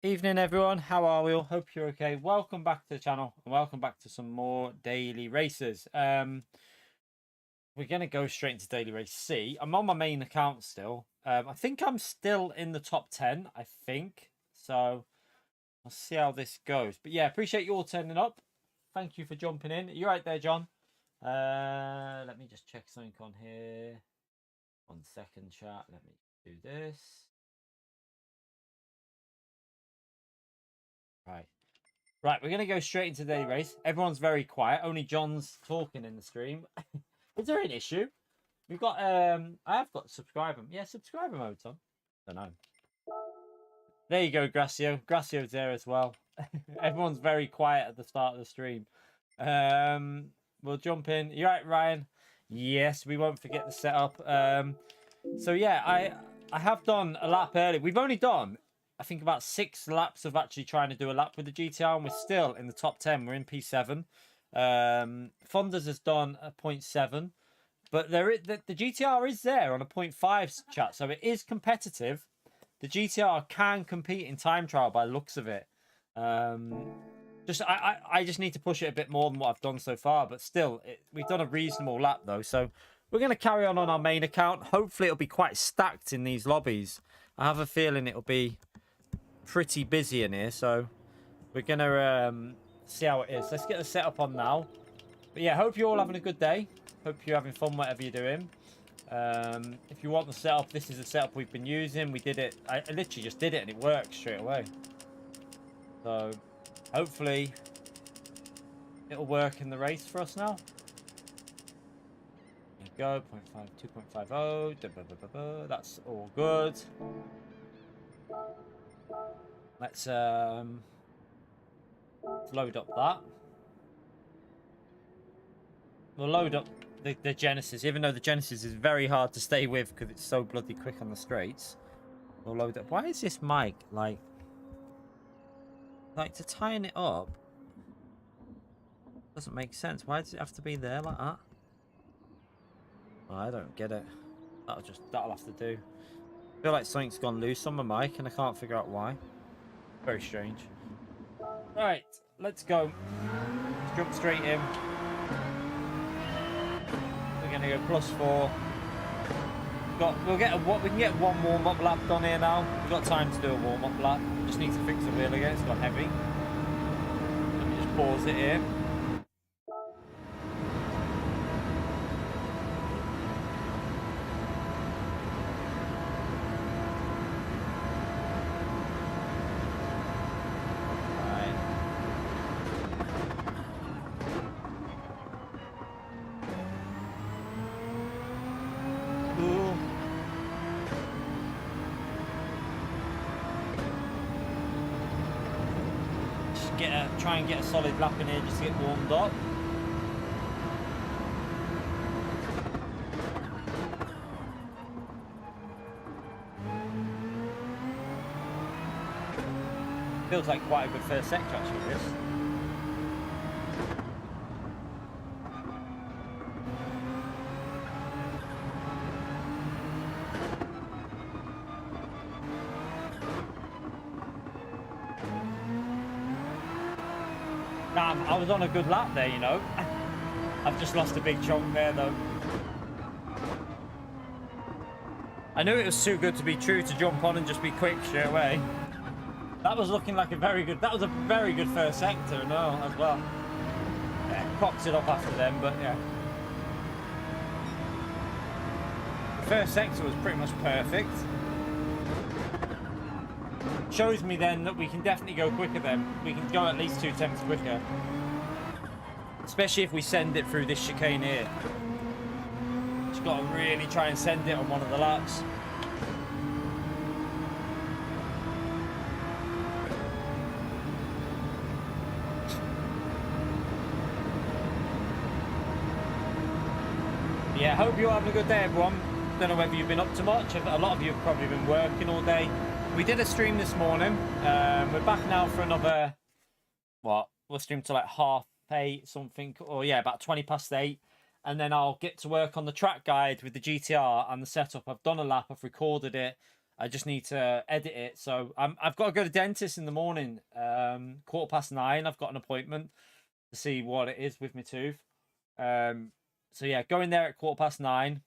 Evening everyone, how are we all? Hope you're okay. Welcome back to the channel and welcome back to some more daily races. We're going to go straight into daily race C. I'm on my main account still. I think I'm still in the top 10, I think. So I'll see how this goes. But yeah, appreciate you all turning up. Thank you for jumping in. You right there, John? Let me just check something on here. 1 second, chat. Let me do this. Right, we're going to go straight into the daily race. Everyone's very quiet. Only John's talking in the stream. Is there an issue? We've got, I have got subscriber. Yeah, subscriber mode's on. Don't know. There you go, Gracio. Gracio's there as well. Everyone's very quiet at the start of the stream. We'll jump in. You right, Ryan? Yes, we won't forget the setup. So yeah, I have done a lap early. We've only done, I think, about 6 laps of actually trying to do a lap with the GTR, and we're still in the top 10. We're in P7. Fondas has done a 0.7, but the GTR is there on a 0.5 chat, so it is competitive. The GTR can compete in time trial by the looks of it. I just need to push it a bit more than what I've done so far, but still, we've done a reasonable lap though, so we're going to carry on our main account. Hopefully it'll be quite stacked in these lobbies. I have a feeling it'll be pretty busy in here, so we're going to see how it is. Let's get the setup on now. But yeah, hope you're all having a good day. Hope you're having fun whatever you're doing. If you want the setup, this is the setup we've been using. We did it, I literally just did it and it worked straight away. So hopefully it'll work in the race for us now. There you go, 0.5, 2.50. That's all good. Let's load up that. We'll load up the Genesis, even though the Genesis is very hard to stay with because it's so bloody quick on the straights. We'll load up. Why is this mic like to tighten it up? Doesn't make sense. Why does it have to be there like that? Oh, I don't get it. That'll have to do. I feel like something's gone loose on my mic and I can't figure out why. Very strange. Right, let's go. Let's jump straight in. We're gonna go +4. We can get one warm-up lap done here now. We've got time to do a warm-up lap. Just need to fix the wheel again. It's got heavy. Let me just pause it here. Try and get a solid lap in here just to get warmed up. Feels like quite a good first sector actually, this. Damn, I was on a good lap there, you know. I've just lost a big chunk there, though. I knew it was too good to be true to jump on and just be quick straight away. That was looking like that was a very good first sector, no, as well. Yeah, cocked it up after them, but yeah. The first sector was pretty much perfect. Shows me then that we can definitely go quicker then. We can go at least 2 attempts quicker. Especially if we send it through this chicane here. Just got to really try and send it on one of the laps. Yeah, hope you're having a good day, everyone. Don't know whether you've been up to much. A lot of you have probably been working all day. We did a stream this morning. We're back now for another, what? We'll stream till like 8:30 something, or yeah, about 8:20. And then I'll get to work on the track guide with the GTR and the setup. I've done a lap, I've recorded it. I just need to edit it. So I've got to go to the dentist in the morning. 9:15. I've got an appointment to see what it is with my tooth. So yeah, going there at 9:15.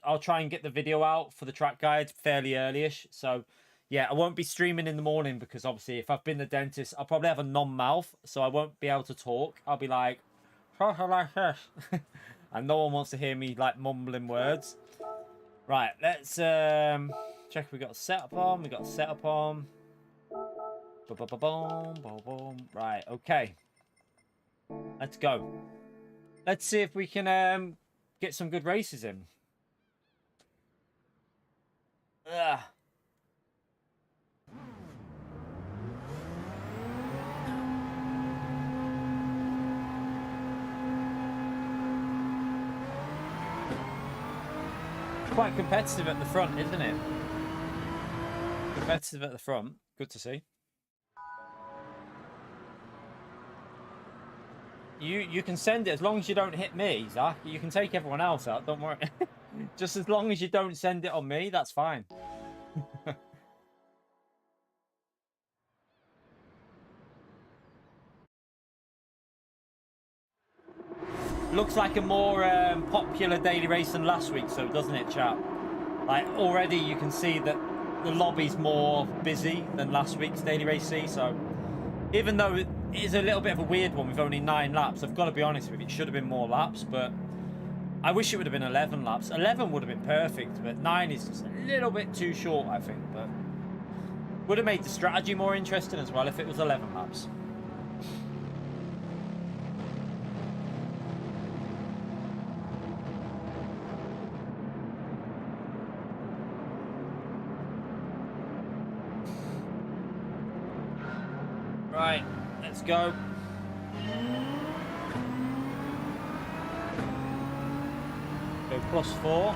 I'll try and get the video out for the track guide fairly early-ish. So yeah, I won't be streaming in the morning because obviously if I've been to the dentist, I'll probably have a non-mouth, so I won't be able to talk. I'll be like, like this. And no one wants to hear me like mumbling words. Right, let's check if we got a setup on. We got a setup on. Right, okay. Let's go. Let's see if we can get some good races in. Ugh. Quite competitive at the front, isn't it? Competitive at the front. Good to see. You can send it as long as you don't hit me, Zach. You can take everyone else out. Don't worry. Just as long as you don't send it on me, that's fine. Looks like a more popular daily race than last week, so doesn't it, chat? Like already you can see that the lobby's more busy than last week's daily race C. So even though it is a little bit of a weird one with only 9 laps, I've got to be honest with you, it should have been more laps, but I wish it would have been 11 laps. 11 would have been perfect, but 9 is just a little bit too short, I think. But would have made the strategy more interesting as well if it was 11 laps. Right, let's go. Go +4.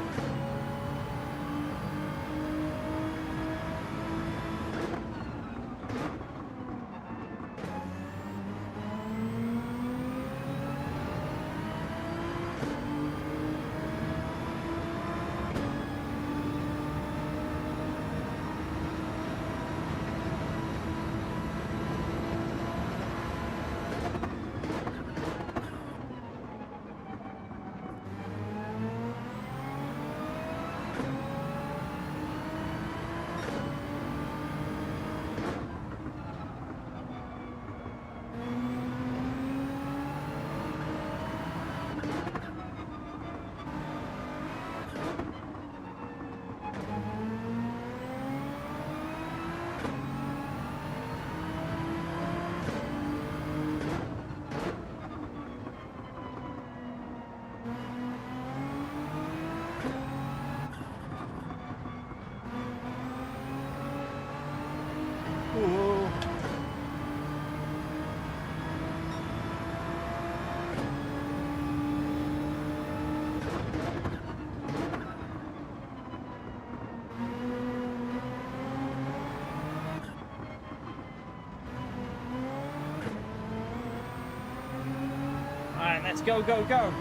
Let's go, go, go.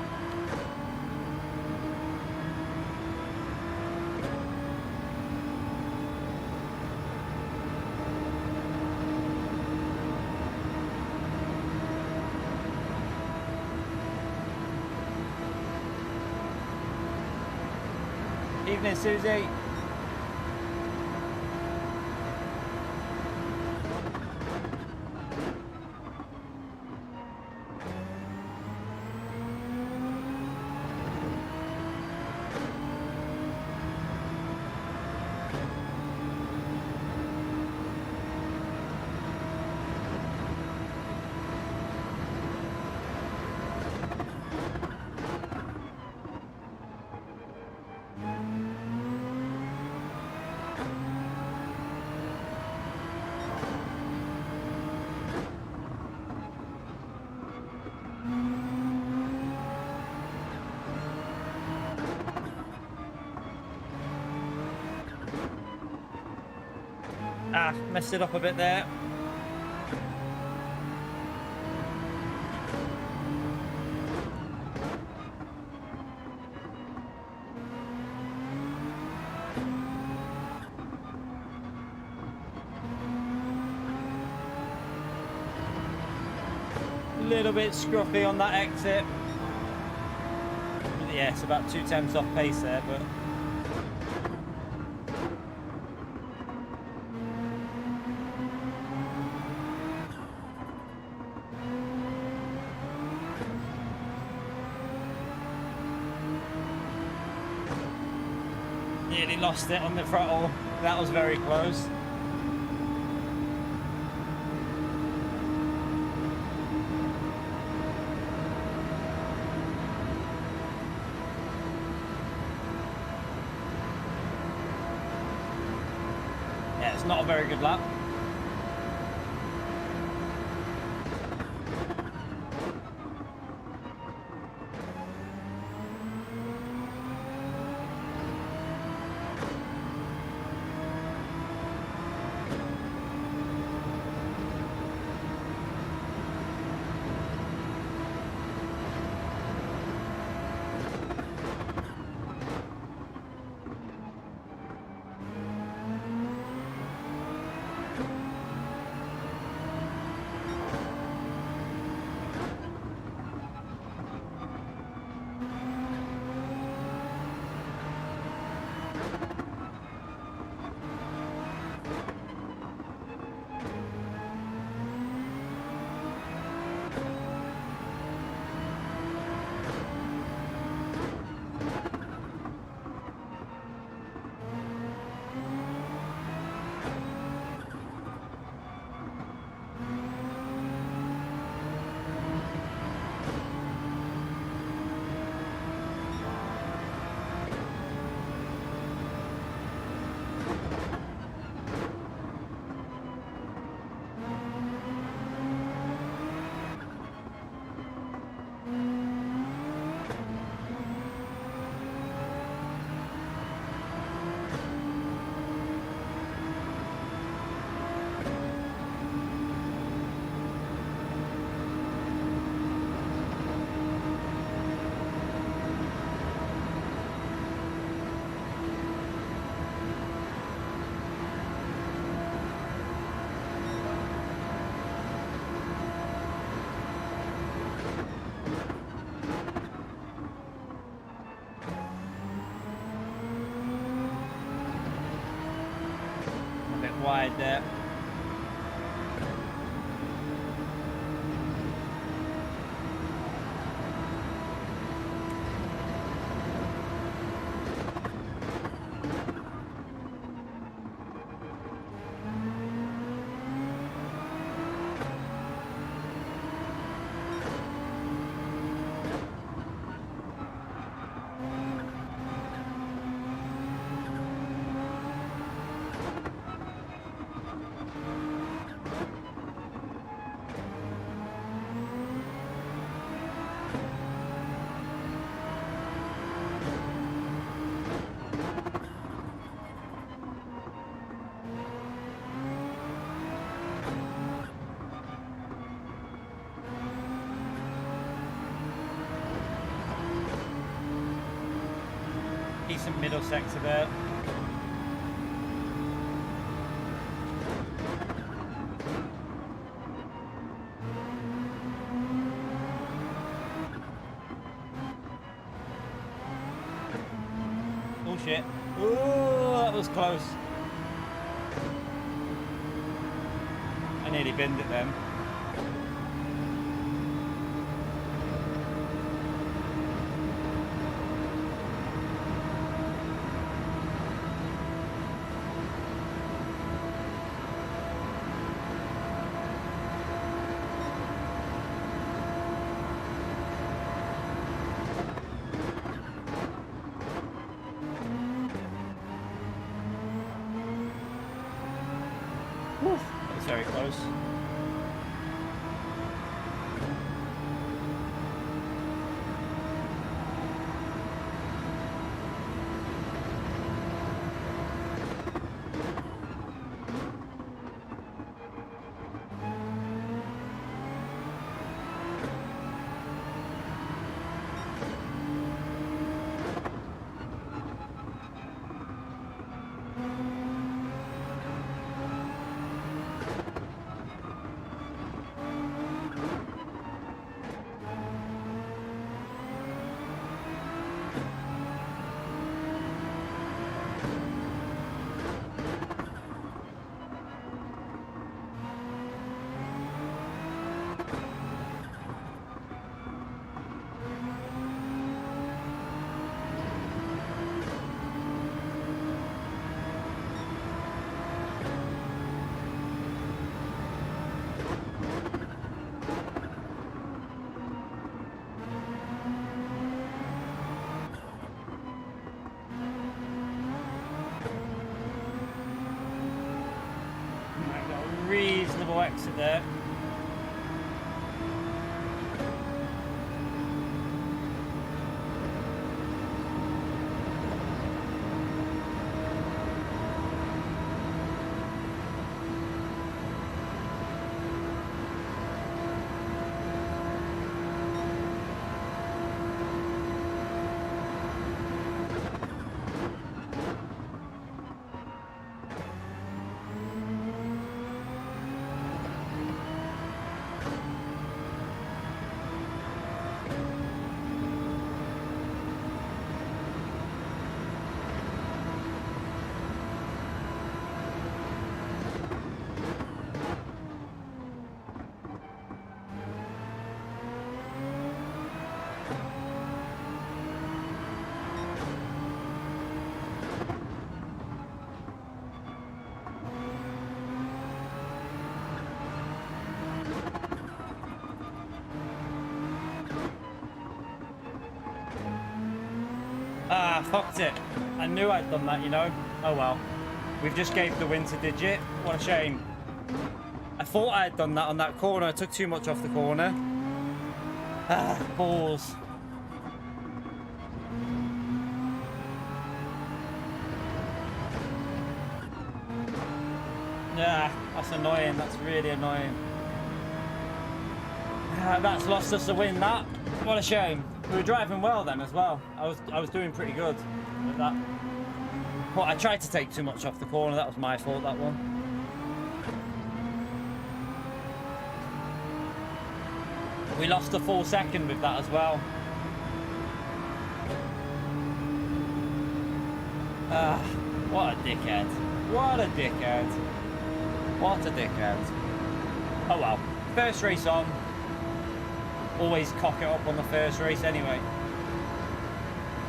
Evening, Susie. Ah, messed it up a bit there. little bit scruffy on that exit. Yeah, it's about 2 tenths off pace there, but nearly lost it on the throttle. That was very close. Yeah, it's not a very good lap. Wide there. Decent middle sector there. Oh shit. Ooh, that was close. I nearly binned it then. That's very close. reasonable exit there. Ah, fucked it. I knew I'd done that, you know. Oh well. We've just gave the win to Digit. What a shame. I thought I had done that on that corner. I took too much off the corner. Ah, balls. Yeah, that's annoying. That's really annoying. That's lost us a win, that. What a shame. We were driving well then as well. I was doing pretty good with that. But I tried to take too much off the corner. That was my fault, that one. We lost a full second with that as well. Ah, what a dickhead. What a dickhead. What a dickhead. Oh well. First race on. Always cock it up on the first race anyway.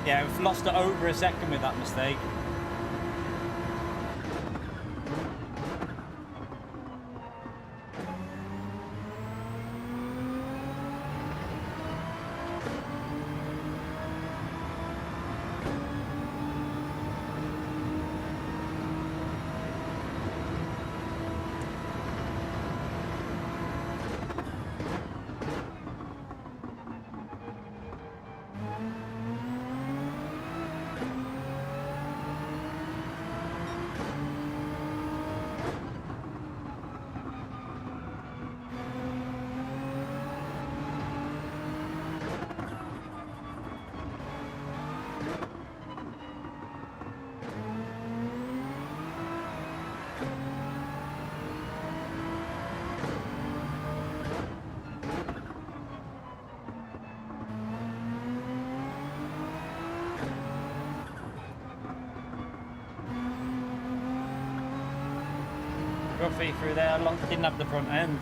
Yeah, we've lost it over a second with that mistake. Roughy through there, didn't have the front end.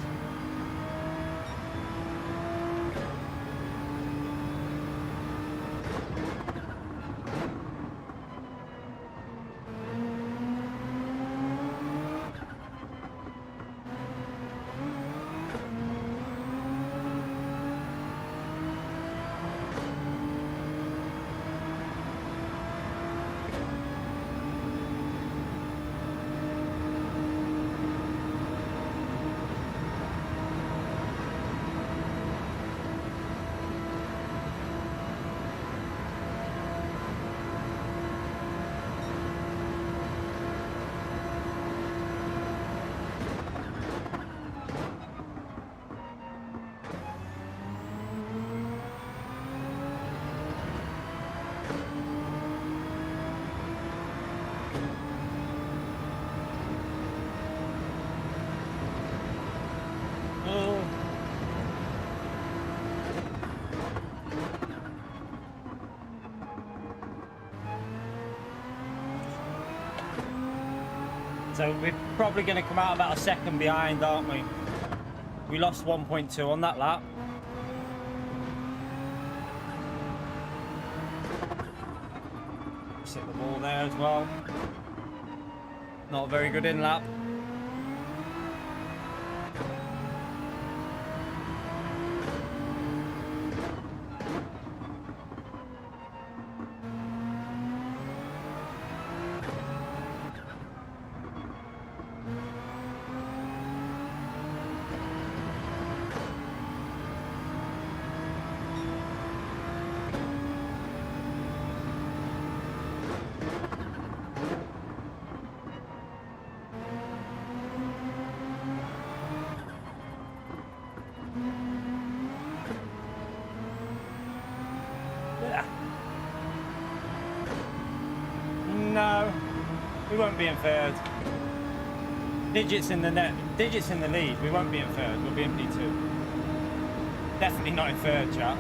So we're probably going to come out about a second behind, aren't we? We lost 1.2 on that lap. Hit the ball there as well. Not a very good in lap. We won't be in third. Digits in the lead. We won't be in third. We'll be in P2. Definitely not in third, chat.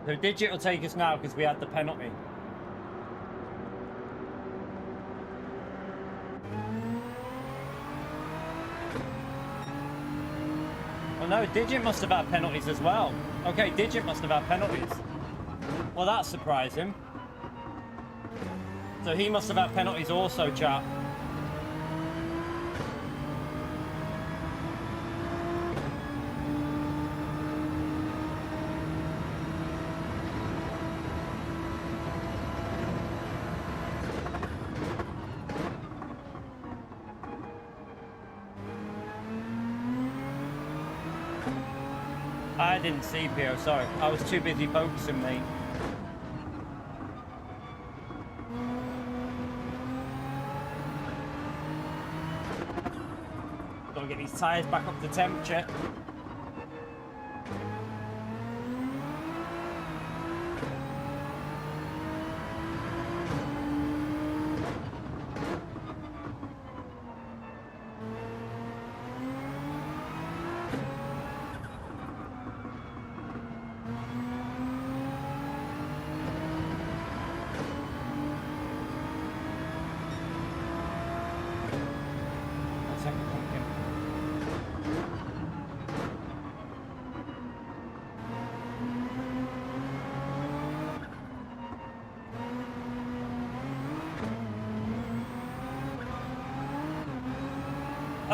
So Digit will take us now because we had the penalty. Oh no, Digit must have had penalties as well. Okay, Digit must have had penalties. Well, that's surprising. So he must have had penalties also, chat. I didn't see Pio, sorry. I was too busy focusing, mate. Gotta get these tyres back up to temperature.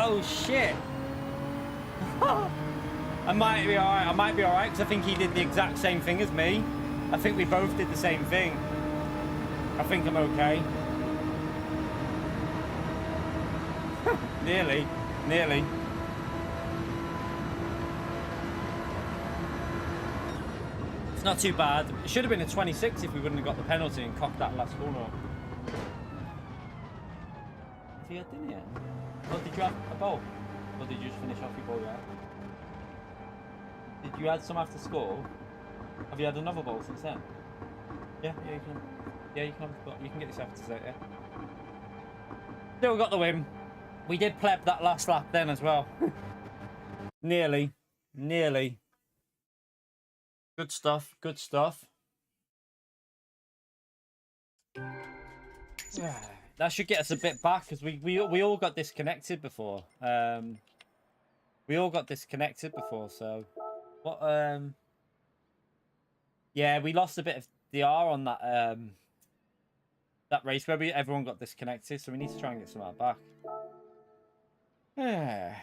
Oh shit! I might be alright. I might be alright because I think he did the exact same thing as me. I think we both did the same thing. I think I'm okay. Nearly. Nearly. It's not too bad. It should have been a 26 if we wouldn't have got the penalty and cocked that last corner. Has he had dinner yet? Oh, did you have a bowl? Or did you just finish off your bowl yet? Did you add some after school? Have you had another bowl since then? Yeah, you can. Yeah, you can. You can get yourself to dessert, yeah. Still got the win. We did pleb that last lap then as well. Nearly. Nearly. Good stuff. Good stuff. Yeah. That should get us a bit back because we all got disconnected before. We all got disconnected before, so what yeah, we lost a bit of DR on that that race where everyone got disconnected, so we need to try and get some of that back. Yeah.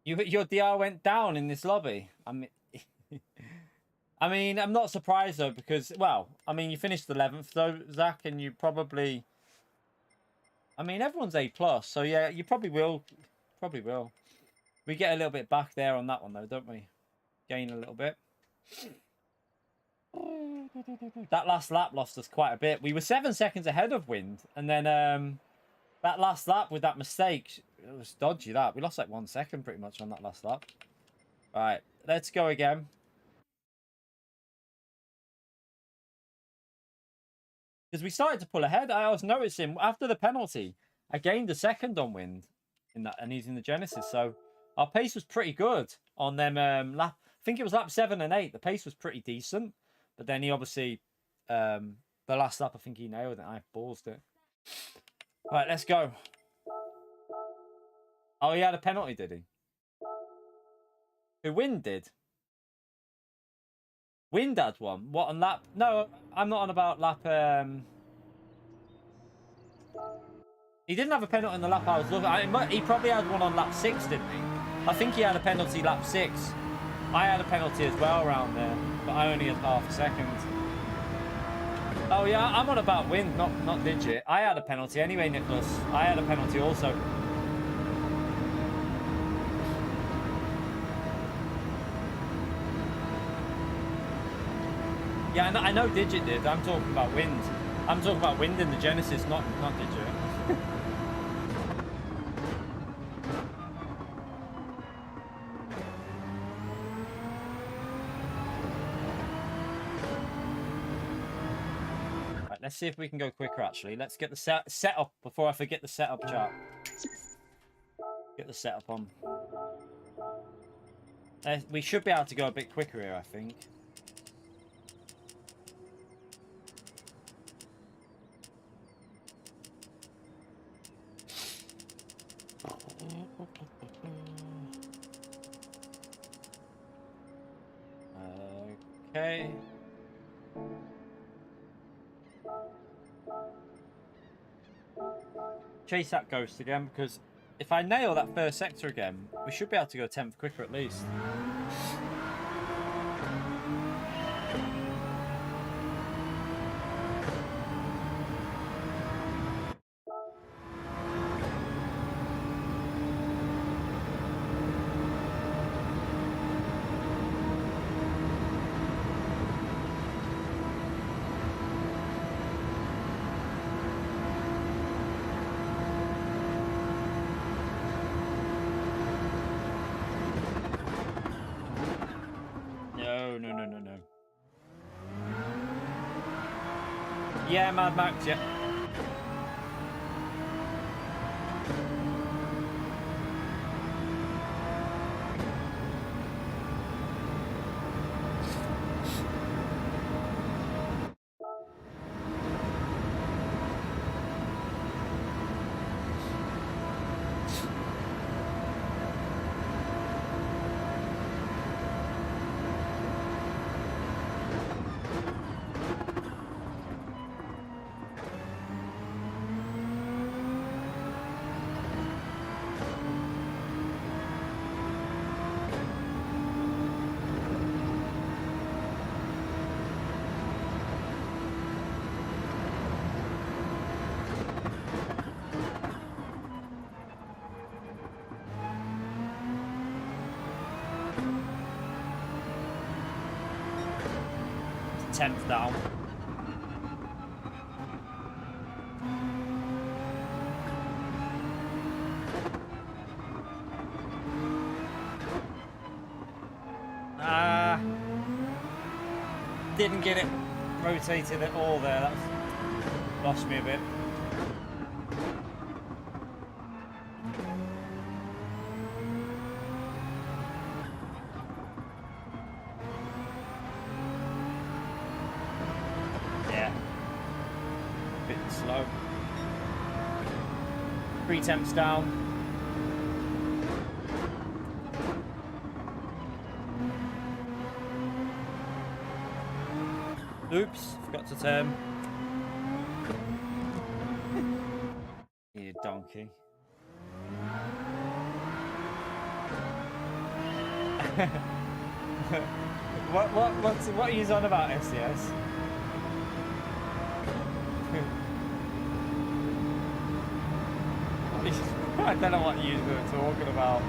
Your DR went down in this lobby. I mean, I'm not surprised though because, well, I mean, you finished 11th though, Zach, and you probably, I mean, everyone's A+, so yeah, you probably will. Probably will. We get a little bit back there on that one though, don't we? Gain a little bit. That last lap lost us quite a bit. We were 7 seconds ahead of Wind, and then that last lap with that mistake, it was dodgy that. We lost like 1 second pretty much on that last lap. All right, let's go again. Because we started to pull ahead. I was noticing after the penalty, I gained a second on Wind in that, and he's in the Genesis. So our pace was pretty good on them lap. I think it was lap 7 and 8. The pace was pretty decent, but then he obviously the last lap I think he nailed it. I ballsed it. All right, let's go. Oh, he had a penalty, did he? Who Wind did? Wind had one. What on lap? No, I'm not on about lap. He didn't have a penalty on the lap I was looking. He probably had one on lap 6, didn't he? I think he had a penalty lap 6. I had a penalty as well around there, but I only had half a second. Oh yeah, I'm on about Wind, not Digit. I had a penalty anyway, Nicholas. I had a penalty also. Yeah, I know Digit did. I'm talking about wind. I'm talking about wind in the Genesis, not Digit. Right, let's see if we can go quicker, actually. Let's get the setup before I forget the setup chart. Get the setup on. We should be able to go a bit quicker here, I think. Okay. Chase that ghost again, because if I nail that first sector again, we should be able to go 10th quicker at least. No. Yeah, Mad Max, yeah. Tenth down. Didn't get it rotated at all there. That's lost me a bit. Slow. 3 temps down. Oops, forgot to turn. You donkey. What are you on about, SDS? I don't know what you were talking about.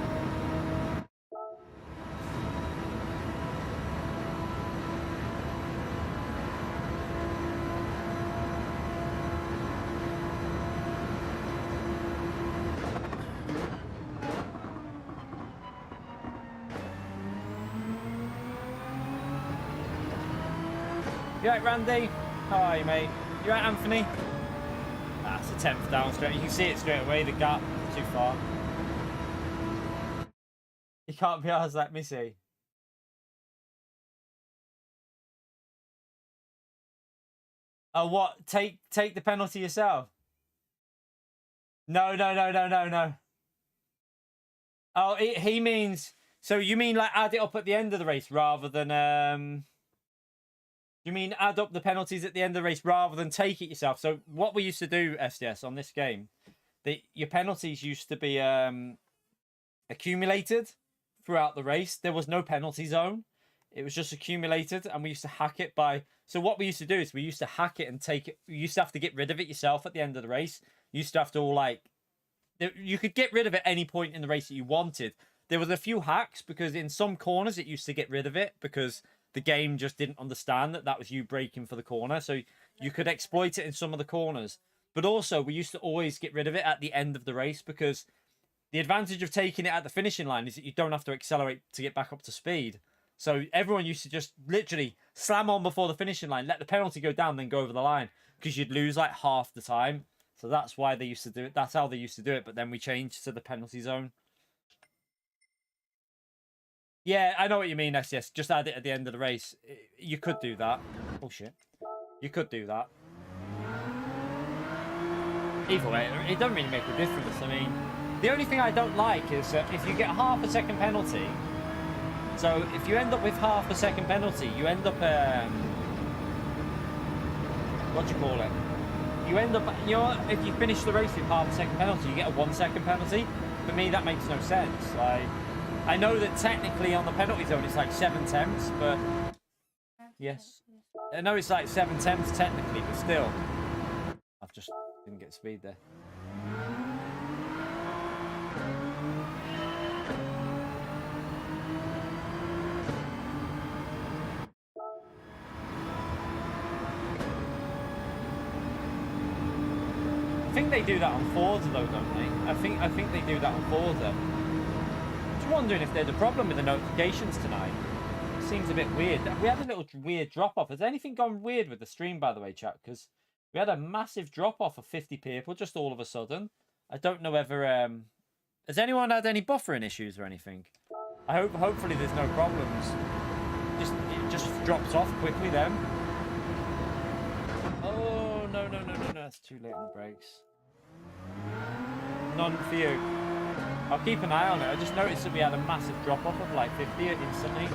You right, Randy? How are you, mate? You right, Anthony? That's a 10th down straight. You can see it straight away, the gap. Too far. You can't be arsed, let me see. Oh, what? Take the penalty yourself? No. Oh, he means... So you mean like add it up at the end of the race rather than... You mean add up the penalties at the end of the race rather than take it yourself? So what we used to do, SDS, on this game, your penalties used to be accumulated throughout the race. There was no penalty zone. It was just accumulated, and we used to hack it by... So what we used to do is we used to hack it and take it... You used to have to get rid of it yourself at the end of the race. You used to have to all, like... You could get rid of it at any point in the race that you wanted. There was a few hacks, because in some corners it used to get rid of it, because the game just didn't understand that that was you braking for the corner. So you could exploit it in some of the corners. But also, we used to always get rid of it at the end of the race, because the advantage of taking it at the finishing line is that you don't have to accelerate to get back up to speed. So everyone used to just literally slam on before the finishing line, let the penalty go down, then go over the line, because you'd lose like half the time. So that's why they used to do it. That's how they used to do it. But then we changed to the penalty zone. Yeah, I know what you mean, SES. Just add it at the end of the race. You could do that. Oh, shit. You could do that. Either way, it doesn't really make a difference. I mean, the only thing I don't like is that if you get half a second penalty, so if you end up with half a second penalty, you end up, what do you call it? You end up, you know, if you finish the race with half a second penalty, you get a 1 second penalty. For me, that makes no sense. Like, I know that technically on the penalty zone it's like 7/10, but yes, I know it's like 7/10 technically, but still, I've just didn't get speed there. I think they do that on Forza though, don't they? I think they do that on Forza. Just wondering if there's a problem with the notifications tonight. It seems a bit weird. We had a little weird drop off. Has anything gone weird with the stream, by the way, chat? Because we had a massive drop off of 50 people just all of a sudden. I don't know whether has anyone had any buffering issues or anything? Hopefully there's no problems. It just drops off quickly then. Oh no, it's too late on the brakes. None for you. I'll keep an eye on it. I just noticed that we had a massive drop off of like 50 instantly.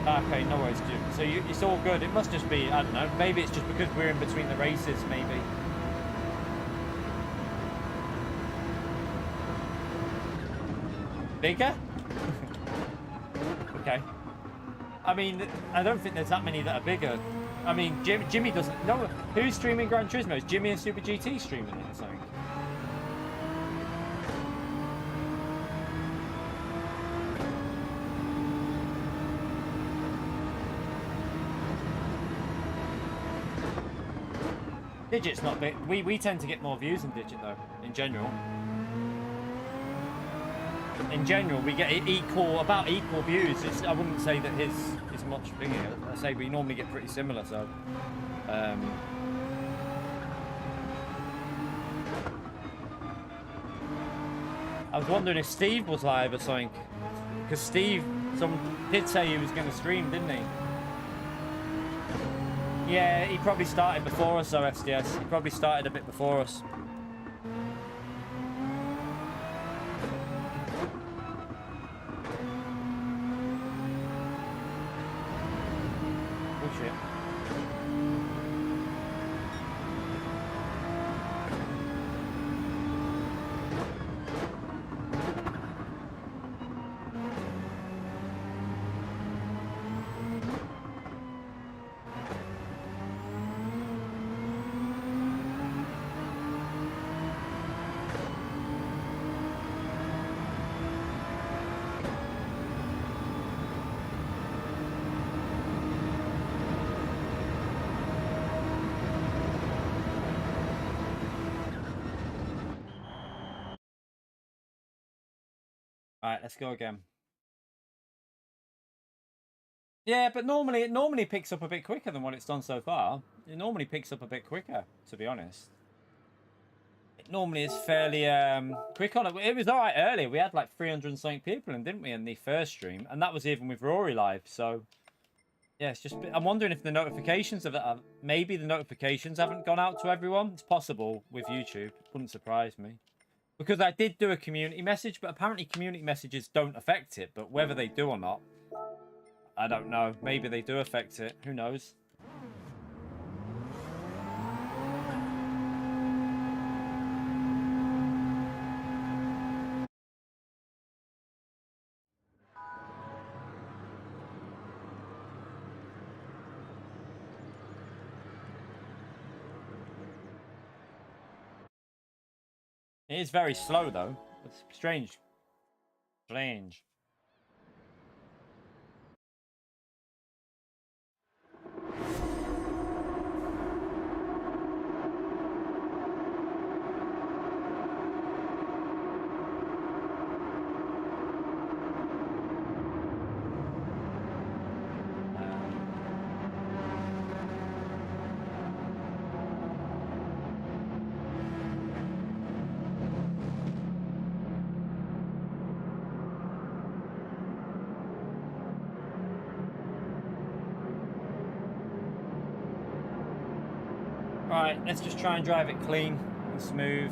Okay, no worries, Jim. So it's all good. It must just be, I don't know, maybe it's just because we're in between the races, maybe. Bigger? Okay. I mean, I don't think there's that many that are bigger. I mean, Jimmy doesn't know. Who's streaming Gran Turismo? Is Jimmy and Super GT streaming it or something? Digit's not big. We tend to get more views than Digit though, in general. In general, we get about equal views. I wouldn't say that his is much bigger. I say we normally get pretty similar. So, I was wondering if Steve was live or something, because Steve, someone did say he was going to stream, didn't he? Yeah, he probably started before us, though, SDS. He probably started a bit before us. Oh, shit. Alright, let's go again. Yeah, but normally it normally picks up a bit quicker than what it's done so far. It normally picks up a bit quicker, to be honest. It normally is fairly quick on it. It was alright earlier. We had like 300 and something people in, didn't we, in the first stream? And that was even with Rory live, so... Yeah, it's just... I'm wondering if the notifications of it... maybe the notifications haven't gone out to everyone. It's possible with YouTube. It wouldn't surprise me. Because I did do a community message, but apparently community messages don't affect it. But whether they do or not, I don't know. Maybe they do affect it. Who knows? It is very slow though. It's strange. Strange. Right, let's just try and drive it clean and smooth.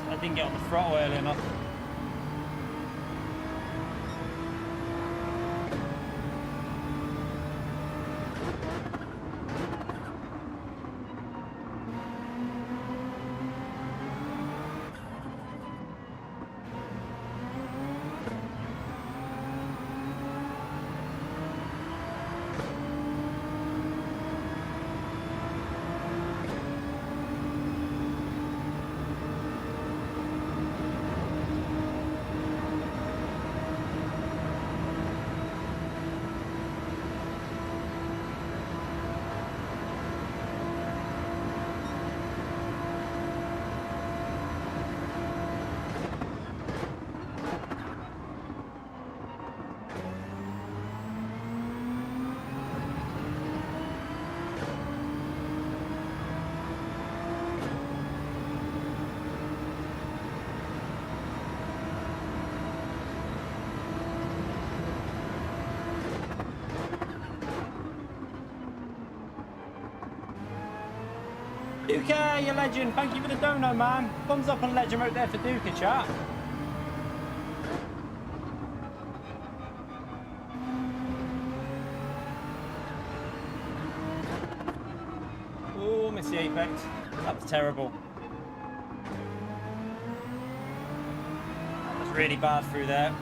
I didn't get on the throttle early enough. Duka, you legend. Thank you for the dono, man. Thumbs up on legend right there for Duka, chat. Oh, missed the apex. That was terrible. That was really bad through there.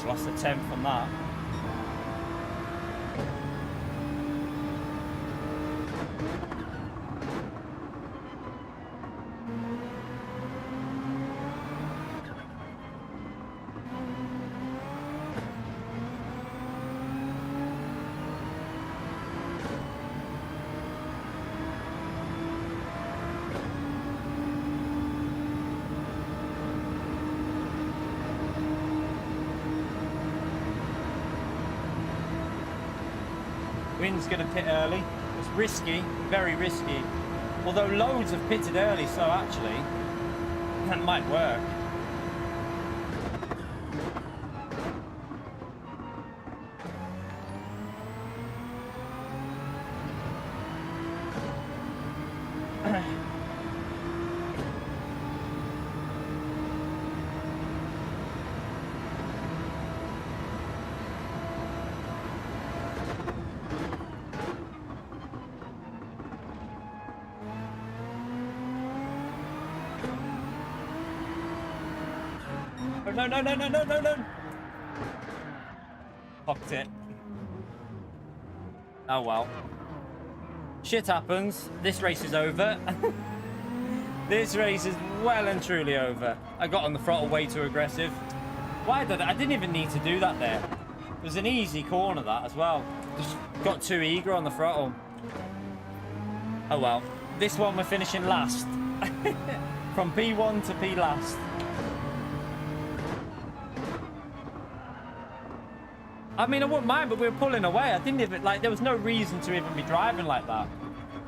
Lost a 10th on that. Wind's going to pit early. It's risky, very risky. Although loads have pitted early, so actually that might work. Oh, no, no, no, no, no, no, no. Fucked it. Oh, well. Shit happens. This race is over. This race is well and truly over. I got on the throttle way too aggressive. Why did I didn't even need to do that there. It was an easy corner, that, as well. Just got too eager on the throttle. Oh, well. This one we're finishing last. From P1 to P last. I mean, I wouldn't mind, but we were pulling away. I didn't even, like, there was no reason to even be driving like that.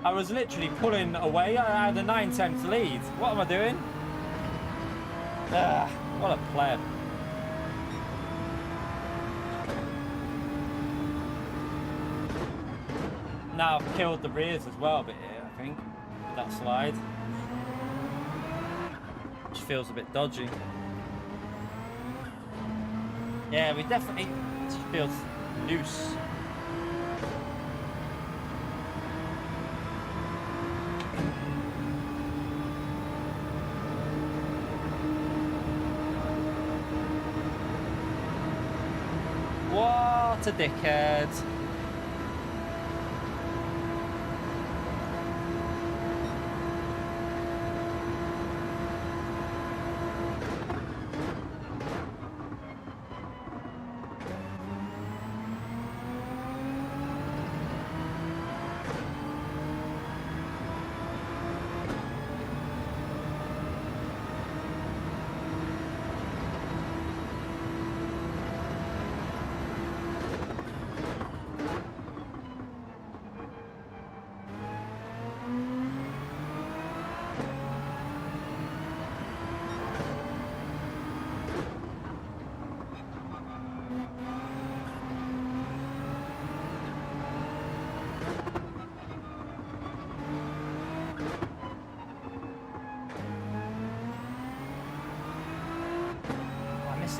I was literally pulling away. I had a 9/10 lead. What am I doing? What a player. Now I've killed the rears as well a bit here, I think, with that slide. Which feels a bit dodgy. Yeah, we definitely... It feels loose. What a dickhead.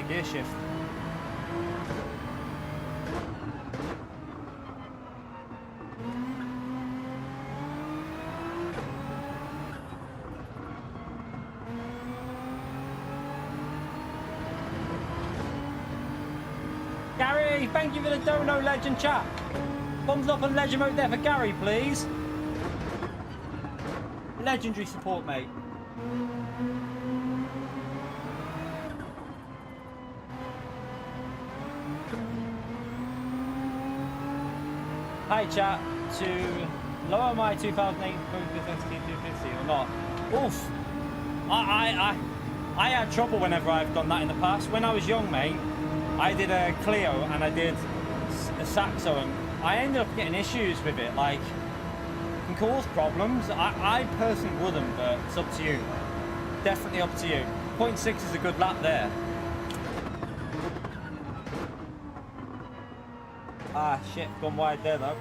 Gear shift. Gary, thank you for the dono, legend chat. Thumbs up and legend mode there for Gary, please. Legendary support, mate. Hi chat, to lower my 2008 250 or not? Oof. I had trouble whenever I've done that in the past. When I was young, mate, I did a Clio and I did a Saxo and I ended up getting issues with it. Like, it can cause problems. I personally wouldn't, but it's up to you. Definitely up to you. 0.6 is a good lap there. Ah, shit, gone wide there though.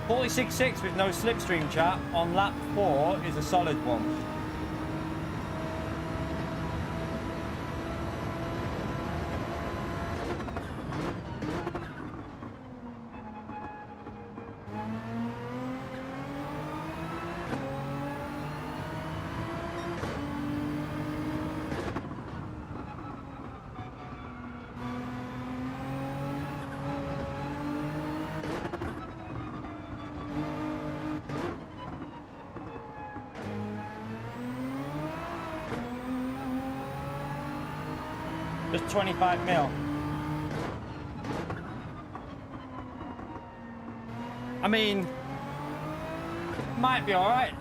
46.6 with no slipstream chat on lap 4 is a solid one. Just 25 mil. I mean, might be alright.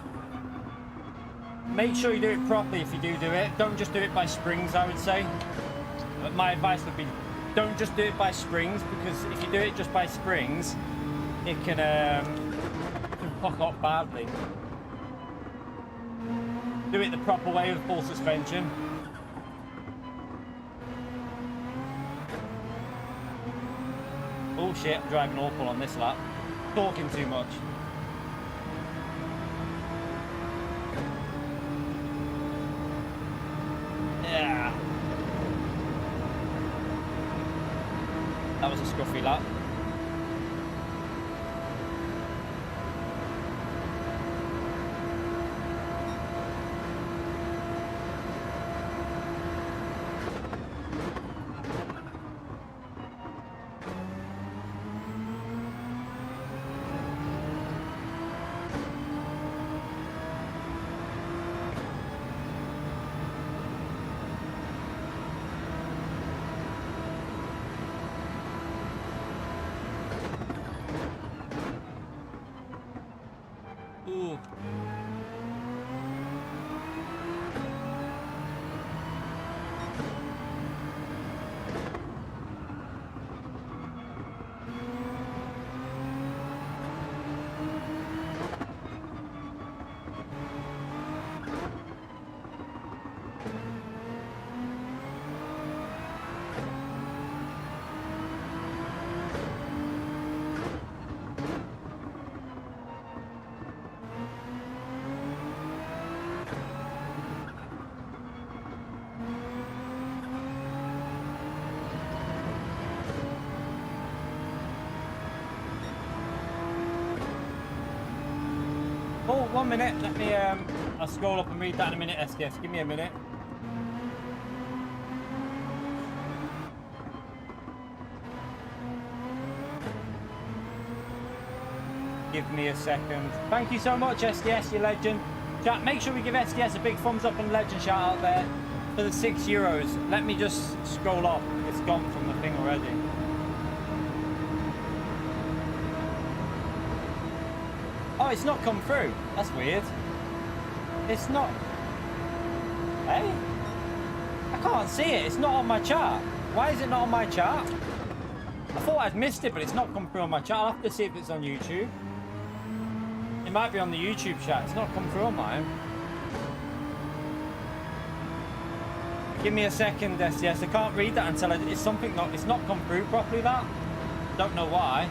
Make sure you do it properly if you do it. Don't just do it by springs, I would say. But my advice would be, don't just do it by springs, because if you do it just by springs, it can fuck up badly. Do it the proper way with full suspension. Oh shit, I'm driving awful on this lap. Talking too much. Yeah. That was a scruffy lap. Oh, 1 minute. Let me, I'll scroll up and read that in a minute, SKS. Give me a minute. Give me a second. Thank you so much, SKS, you legend. Chat, make sure we give SKS a big thumbs up and legend shout out there for the €6. Let me just scroll up. It's gone from the thing already. Oh, it's not come through. That's weird. It's not. Hey? I can't see it. It's not on my chart. Why is it not on my chart? I thought I'd missed it, but it's not come through on my chart. I'll have to see if it's on YouTube. It might be on the YouTube chat. It's not come through on mine. Give me a second, SCS. I can't read that until it's something not. It's not come through properly. That. Don't know why.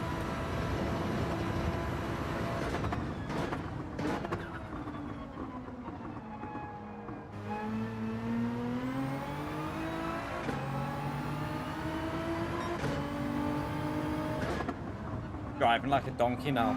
Driving like a donkey now.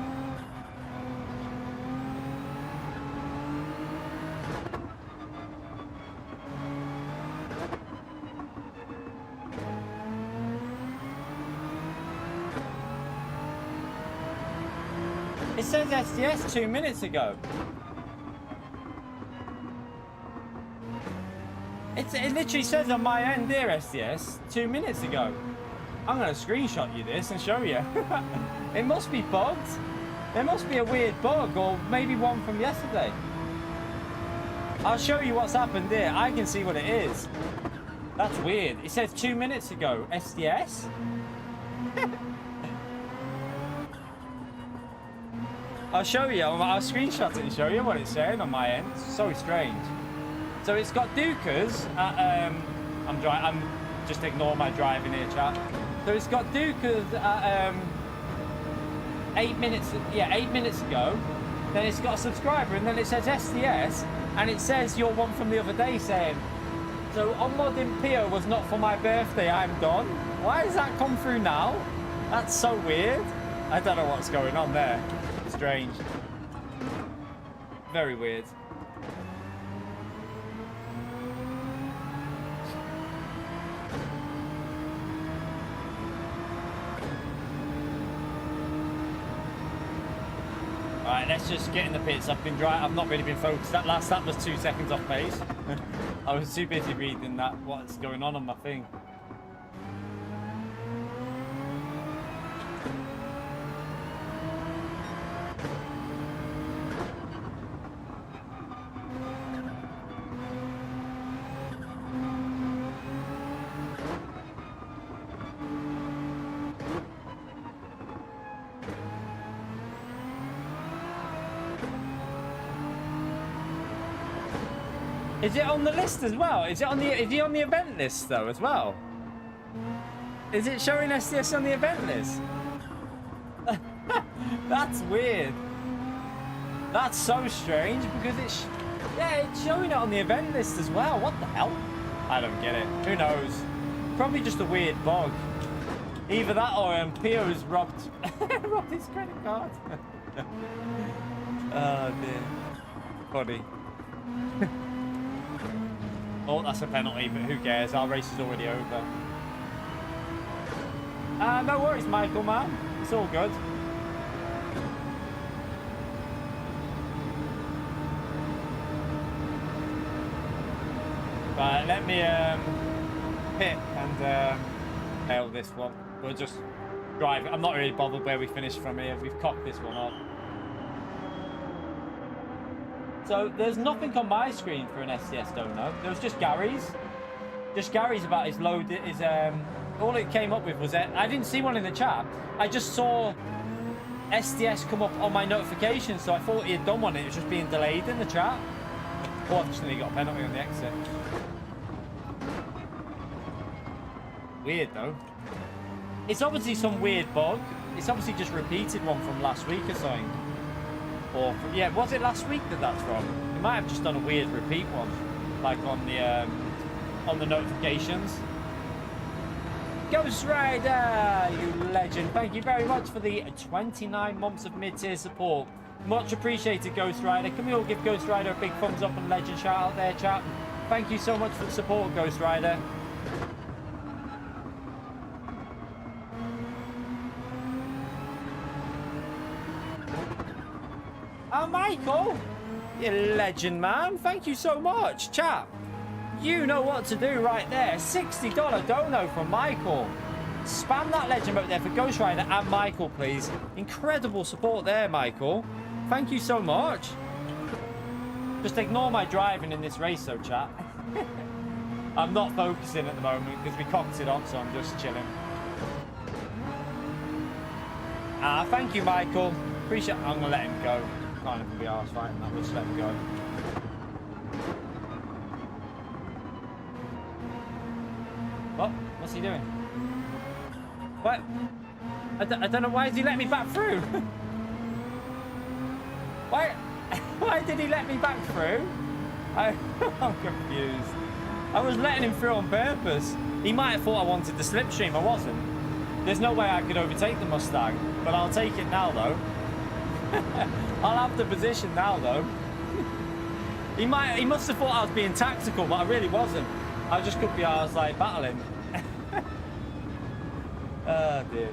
It says SDS 2 minutes ago. It literally says on my end there, SDS, 2 minutes ago. I'm going to screenshot you this and show you. It must be bugged. There must be a weird bug, or maybe one from yesterday. I'll show you what's happened here. I can see what it is. That's weird. It says 2 minutes ago, SDS. I'll show you. I'll screenshot it and show you what it's saying on my end. It's so strange. So it's got Dukas at, I'm just ignore my driving here, chat. So it's got Dukas at 8 minutes ago. Then it's got a subscriber, and then it says SDS, and it says your one from the other day saying, so unmodding PO was not for my birthday, I'm done. Why has that come through now? That's so weird. I don't know what's going on there. Strange. Very weird. Alright, let's just get in the pits. I've not really been focused. That was 2 seconds off pace. I was too busy reading what's going on my thing. Is it on the list as well? Is he on the event list though as well? Is it showing SDS on the event list? That's weird. That's so strange because it's showing it on the event list as well. What the hell? I don't get it. Who knows? Probably just a weird bug. Either that or Pio's robbed his credit card. Oh dear. Funny. Oh, that's a penalty, but who cares? Our race is already over. No worries, Michael, man. It's all good. Right, let me pit and nail this one. We'll just drive it. I'm not really bothered where we finish from here. We've cocked this one up. So there's nothing on my screen for an SDS, don't know. There was just Gary's. Just Gary's about his load. All it came up with was that I didn't see one in the chat. I just saw SDS come up on my notification, so I thought he had done one. It was just being delayed in the chat. Oh, I've just nearly got a penalty on the exit. Weird though. It's obviously some weird bug. It's obviously just repeated one from last week or something. Or yeah, was it last week that's from? It might have just done a weird repeat one, like on the notifications. Ghost Rider, you legend! Thank you very much for the 29 months of mid-tier support. Much appreciated, Ghost Rider. Can we all give Ghost Rider a big thumbs up and legend shout out there, chat? Thank you so much for the support, Ghost Rider. Oh, Michael! You legend, man. Thank you so much, chat. You know what to do right there. $60 dono from Michael. Spam that legend out there for Ghost Rider and Michael, please. Incredible support there, Michael. Thank you so much. Just ignore my driving in this race, though, chat. I'm not focusing at the moment because we cocked it up, so I'm just chilling. Thank you, Michael. Appreciate it. I'm going to let him go. Can't even be arsed fighting that. We'll just let him go. What? What's he doing? What? I don't know. Why did he let me back through? Why did he let me back through? I'm confused. I was letting him through on purpose. He might have thought I wanted the slipstream. I wasn't. There's no way I could overtake the Mustang, but I'll take it now, though. I'll have the position now, though. He must have thought I was being tactical, but I really wasn't. I just could be, I was like battling. Oh dear.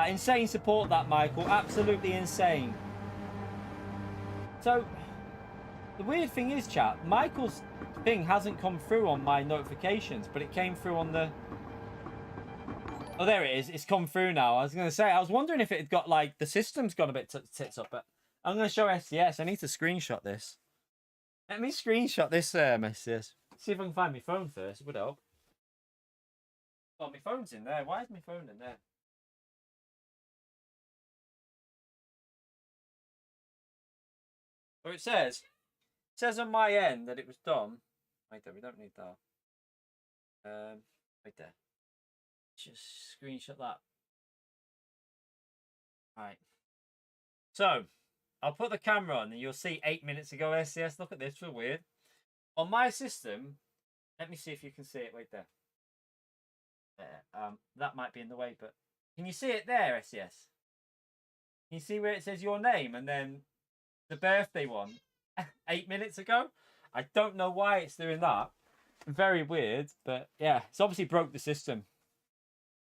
Insane support that, Michael. Absolutely insane. So, the weird thing is, chat, Michael's thing hasn't come through on my notifications, but it came through on the... Oh, there it is. It's come through now. I was going to say, I was wondering if it had got, like, the system's got a bit tits up, but I'm going to show SDS. I need to screenshot this. Let me screenshot this message. See if I can find my phone first. It would help. Oh, my phone's in there. Why is my phone in there? Well, it says on my end that it was done. Wait there, we don't need that. Right there. Just screenshot that. Right. So, I'll put the camera on and you'll see 8 minutes ago SCS. Look at this, feel weird. On my system, let me see if you can see it right there. That might be in the way, but can you see it there, SCS? Can you see where it says your name and then the birthday one 8 minutes ago? I don't know why it's doing that. Very weird, but yeah, it's obviously broke the system.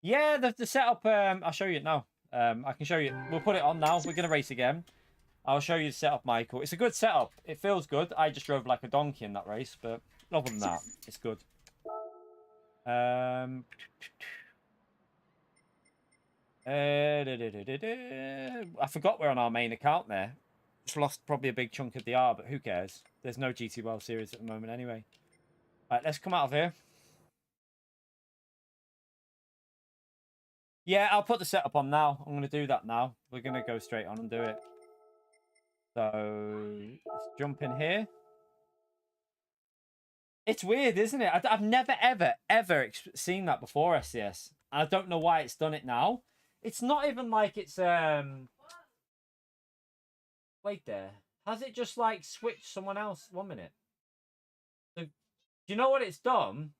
Yeah, the setup, I'll show you it now. I can show you. We'll put it on now. We're going to race again. I'll show you the setup, Michael. It's a good setup. It feels good. I just drove like a donkey in that race, but other than that, it's good. I forgot we're on our main account there. Just lost probably a big chunk of the R, but who cares? There's no GT World Series at the moment anyway. All right, let's come out of here. Yeah, I'll put the setup on now. I'm going to do that now. We're going to go straight on and do it. So, let's jump in here. It's weird, isn't it? I've never, ever seen that before, SCS. And I don't know why it's done it now. It's not even like it's... Wait there. Has it just, like, switched someone else? 1 minute. So, do you know what it's done?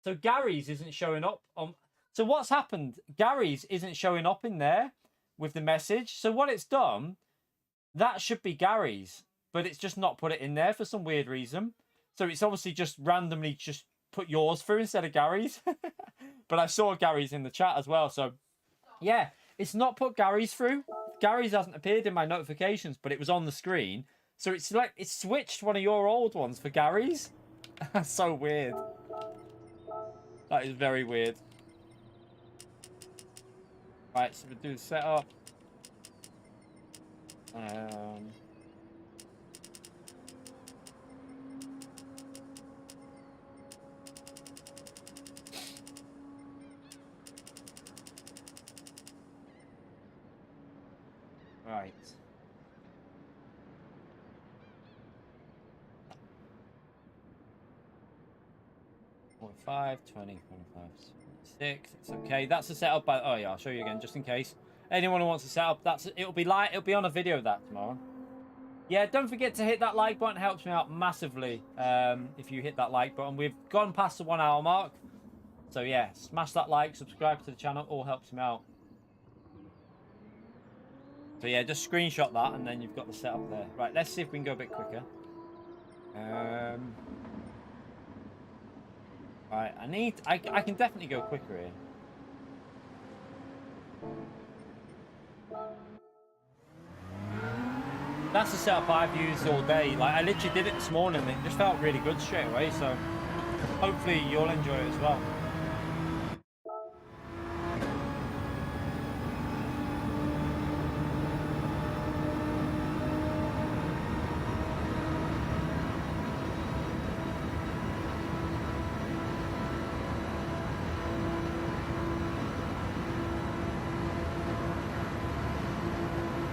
So, Gary's isn't showing up on... So, what's happened? Gary's isn't showing up in there with the message. So, what it's done... That should be Gary's, but it's just not put it in there for some weird reason. So it's obviously just randomly just put yours through instead of Gary's. But I saw Gary's in the chat as well. So yeah, it's not put Gary's through. Gary's hasn't appeared in my notifications, but it was on the screen. So it's like it's switched one of your old ones for Gary's. That's so weird. That is very weird. Right, so we'll do the setup. 45, 20, 25, 26. It's okay. That's the setup. Oh yeah, I'll show you again just in case. Anyone who wants to set up, it'll be on a video that tomorrow. Yeah, don't forget to hit that like button. It helps me out massively if you hit that like button. We've gone past the 1 hour mark. So yeah, smash that like, subscribe to the channel. All helps me out. So yeah, just screenshot that and then you've got the setup there. Right, let's see if we can go a bit quicker. Right, I can definitely go quicker here. That's the setup I've used all day. Like, I literally did it this morning and it just felt really good straight away. So hopefully you'll enjoy it as well.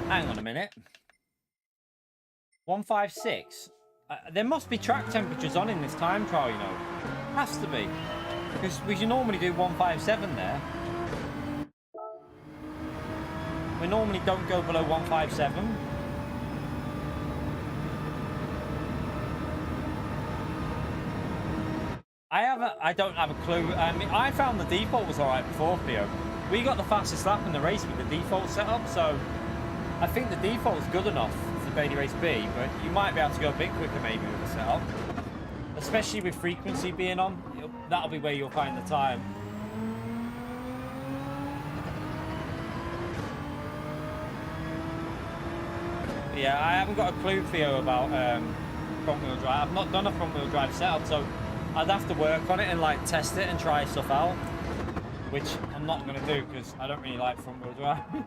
Hang on a minute. 156. There must be track temperatures on in this time trial, you know. Has to be. Because we should normally do 157 there. We normally don't go below 157. I don't have a clue. I mean, I found the default was alright before, Theo. We got the fastest lap in the race with the default setup, so I think the default is good enough for Daily Race B, but you might be able to go a bit quicker maybe with the setup. Especially with frequency being on, that'll be where you'll find the time. But yeah, I haven't got a clue, Theo, about front wheel drive. I've not done a front wheel drive setup, so I'd have to work on it and like test it and try stuff out, which I'm not going to do because I don't really like front wheel drive.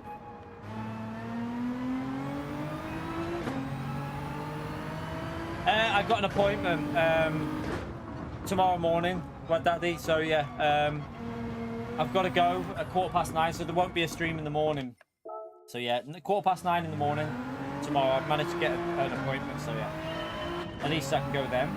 I've got an appointment tomorrow morning with Daddy, so yeah, I've got to go at 9:15, so there won't be a stream in the morning. So yeah, 9:15 in the morning tomorrow. I've managed to get an appointment, so yeah, at least I can go then.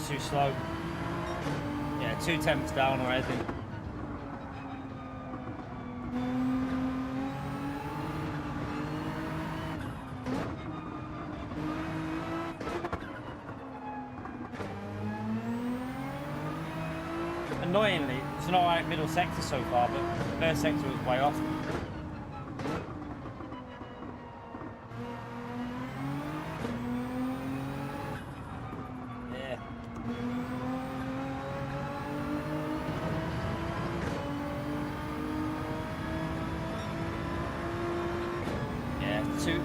Too slow. Yeah, 2 temps down already. Annoyingly, it's an alright middle sector so far, but the first sector was way off.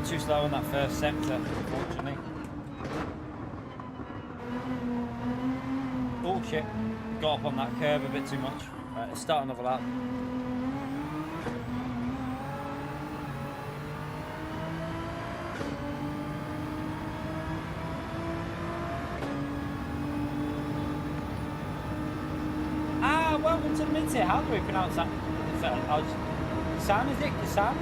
Too slow on that first sector, unfortunately. Oh shit, got up on that curve a bit too much. Right, let's start another lap. Welcome to the mid-tier. How do we pronounce that? San, is it? San?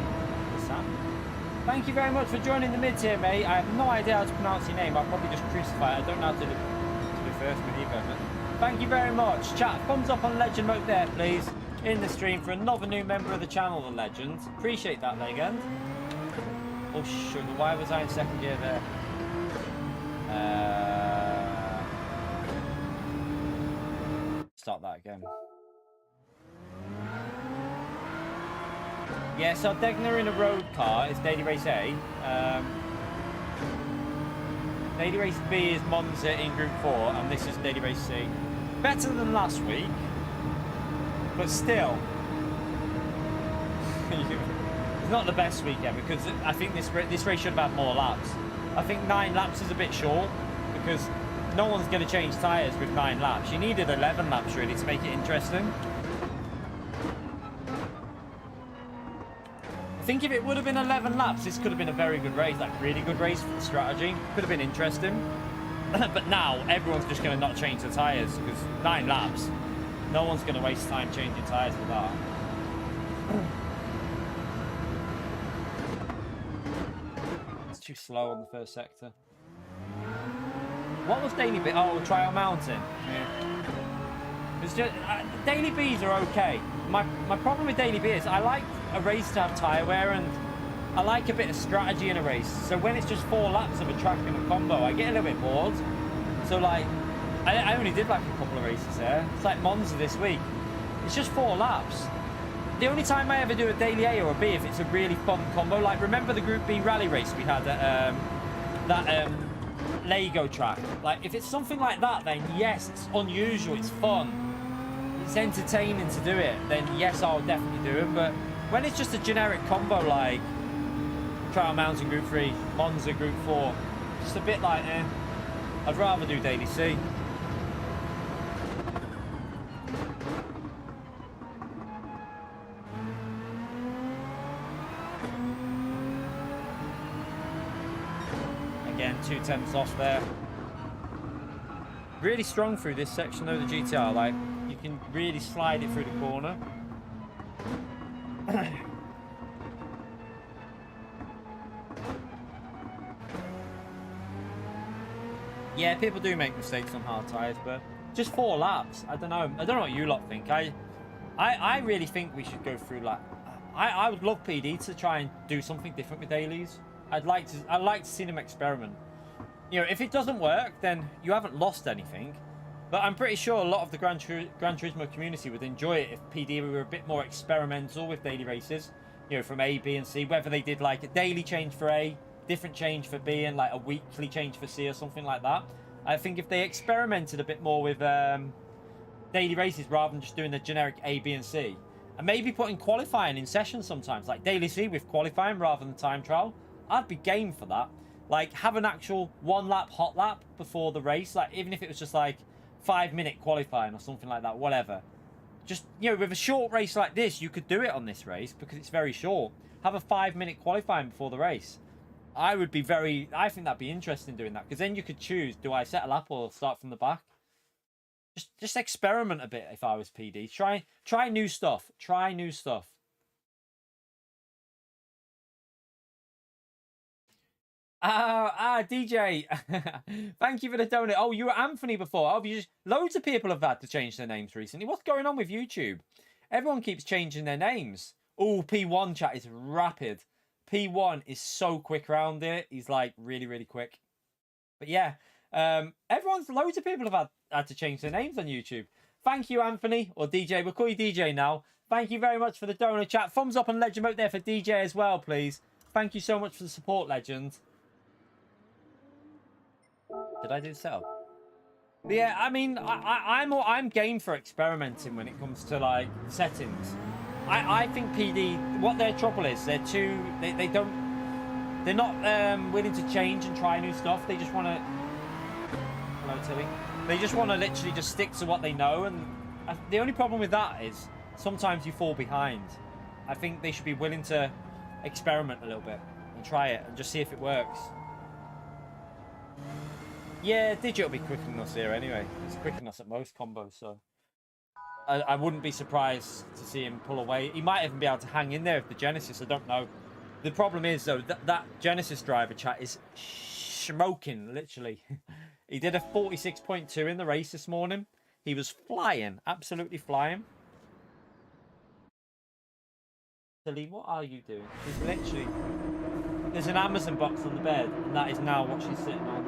Thank you very much for joining the mid-tier, mate. I have no idea how to pronounce your name. I'll probably just crucify it. I don't know how to be first with either. But thank you very much. Chat, thumbs up on Legend mode there, please. In the stream for another new member of the channel, the Legend. Appreciate that, Legend. Oh, sugar. Why was I in second gear there? Start that again. Yeah, so Degner in a road car is Daily Race A. Daily Race B is Monza in Group 4, and this is Daily Race C. Better than last week, but still, it's not the best weekend because I think this race should have had more laps. I think 9 laps is a bit short because no one's going to change tyres with 9 laps. You needed 11 laps really to make it interesting. I think if it would have been 11 laps, this could have been a very good race, like really good race for the strategy. Could have been interesting. But now, everyone's just going to not change the tyres because 9 laps. No one's going to waste time changing tyres for that. It's too slow on the first sector. What was Daily B? Oh, Trial Mountain. Yeah. It's just, Daily Bs are okay. My problem with Daily B is I like a race to have tyre wear, and I like a bit of strategy in a race. So when it's just 4 laps of a track and a combo, I get a little bit bored. So like, I only did like a couple of races there. It's like Monza this week. It's just 4 laps. The only time I ever do a Daily A or a B if it's a really fun combo. Like, remember the Group B rally race we had at that Lego track? Like, if it's something like that, then yes, it's unusual, it's fun, it's entertaining to do it, then yes, I'll definitely do it. But when it's just a generic combo like Trial Mountain Group 3, Monza Group 4, just a bit like, I'd rather do Daily C. Again, 2/10 off there. Really strong through this section though, the GTR. Like, you can really slide it through the corner. Yeah, people do make mistakes on hard tyres, but just 4 laps. I don't know. I don't know what you lot think. I really think we should go through like. I would love PD to try and do something different with dailies. I'd like to see them experiment. You know, if it doesn't work, then you haven't lost anything. But I'm pretty sure a lot of the Gran Turismo community would enjoy it if PD were a bit more experimental with daily races. You know, from A, B, and C. Whether they did like a daily change for A, different change for B, and like a weekly change for C or something like that. I think if they experimented a bit more with daily races rather than just doing the generic A, B, and C, and maybe putting qualifying in sessions sometimes, like daily C with qualifying rather than time trial, I'd be game for that. Like, have an actual 1 lap hot lap before the race, like even if it was just like 5-minute qualifying or something like that, whatever. Just, you know, with a short race like this, you could do it on this race because it's very short. Have a 5-minute qualifying before the race. I think that'd be interesting doing that, because then you could choose, do I set a lap or start from the back? Just experiment a bit if I was PD. Try new stuff. Try new stuff. DJ. Thank you for the donate. Oh, you were Anthony before. Oh, loads of people have had to change their names recently. What's going on with YouTube? Everyone keeps changing their names. Oh, P1 chat is rapid. P1 is so quick around it. He's like really, really quick. But yeah, loads of people have had to change their names on YouTube. Thank you, Anthony, or DJ. We'll call you DJ now. Thank you very much for the donor chat. Thumbs up and legend vote there for DJ as well, please. Thank you so much for the support, legend. Did I do the setup? But yeah, I mean, I'm game for experimenting when it comes to like settings. I think PD, what their trouble is, they're not willing to change and try new stuff. They just want to, hello Tilly, they just want to literally just stick to what they know, and the only problem with that is sometimes you fall behind. I think they should be willing to experiment a little bit and try it and just see if it works. Yeah, Digit will be quicker than us here anyway. He's quicker than us at most combos, so I wouldn't be surprised to see him pull away. He might even be able to hang in there with the Genesis. I don't know. The problem is, though, that Genesis driver chat is smoking, literally. He did a 46.2 in the race this morning. He was flying, absolutely flying. Tilly, what are you doing? She's literally... There's an Amazon box on the bed, and that is now what she's sitting on.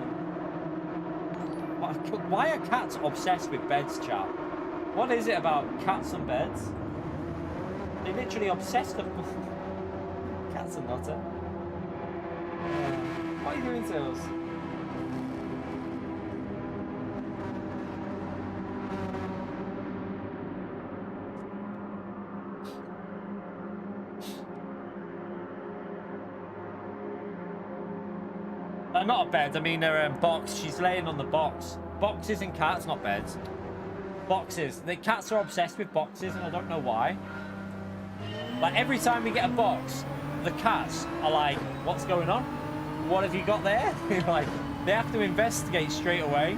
Why are cats obsessed with beds, chat? What is it about cats and beds? They literally obsessed with them. That's a nutter. What are you doing to us? Not a bed, I mean a box. She's laying on the box. Boxes and cats, not beds. Boxes. The cats are obsessed with boxes and I don't know why. Like every time we get a box, the cats are like, what's going on? What have you got there? Like, they have to investigate straight away.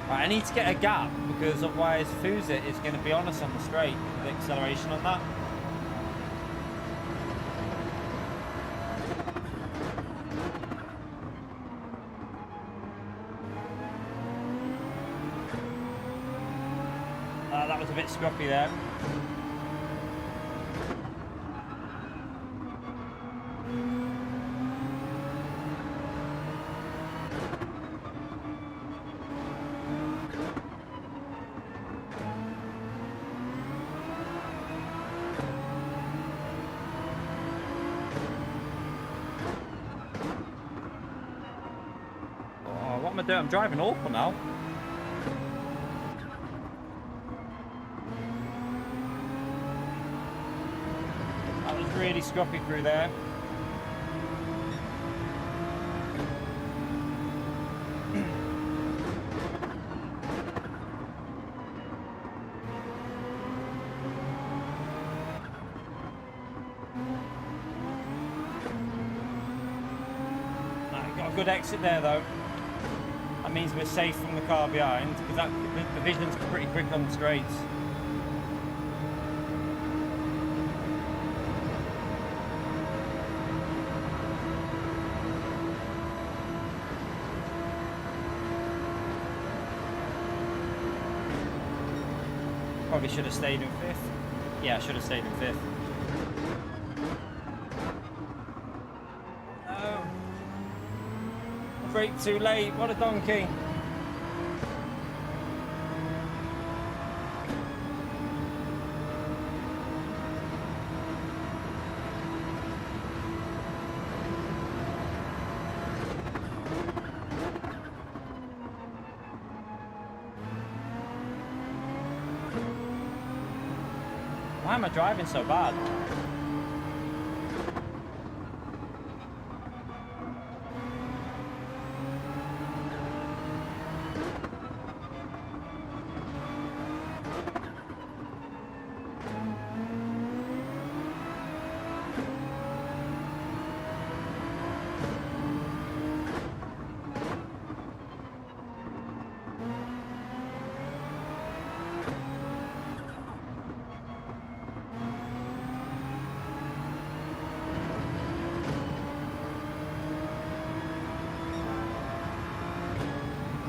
Right, I need to get a gap because otherwise Fuzit is going to be on us on the straight with the acceleration on that. That was a bit scruffy there. Oh, what am I doing? I'm driving awful now. Really scruffy through there. Got a good exit there though. That means we're safe from the car behind because the vision's pretty quick on the straights. Probably should have stayed in fifth. Yeah, I should have stayed in fifth. Oh. Brake too late. What a donkey. Why am I driving so bad?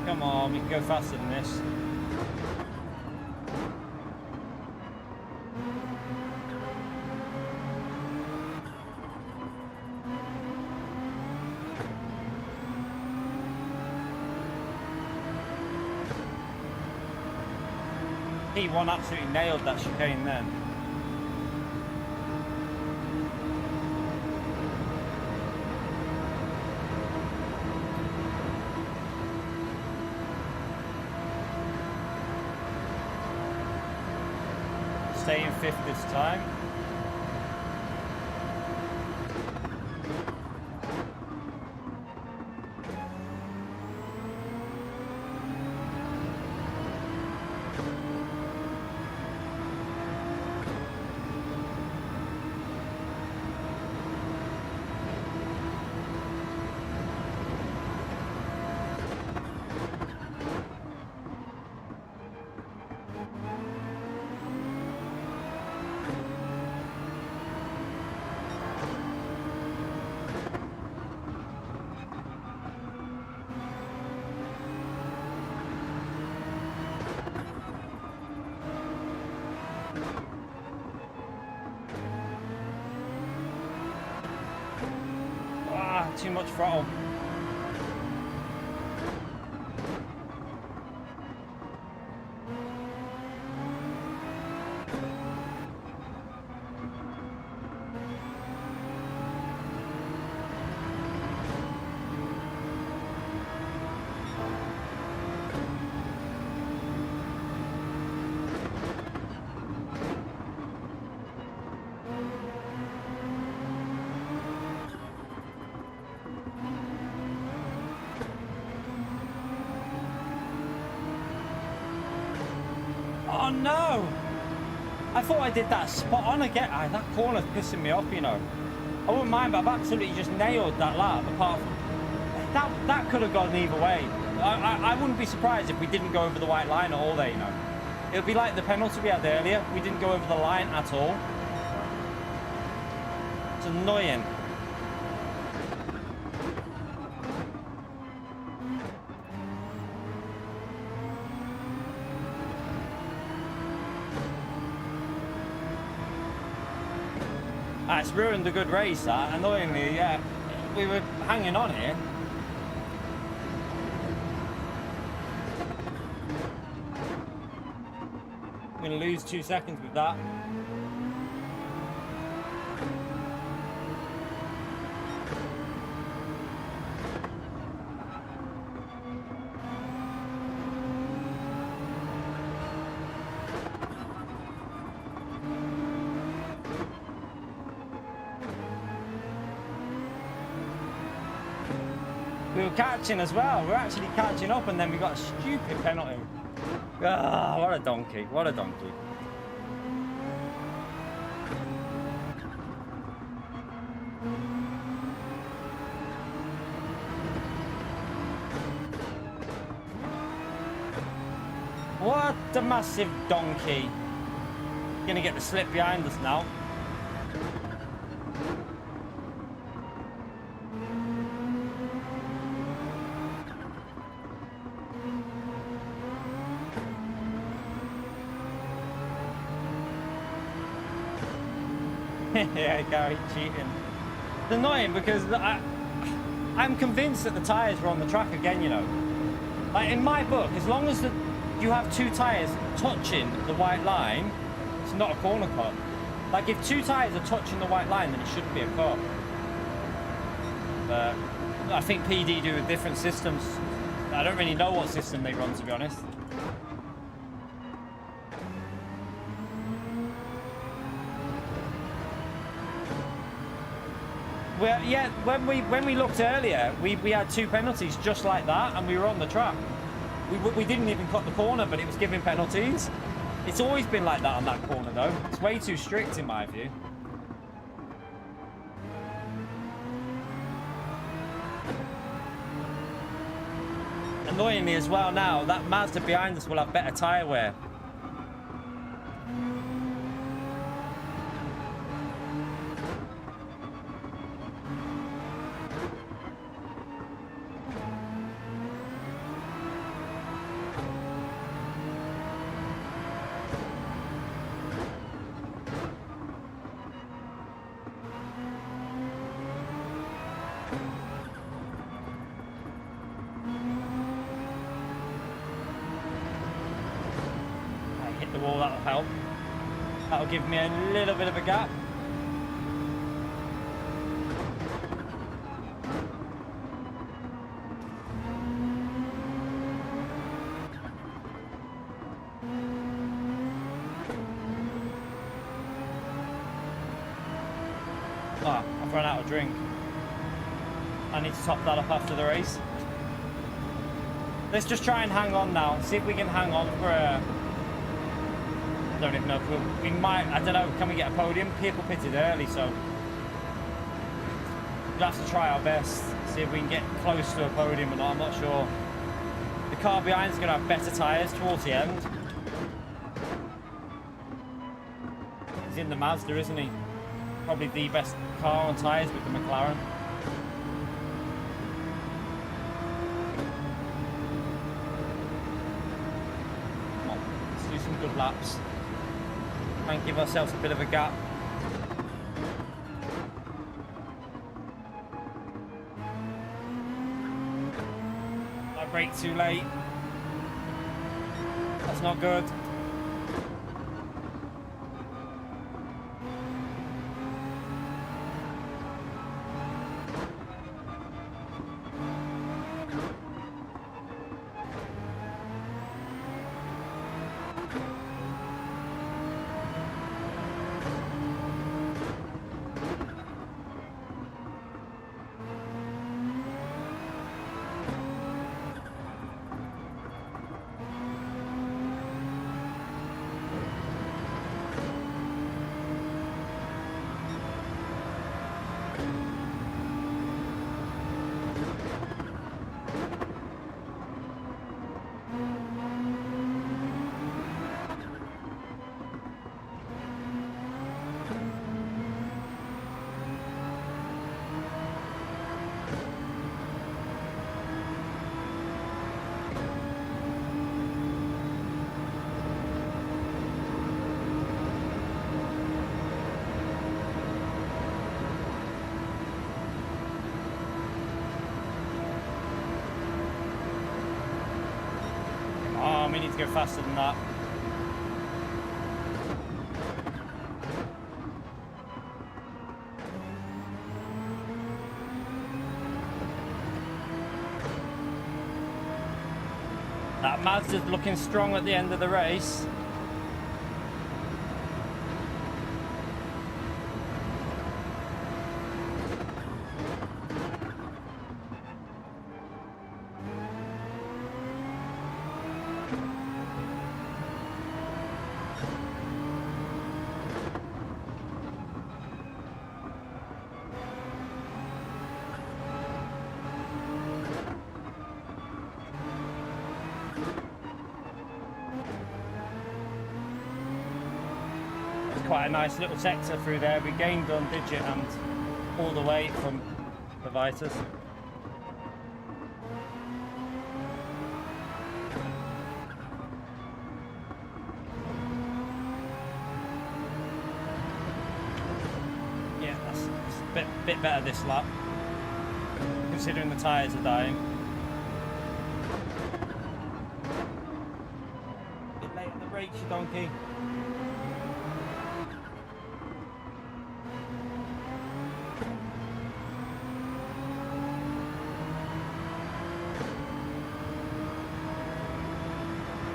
Come on, we can go faster than this. P1 absolutely nailed that chicane then. Stay in fifth this time. Too much throttle. Oh no! I thought I did that spot on again. That corner's pissing me off, you know. I wouldn't mind, but I've absolutely just nailed that lap. Apart from that could have gone either way. I wouldn't be surprised if we didn't go over the white line at all there, you know. It would be like the penalty we had earlier. We didn't go over the line at all. It's annoying. It's ruined a good race, that. Annoyingly, yeah. We were hanging on here. I'm going to lose 2 seconds with that. We were catching as well. We were actually catching up, and then we got a stupid penalty. Ah, what a donkey. What a donkey. What a massive donkey. Gonna get the slip behind us now. Yeah, Gary cheating. It's annoying because I'm convinced that the tyres were on the track again, you know. Like in my book, as long as you have 2 tyres touching the white line, it's not a corner cut. Like if 2 tyres are touching the white line, then it shouldn't be a cut. But I think PD do different systems. I don't really know what system they run, to be honest. Well, yeah, when we looked earlier, we had 2 penalties just like that, and we were on the track. We didn't even cut the corner, but it was giving penalties. It's always been like that on that corner, though. It's way too strict in my view. Annoyingly as well now, that Mazda behind us will have better tyre wear. That'll help. That'll give me a little bit of a gap. I've run out of drink. I need to top that up after the race. Let's just try and hang on now. See if we can hang on for a... I don't even know if we might, I don't know, can we get a podium? People pitted early, so we'll have to try our best, see if we can get close to a podium or not. I'm not sure. The car behind is going to have better tyres towards the end. He's in the Mazda, isn't he? Probably the best car on tyres with the McLaren. Come on, let's do some good laps. And give ourselves a bit of a gap. I brake too late. That's not good. on, we need to go faster than that. That Mazda's looking strong at the end of the race. Quite a nice little sector through there. We gained on Digit and all the way from the Vitus. Yeah, that's a bit better this lap, considering the tyres are dying. A bit late on the brakes, you donkey.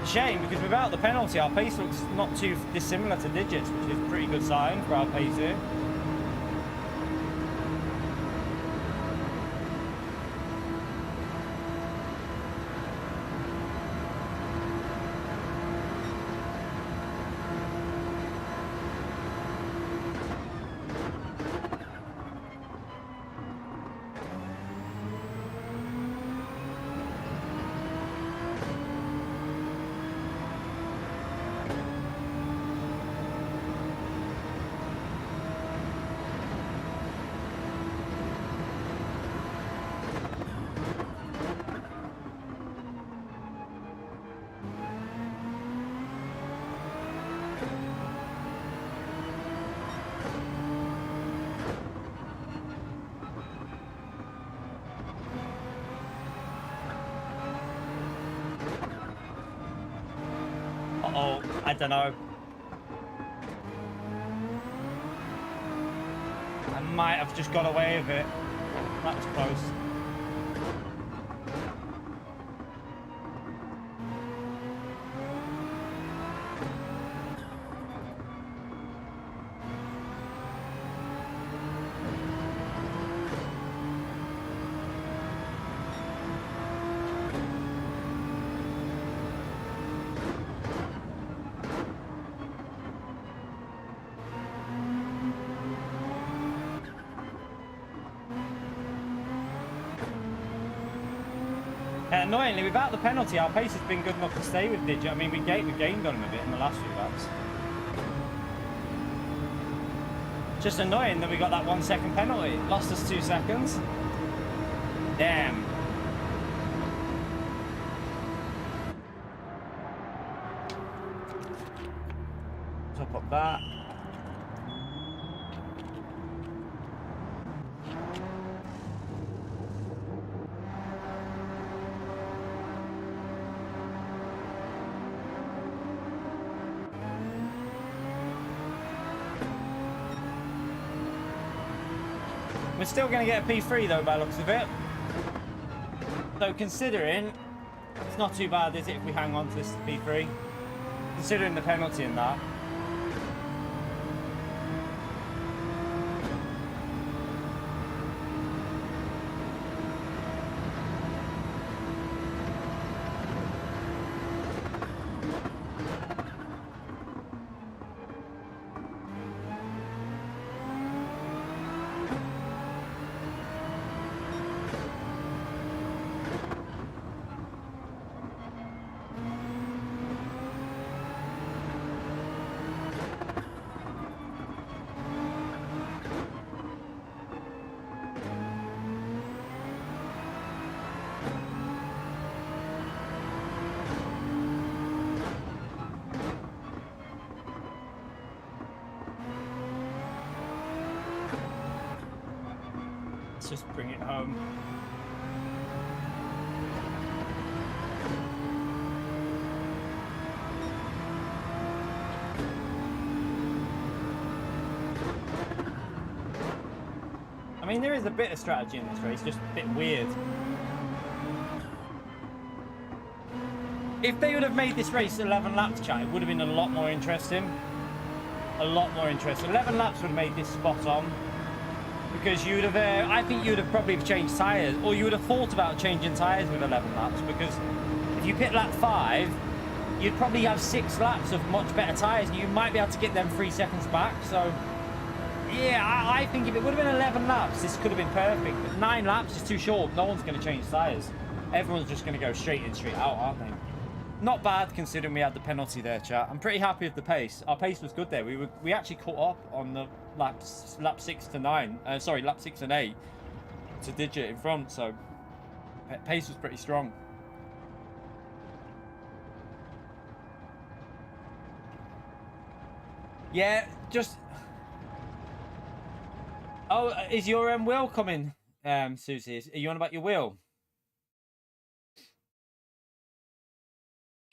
Shame, because without the penalty our pace looks not too dissimilar to Digits, which is a pretty good sign for our pace here. Uh-oh, I don't know. I might have just got away with it. That was close. Annoyingly, without the penalty, our pace has been good enough to stay with Digit. I mean, we gained on him a bit in the last few laps. Just annoying that we got that 1 second penalty. It lost us 2 seconds. Damn. Top up that. We're still going to get a P3 though by the looks of it. So considering, it's not too bad is it if we hang on to this P3? Considering the penalty in that. Let's just bring it home. I mean, there is a bit of strategy in this race, just a bit weird. If they would have made this race 11 laps, chat, it would have been a lot more interesting. A lot more interesting. 11 laps would have made this spot on. Because you would have, I think you would have probably changed tyres. Or you would have thought about changing tyres with 11 laps. Because if you pit lap 5, you'd probably have 6 laps of much better tyres. And you might be able to get them 3 seconds back. So, yeah, I think if it would have been 11 laps, this could have been perfect. But 9 laps is too short. No one's going to change tyres. Everyone's just going to go straight in, straight out, aren't they? Not bad considering we had the penalty there, chat. I'm pretty happy with the pace. Our pace was good there. We actually caught up on the lap 6 to 9. Sorry, lap 6 and 8 to digit in front. So pace was pretty strong. Yeah, just. Oh, is your wheel coming, Susie? Are you on about your wheel?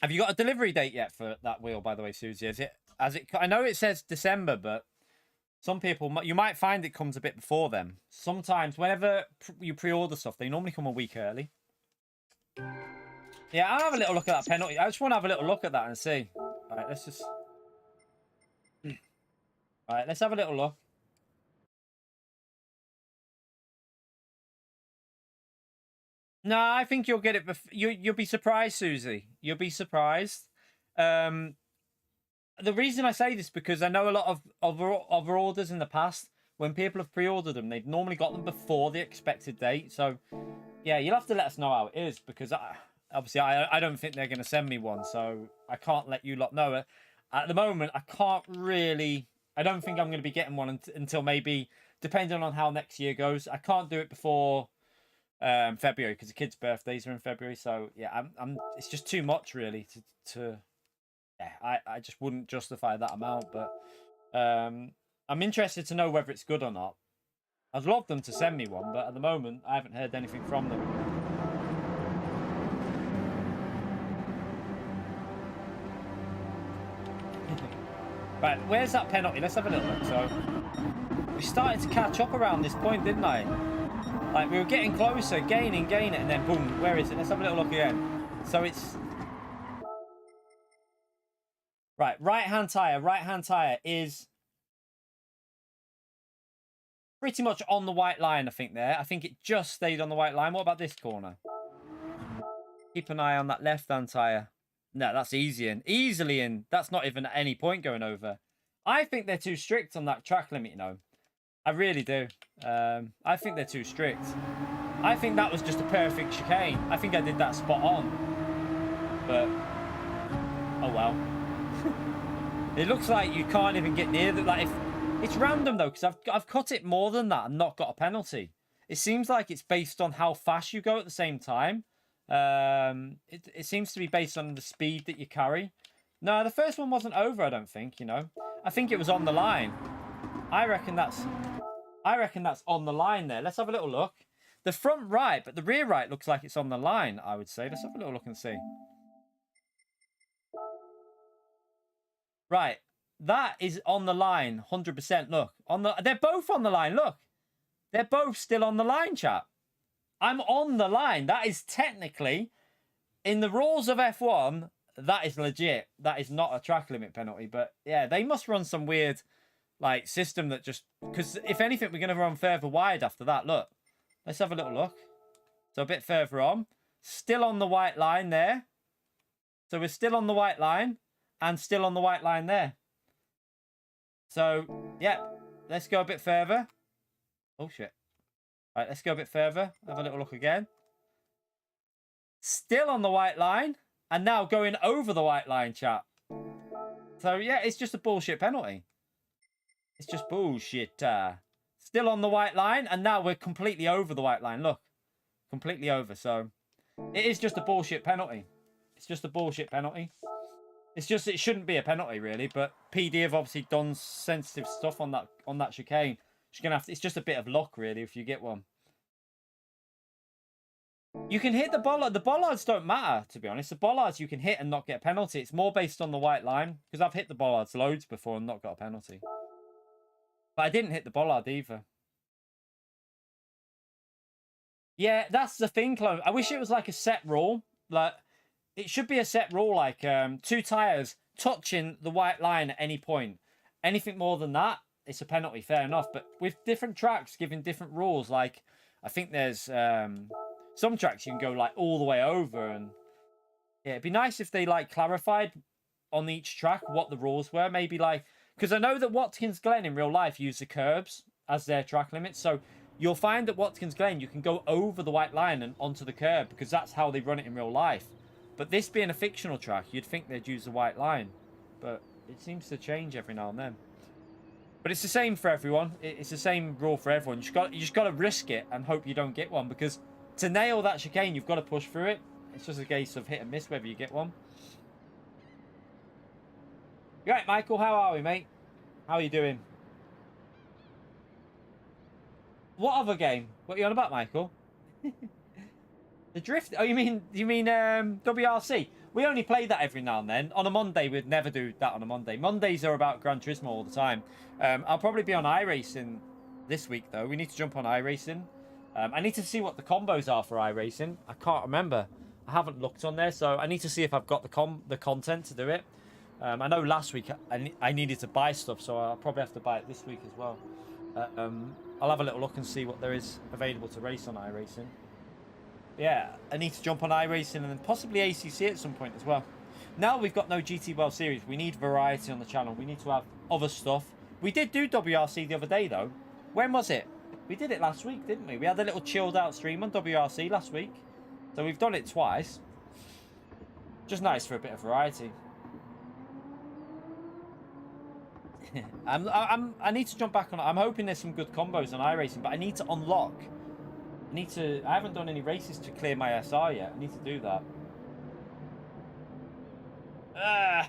Have you got a delivery date yet for that wheel, by the way, Susie? I know it says December, but some people, you might find it comes a bit before then. Sometimes, whenever you pre-order stuff, they normally come a week early. Yeah, I'll have a little look at that penalty. I just want to have a little look at that and see. All right, let's just... All right, let's have a little look. No, I think you'll get it. You'll be surprised, Susie. You'll be surprised. The reason I say this because I know a lot of other orders in the past. When people have pre-ordered them, they've normally got them before the expected date. So, yeah, you'll have to let us know how it is because obviously I don't think they're going to send me one. So I can't let you lot know it. At the moment, I can't really. I don't think I'm going to be getting one until maybe, depending on how next year goes. I can't do it before. February because the kids' birthdays are in February, so yeah, it's just too much really to yeah, I just wouldn't justify that amount, but I'm interested to know whether it's good or not. I'd love them to send me one, but at the moment I haven't heard anything from them. Right, where's that penalty? Let's have a little look. So we started to catch up around this point, didn't I? Like, we were getting closer, gaining, and then boom, where is it? Let's have a little look again. So it's... Right, right-hand tyre is pretty much on the white line, I think, there. I think it just stayed on the white line. What about this corner? Keep an eye on that left-hand tyre. No, that's easy in. Easily in. That's not even at any point going over. I think they're too strict on that track limit, you know. I really do. I think they're too strict. I think that was just a perfect chicane. I think I did that spot on. But, oh well. It looks like you can't even get near the... Like, it's random though, because I've cut it more than that and not got a penalty. It seems like it's based on how fast you go at the same time. It seems to be based on the speed that you carry. No, the first one wasn't over, I don't think, you know. I think it was on the line. I reckon that's on the line there. Let's have a little look. The front right, but the rear right looks like it's on the line, I would say. Let's have a little look and see. Right. That is on the line, 100%. Look. They're both on the line, look. They're both still on the line, chap. I'm on the line. That is technically, in the rules of F1, that is legit. That is not a track limit penalty. But, yeah, they must run some weird... like, system that just... Because, if anything, we're going to run further wide after that. Look. Let's have a little look. So, a bit further on. Still on the white line there. So, we're still on the white line. And still on the white line there. So, yeah. Let's go a bit further. Oh, shit. All right, let's go a bit further. Have a little look again. Still on the white line. And now going over the white line, chat. So, yeah, it's just a bullshit penalty. It's just bullshit. Still on the white line, and now we're completely over the white line. Look. Completely over, so... It is just a bullshit penalty. It's just a bullshit penalty. It's just, it shouldn't be a penalty, really, but PD have obviously done sensitive stuff on that chicane. You're gonna have to, it's just a bit of luck, really, if you get one. You can hit the bollard. The bollards don't matter, to be honest. The bollards you can hit and not get a penalty. It's more based on the white line, because I've hit the bollards loads before and not got a penalty. But I didn't hit the bollard either. Yeah, that's the thing, Chloe. I wish it was like a set rule. Like, it should be a set rule, like 2 tires touching the white line at any point. Anything more than that, it's a penalty, fair enough. But with different tracks giving different rules, like I think there's some tracks you can go like all the way over, and yeah, it'd be nice if they like clarified on each track what the rules were. Maybe like, because I know that Watkins Glen in real life use the curbs as their track limits, so you'll find that Watkins Glen you can go over the white line and onto the curb because that's how they run it in real life. But this being a fictional track, you'd think they'd use the white line, but it seems to change every now and then. But it's the same for everyone. It's the same rule for everyone. You just got to risk it and hope you don't get one, because to nail that chicane, you've got to push through it. It's just a case of hit and miss whether you get one. You right, Michael? How are we, mate? How are you doing? What other game? What are you on about, Michael? The Drift? Oh, you mean WRC? We only play that every now and then. On a Monday, we'd never do that on a Monday. Mondays are about Gran Turismo all the time. I'll probably be on iRacing this week, though. We need to jump on iRacing. I need to see what the combos are for iRacing. I can't remember. I haven't looked on there, so I need to see if I've got the content to do it. I know last week I needed to buy stuff, so I'll probably have to buy it this week as well. I'll have a little look and see what there is available to race on iRacing. Yeah, I need to jump on iRacing and then possibly ACC at some point as well. Now we've got no GT World Series. We need variety on the channel. We need to have other stuff. We did do WRC the other day, though. When was it? We did it last week, didn't we? We had a little chilled out stream on WRC last week. So we've done it twice. Just nice for a bit of variety. I need to jump back on. I'm hoping there's some good combos on iRacing, but I need to unlock. I haven't done any races to clear my SR yet. I need to do that.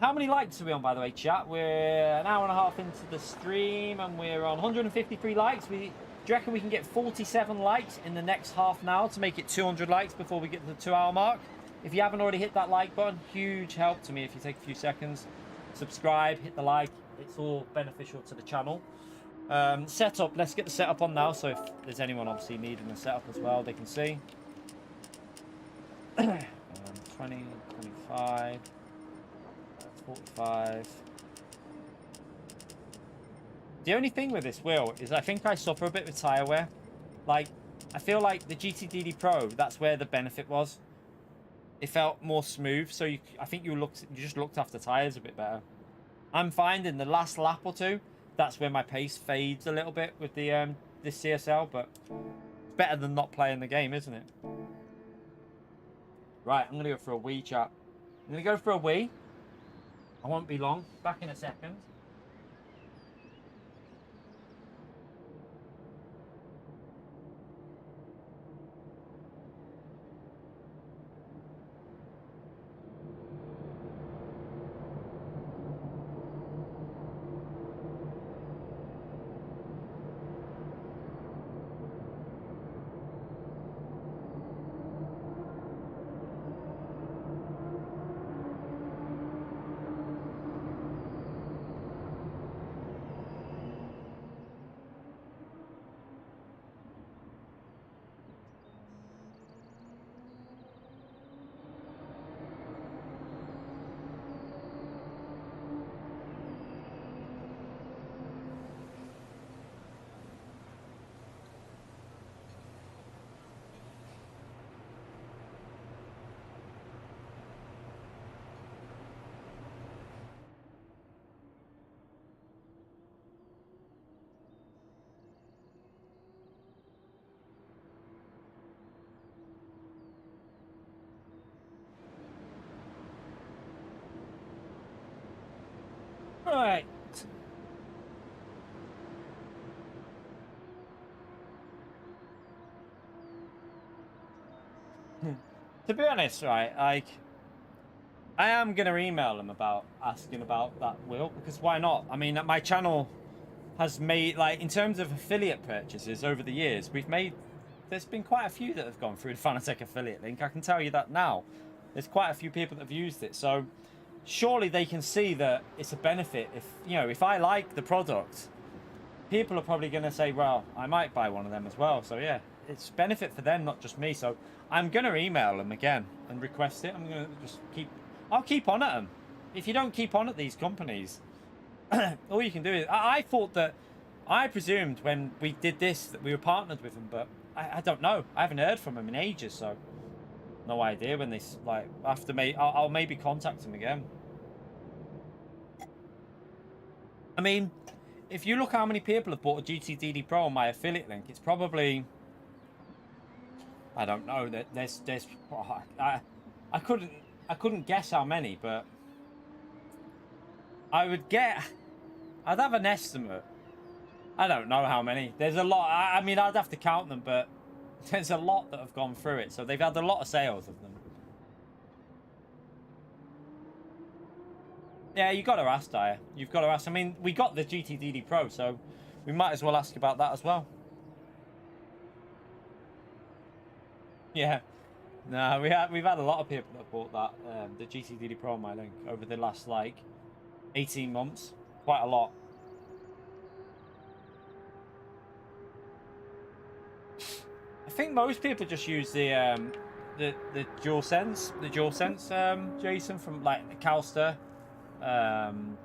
How many likes are we on, by the way, chat? We're an hour and a half into the stream and we're on 153 likes. Do you reckon we can get 47 likes in the next half an hour to make it 200 likes before we get to the 2-hour mark? If you haven't already hit that like button, huge help to me if you take a few seconds. Subscribe, hit the like. It's all beneficial to the channel. Setup, let's get the setup on now, so if there's anyone obviously needing a setup as well, they can see. 20, 25, 45. The only thing with this wheel is I think I suffer a bit with tyre wear. Like, I feel like the GTDD Pro, that's where the benefit was. It felt more smooth, so I think you just looked after tyres a bit better. I'm finding the last lap or two, that's where my pace fades a little bit with the this CSL, but it's better than not playing the game, isn't it? Right, I'm going to go for a wee, chat. I'm going to go for a wee. I won't be long. Back in a second. Right. To be honest, right, like, I am going to email them about asking about that wheel, because why not? I mean, my channel has made, like, in terms of affiliate purchases over the years, there's been quite a few that have gone through the Fanatec affiliate link. I can tell you that now. There's quite a few people that have used it, so surely they can see that it's a benefit. If, you know, if I like the product, people are probably going to say, well, I might buy one of them as well. So yeah, it's benefit for them, not just me. So I'm going to email them again and request it. I'm going to just I'll keep on at them. If you don't keep on at these companies, all you can do is, I thought that, I presumed when we did this that we were partnered with them, but I don't know. I haven't heard from them in ages, so no idea when they, like, after me, I'll maybe contact them again. I mean, if you look how many people have bought a GTDD Pro on my affiliate link, it's probably, I don't know, there's I couldn't guess how many, but I'd have an estimate. I don't know how many. There's a lot. I mean, I'd have to count them, but there's a lot that have gone through it. So they've had a lot of sales of them. Yeah, you got to ask, Dyer. You've got to ask. I mean, we got the GTDD Pro, so we might as well ask about that as well. Yeah. No, we've had a lot of people that bought that, the GTDD Pro on my link over the last, like, 18 months. Quite a lot. I think most people just use the DualSense, Jason, from like Calster,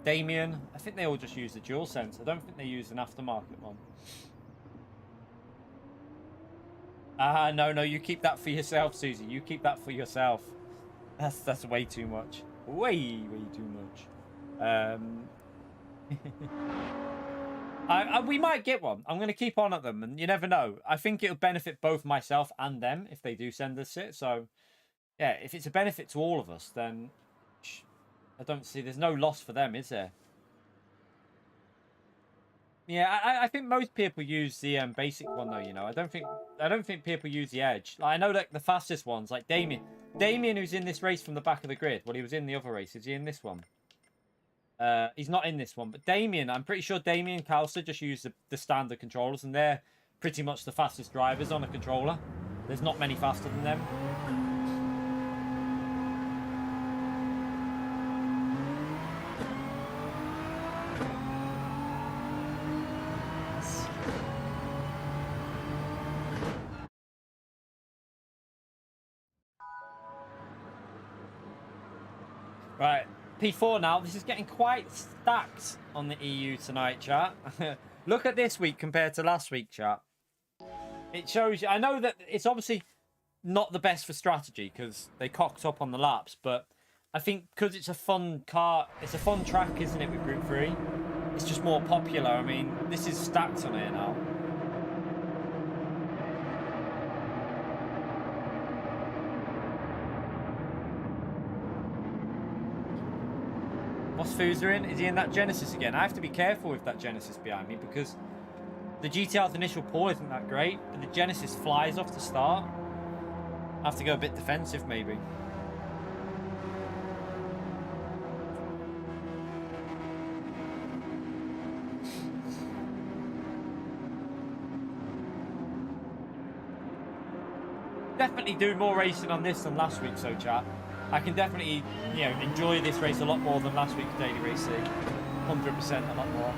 Damien. I think they all just use the DualSense. I don't think they use an aftermarket one. No, you keep that for yourself, Susie. You keep that for yourself. That's way too much. Way too much. We might get one. I'm going to keep on at them, and you never know. I think it'll benefit both myself and them if they do send us it. So, yeah, if it's a benefit to all of us, then I don't see, there's no loss for them, is there? Yeah, I think most people use the basic one though. You know, I don't think people use the Edge. Like, I know that the fastest ones, like Damien, who's in this race from the back of the grid. Well, he was in the other race. Is he in this one? He's not in this one, but Damien, I'm pretty sure Damien and Calcer just use the standard controllers, and they're pretty much the fastest drivers on a controller. There's not many faster than them. Right. P4 now. This is getting quite stacked on the EU tonight, chat. Look at this week compared to last week, chat. It shows you. I know that it's obviously not the best for strategy because they cocked up on the laps, but I think because it's a fun car, it's a fun track, isn't it, with Group 3? It's just more popular. I mean, this is stacked on here now. What's Fuser in? Is he in that Genesis again? I have to be careful with that Genesis behind me because the GTR's initial pull isn't that great, but the Genesis flies off to start. I have to go a bit defensive, maybe. Definitely do more racing on this than last week, so chat. I can definitely, you know, enjoy this race a lot more than last week's daily racing. 100% a lot more.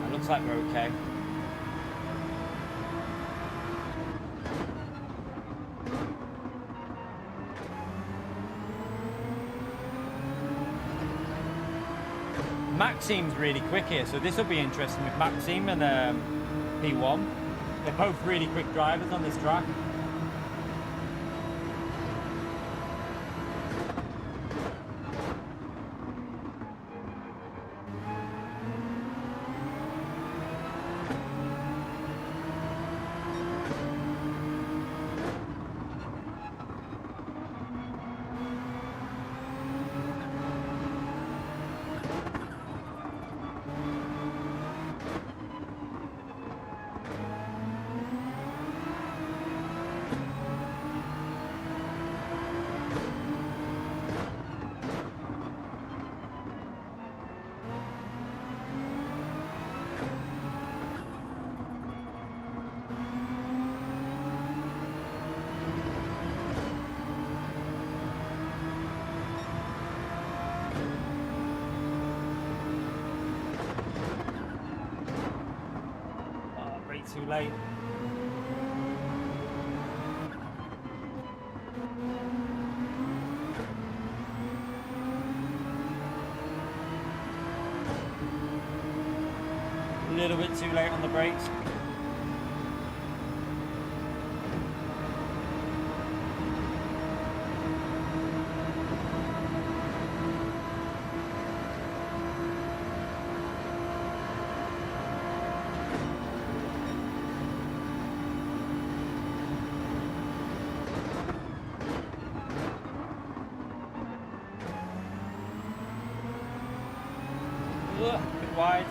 It looks like we're okay. Maxime's really quick here, so this will be interesting with Maxime and P1. They're both really quick drivers on this track. too late. A little bit too late on the brakes. Ugh, a bit wide.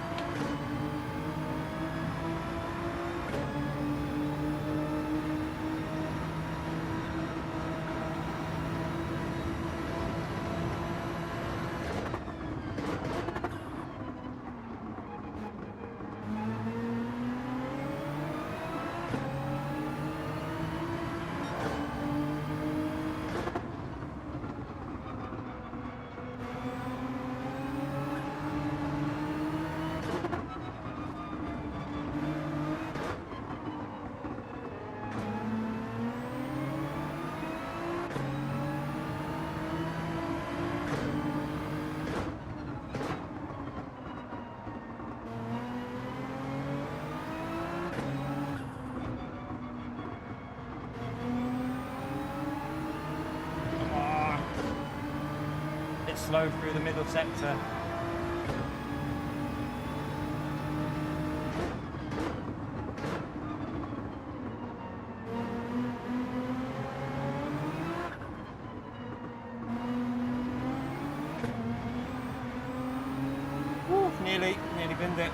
Slow through the middle sector. Woo, nearly binned it.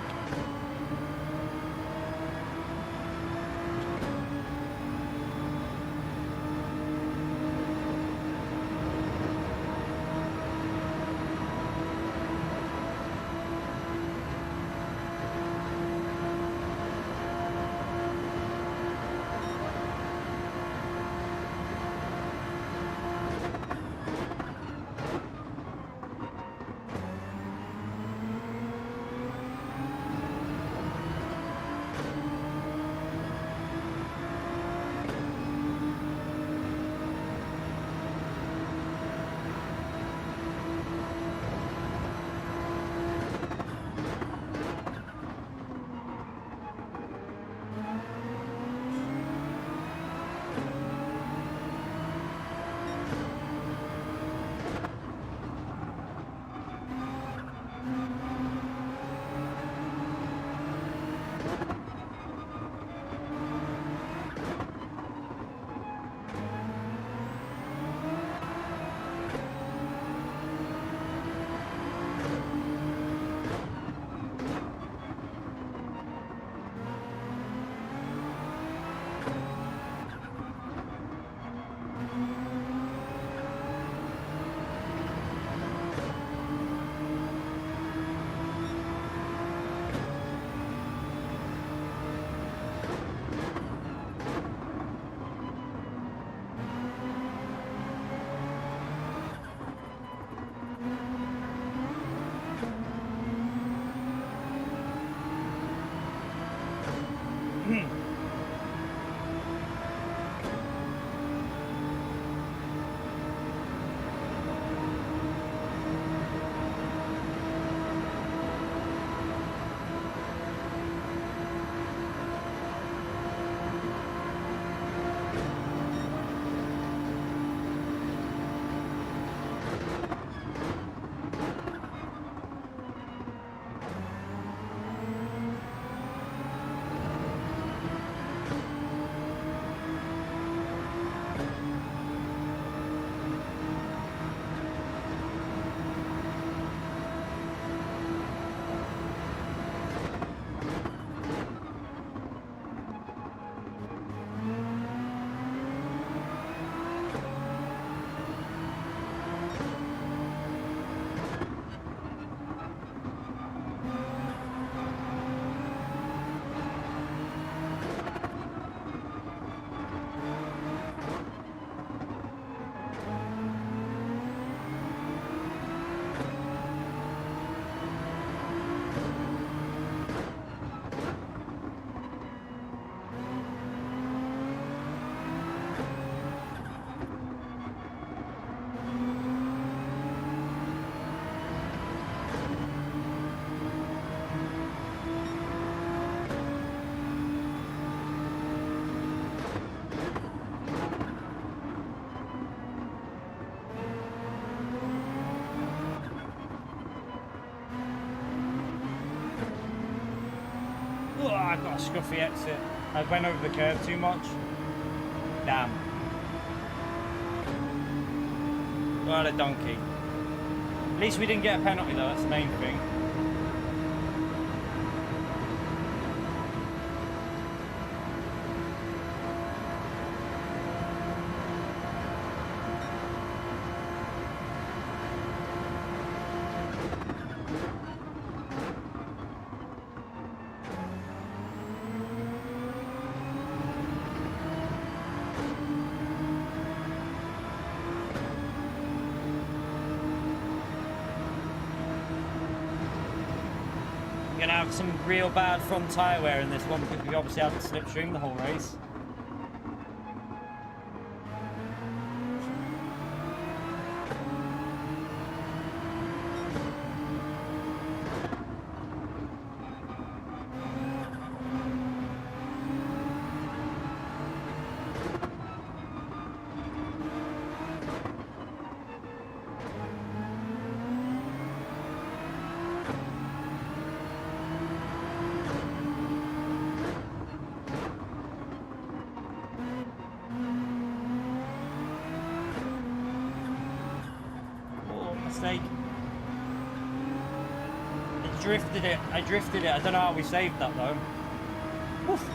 that scuffy exit. I went over the curb too much. Damn. What a donkey. At least we didn't get a penalty though, that's the main thing. Gonna have some real bad front tyre wear in this one because we obviously had the slipstream the whole race. Mistake. I drifted it. I don't know how we saved that though. Oof.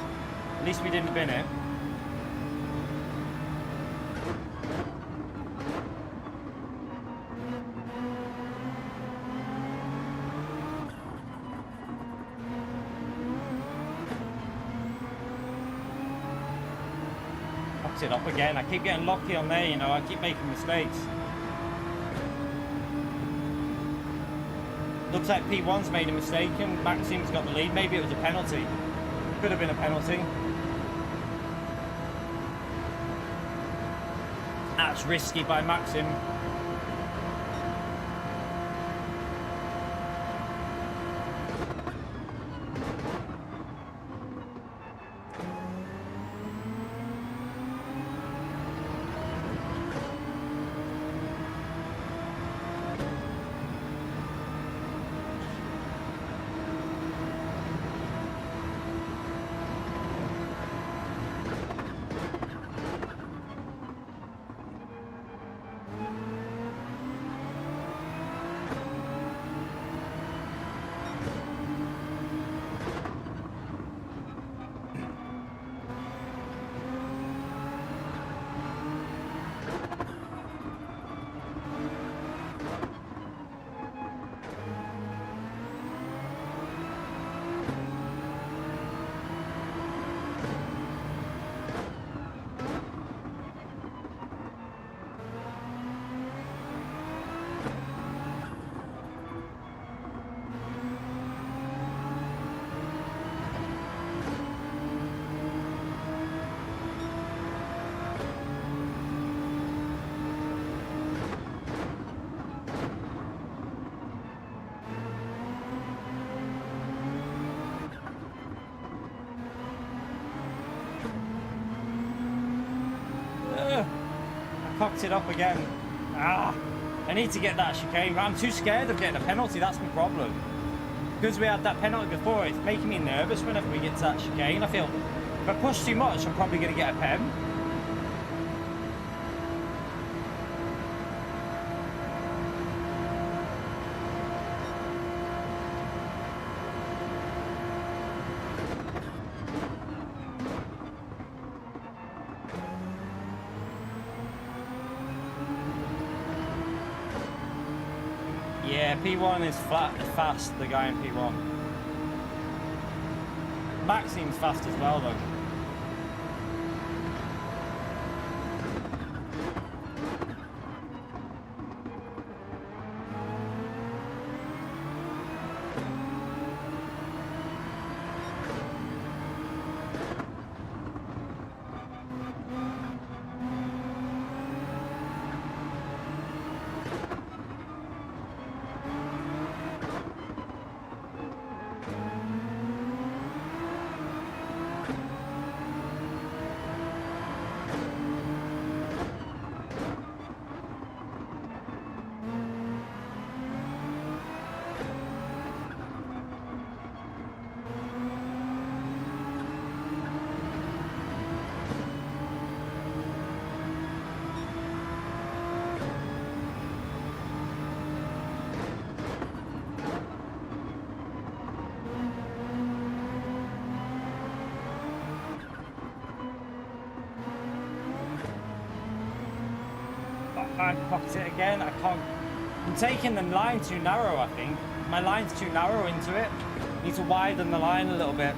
At least we didn't bin it. Fucked it up again. I keep getting lucky on there, you know, I keep making mistakes. Looks like P1's made a mistake and Maxim's got the lead. Maybe it was a penalty. Could have been a penalty. That's risky by Maxim. Cocked it up again. I need to get that chicane. I'm too scared of getting a penalty, that's my problem. Because we had that penalty before, it's making me nervous whenever we get to that chicane. I feel if I push too much, I'm probably going to get a pen. Yeah, P1 is fast, the guy in P1. Max seems fast as well, though. try and pocket it again. I can't. I'm taking the line too narrow, I think. My line's too narrow into it. Need to widen the line a little bit.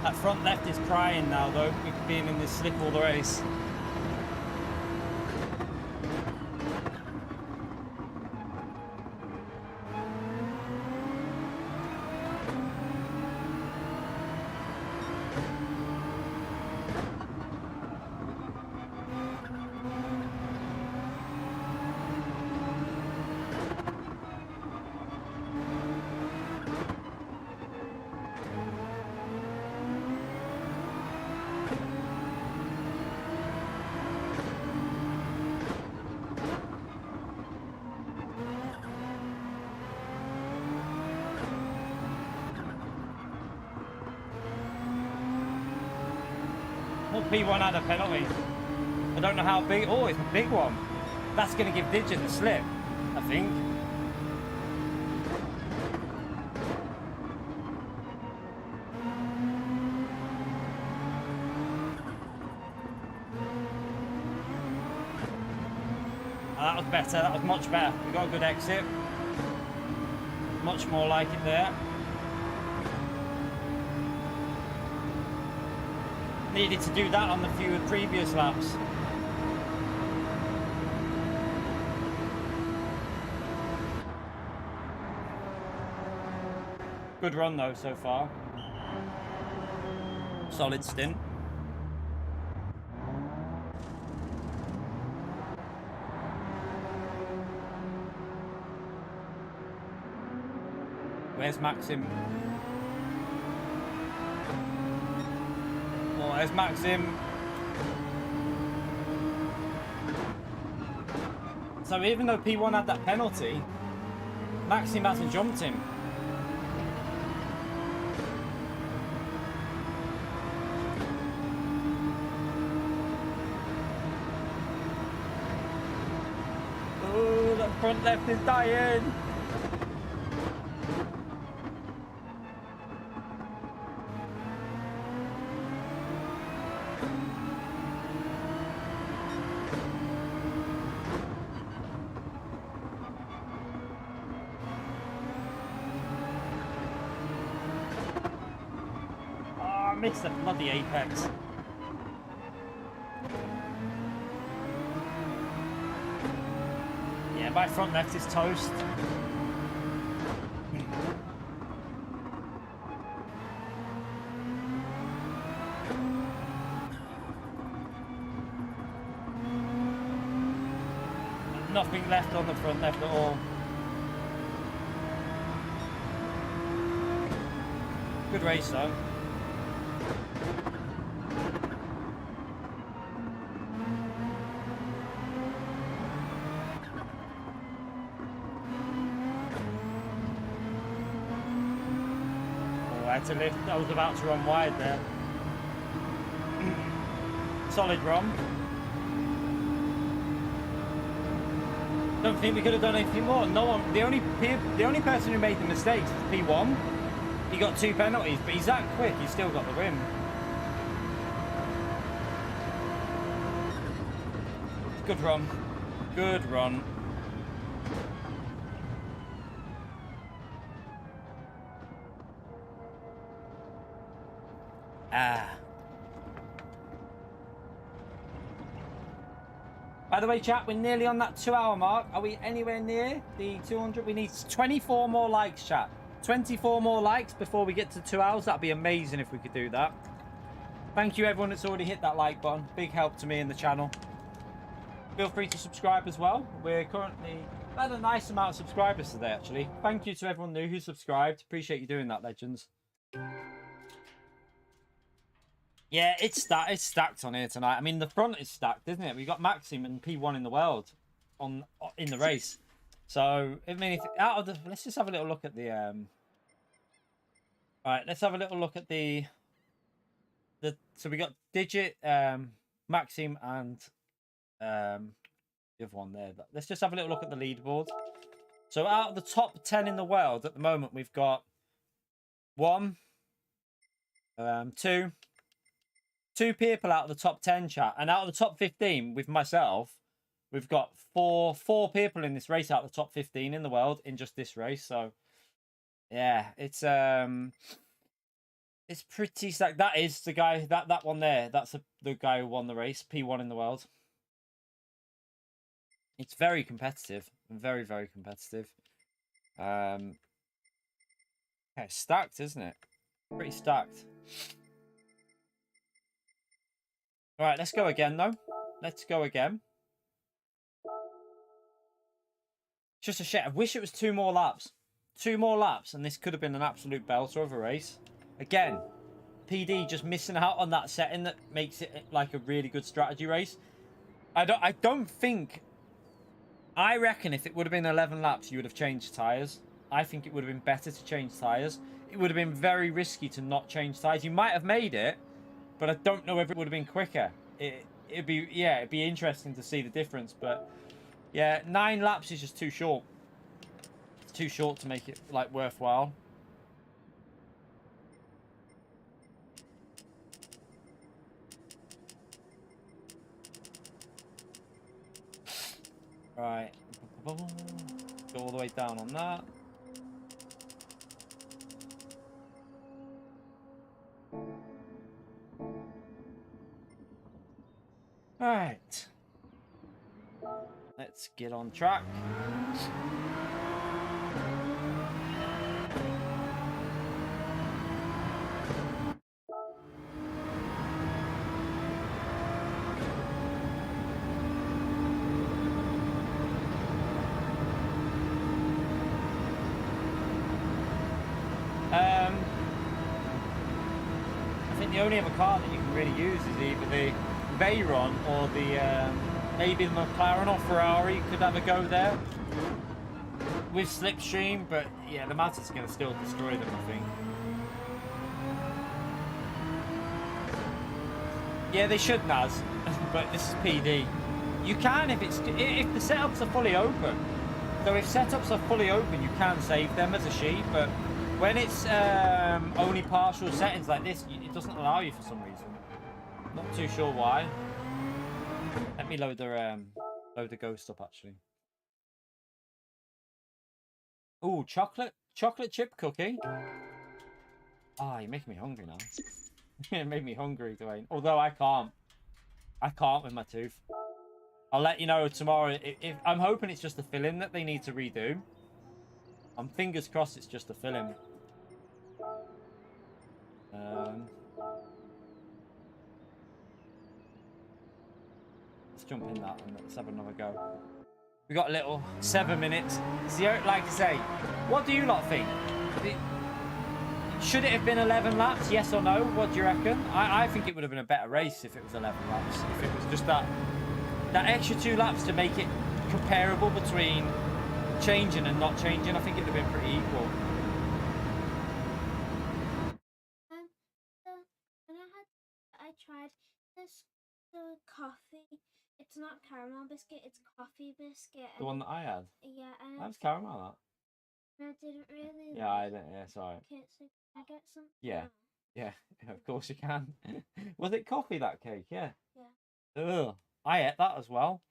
That front left is crying now, though, with being in this slip all the race. P1 had a penalty. I don't know how big. Oh, it's a big one. That's going to give Digit a slip, I think. That was better. That was much better. We got a good exit. Much more like it there. Needed to do that on the few previous laps. Good run though so far. Solid stint. Where's Maxim? Oh, there's Maxim. So even though P1 had that penalty, Maxim hasn't jumped him. Oh, that front left is dying. Missed the bloody apex. Yeah, my front left is toast. Nothing left on the front left at all. Good race though. To lift, I was about to run wide there. Solid run. Don't think we could have done anything more. No one. The only person who made the mistakes was P1. He got 2 penalties, but he's that quick. He's still got the win. Good run. Good run. By the way, chat, we're nearly on that 2-hour mark. Are we anywhere near the 200? We need 24 more likes, chat. 24 more likes before we get to 2 hours. That'd be amazing if we could do that. Thank you, everyone that's already hit that like button. Big help to me in the channel. Feel free to subscribe as well. We're currently at a nice amount of subscribers today, actually. Thank you to everyone new who subscribed. Appreciate you doing that, legends. Yeah, it's stacked on here tonight. I mean, the front is stacked, isn't it? We've got Maxim and P1 in the world in the race. So, I mean, let's just have a little look at the all right, let's have a little look at the so we got Digit, Maxim, and the other one there. Let's just have a little look at the leaderboard. So out of the top 10 in the world at the moment, we've got two people out of the top 10, chat, and out of the top 15 with myself, we've got four people in this race out of the top 15 in the world in just this race. So yeah, it's pretty stacked. That is the guy, that one there. That's the guy who won the race, P1 in the world. It's very competitive, very, very competitive. Yeah, stacked, isn't it? Pretty stacked. All right, let's go again, though. Let's go again. Just a shit. I wish it was 2 more laps. 2 more laps, and this could have been an absolute belter of a race. Again, PD just missing out on that setting that makes it like a really good strategy race. I don't think... I reckon if it would have been 11 laps, you would have changed tyres. I think it would have been better to change tyres. It would have been very risky to not change tyres. You might have made it, but I don't know if it would have been quicker. It'd be interesting to see the difference. But yeah, 9 laps is just too short. It's too short to make it like worthwhile. Right, go all the way down on that. All right, let's get on track. I think the only other car that you can really use is either the Veyron or the maybe the McLaren or Ferrari could have a go there with slipstream, but yeah, the Mazda's going to still destroy them, I think. Yeah, they should, Naz, but this is PD. You can if the setups are fully open. So if setups are fully open, you can save them as a sheet, but when it's only partial settings like this, it doesn't allow you for some reason. Not too sure why. Let me load the ghost up actually. Oh, chocolate chip cookie. Ah, you're making me hungry now. It made me hungry, Dwayne. Although I can't with my tooth. I'll let you know tomorrow. If I'm hoping it's just the filling that they need to redo. I'm fingers crossed it's just the filling. Let's jump in that and let's have another go. We got a little 7 minutes. See, like I say, what do you lot think? Should it have been 11 laps? Yes or no? What do you reckon? I think it would have been a better race if it was 11 laps. If it was just that extra 2 laps to make it comparable between changing and not changing, I think it would have been pretty equal. I tried this coffee. It's not caramel biscuit, it's coffee biscuit. The one that I had? Yeah. And that was caramel, that. I didn't really. Yeah, I didn't. Yeah, sorry. Okay, so can I get some? Yeah. Yeah, of course you can. Was it coffee, that cake? Yeah. Yeah. Ugh. I ate that as well.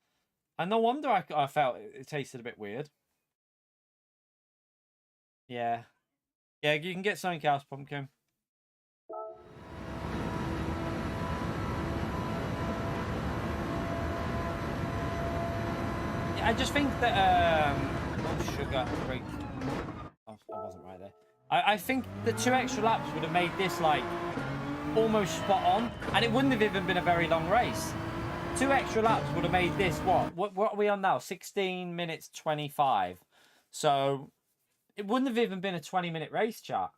And no wonder I felt it tasted a bit weird. Yeah. Yeah, you can get something else, Pumpkin. Yeah, I just think that oh, sugar. Great. Oh, I wasn't right there. I think the 2 extra laps would have made this like almost spot on, and it wouldn't have even been a very long race. 2 extra laps would have made this what are we on now? 16 minutes 25. So it wouldn't have even been a 20-minute race, chat.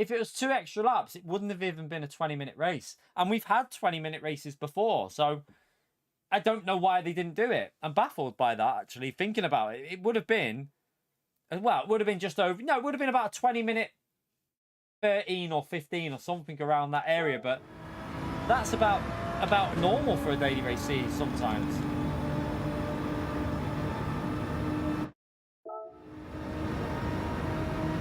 If it was 2 extra laps, it wouldn't have even been a 20-minute race. And we've had 20-minute races before, so I don't know why they didn't do it. I'm baffled by that, actually, thinking about it. It would have been, well, it would have been just over, no, it would have been about a 20-minute 13 or 15 or something around that area, but that's about normal for a daily race series sometimes.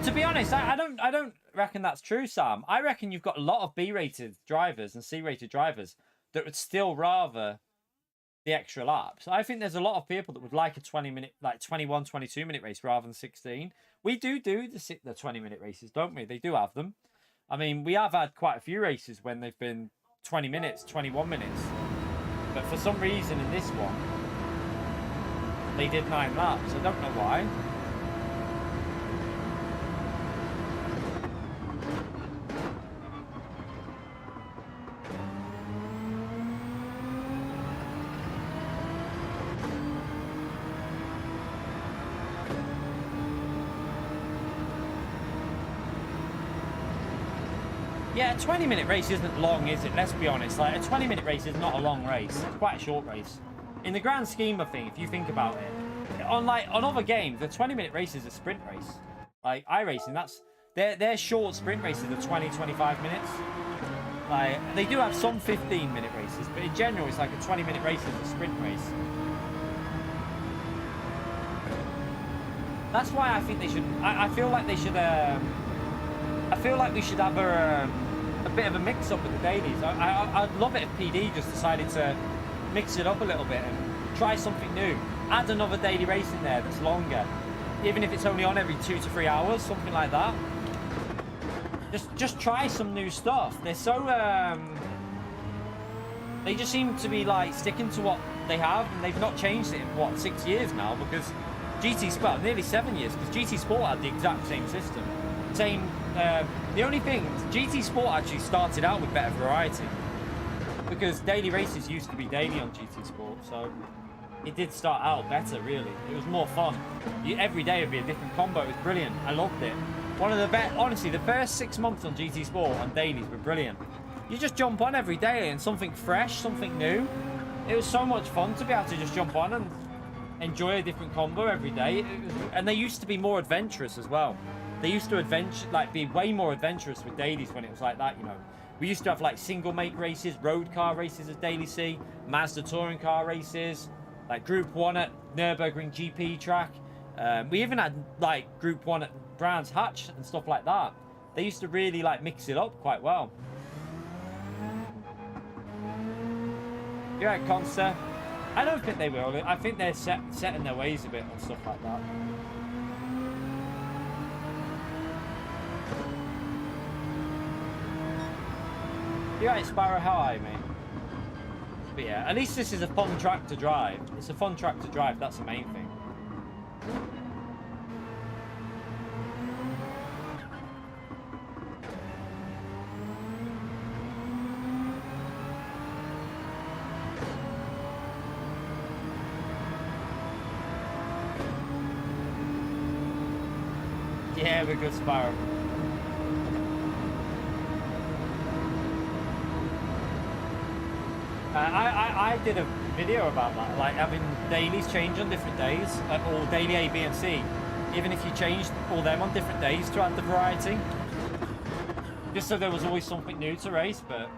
To be honest, I don't reckon that's true, Sam. I reckon you've got a lot of B-rated drivers and C-rated drivers that would still rather the extra laps. I think there's a lot of people that would like a 20-minute, like 21, 22-minute race rather than 16. We do the 20-minute races, don't we? They do have them. I mean, we have had quite a few races when they've been 20 minutes, 21 minutes. But for some reason in this one, they did 9 laps. I don't know why. Yeah, a 20-minute race isn't long, is it? Let's be honest. Like, a 20-minute race is not a long race. It's quite a short race. In the grand scheme of things, if you think about it, on other games, the 20-minute race is a sprint race. Like iRacing, that's their short sprint races are 20, 25 minutes. Like, they do have some 15-minute races, but in general, it's like a 20-minute race is a sprint race. That's why I think they should. I feel like they should. I feel like we should have a bit of a mix-up with the dailies. I'd love it if PD just decided to mix it up a little bit and try something new. Add another daily race in there that's longer. Even if it's only on every 2 to 3 hours, something like that. Just try some new stuff. They're so... they just seem to be like sticking to what they have, and they've not changed it in, what, 6 years now? Because GT Sport, nearly 7 years, because GT Sport had the exact same system. The only thing, GT Sport actually started out with better variety, because daily races used to be daily on GT Sport, so it did start out better, really. It was more fun. Every day would be a different combo. It was brilliant. I loved it. One of the best, honestly, the first 6 months on GT Sport on dailies were brilliant. You just jump on every day and something fresh, something new. It was so much fun to be able to just jump on and enjoy a different combo every day. And they used to be more adventurous as well. They used to be way more adventurous with dailies when it was like that, you know. We used to have like single make races, road car races as daily C, Mazda touring car races, like Group 1 at Nürburgring GP track. We even had like Group 1 at Brands Hatch and stuff like that. They used to really like mix it up quite well. You're right, Consta. I don't think they will. I think they're set in their ways a bit and stuff like that. You're right, Sparrow, how are you, mate? But yeah, at least this is a fun track to drive. It's a fun track to drive, that's the main thing. Yeah, we're good, Sparrow. I did a video about that, like having dailies change on different days, or daily A, B and C, even if you changed all them on different days to add the variety, just so there was always something new to race. But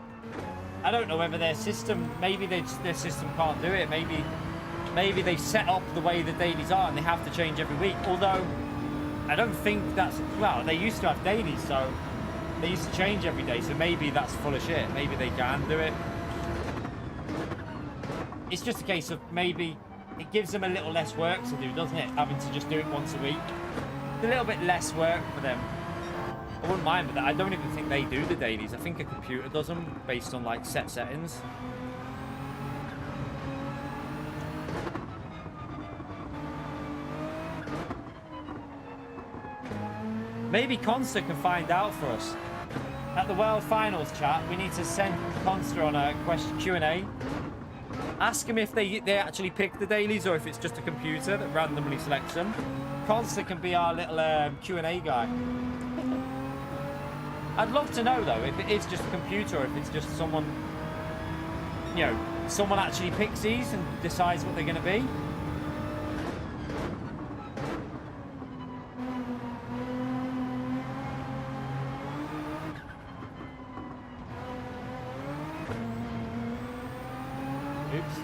I don't know whether their system, maybe their system can't do it, maybe they've set up the way the dailies are and they have to change every week, although I don't think that's, well, they used to have dailies, so they used to change every day, so maybe that's full of shit. Maybe they can do it. It's just a case of maybe it gives them a little less work to do, doesn't it? Having to just do it once a week. It's a little bit less work for them. I wouldn't mind with that. I don't even think they do the dailies. I think a computer does them based on like set settings. Maybe Consta can find out for us. At the World Finals chat, we need to send Consta on a Q&A. Ask him if they actually pick the dailies or if it's just a computer that randomly selects them. Consta can be our little Q&A guy. I'd love to know though if it is just a computer or if it's just someone, you know, someone actually picks these and decides what they're going to be. Oops.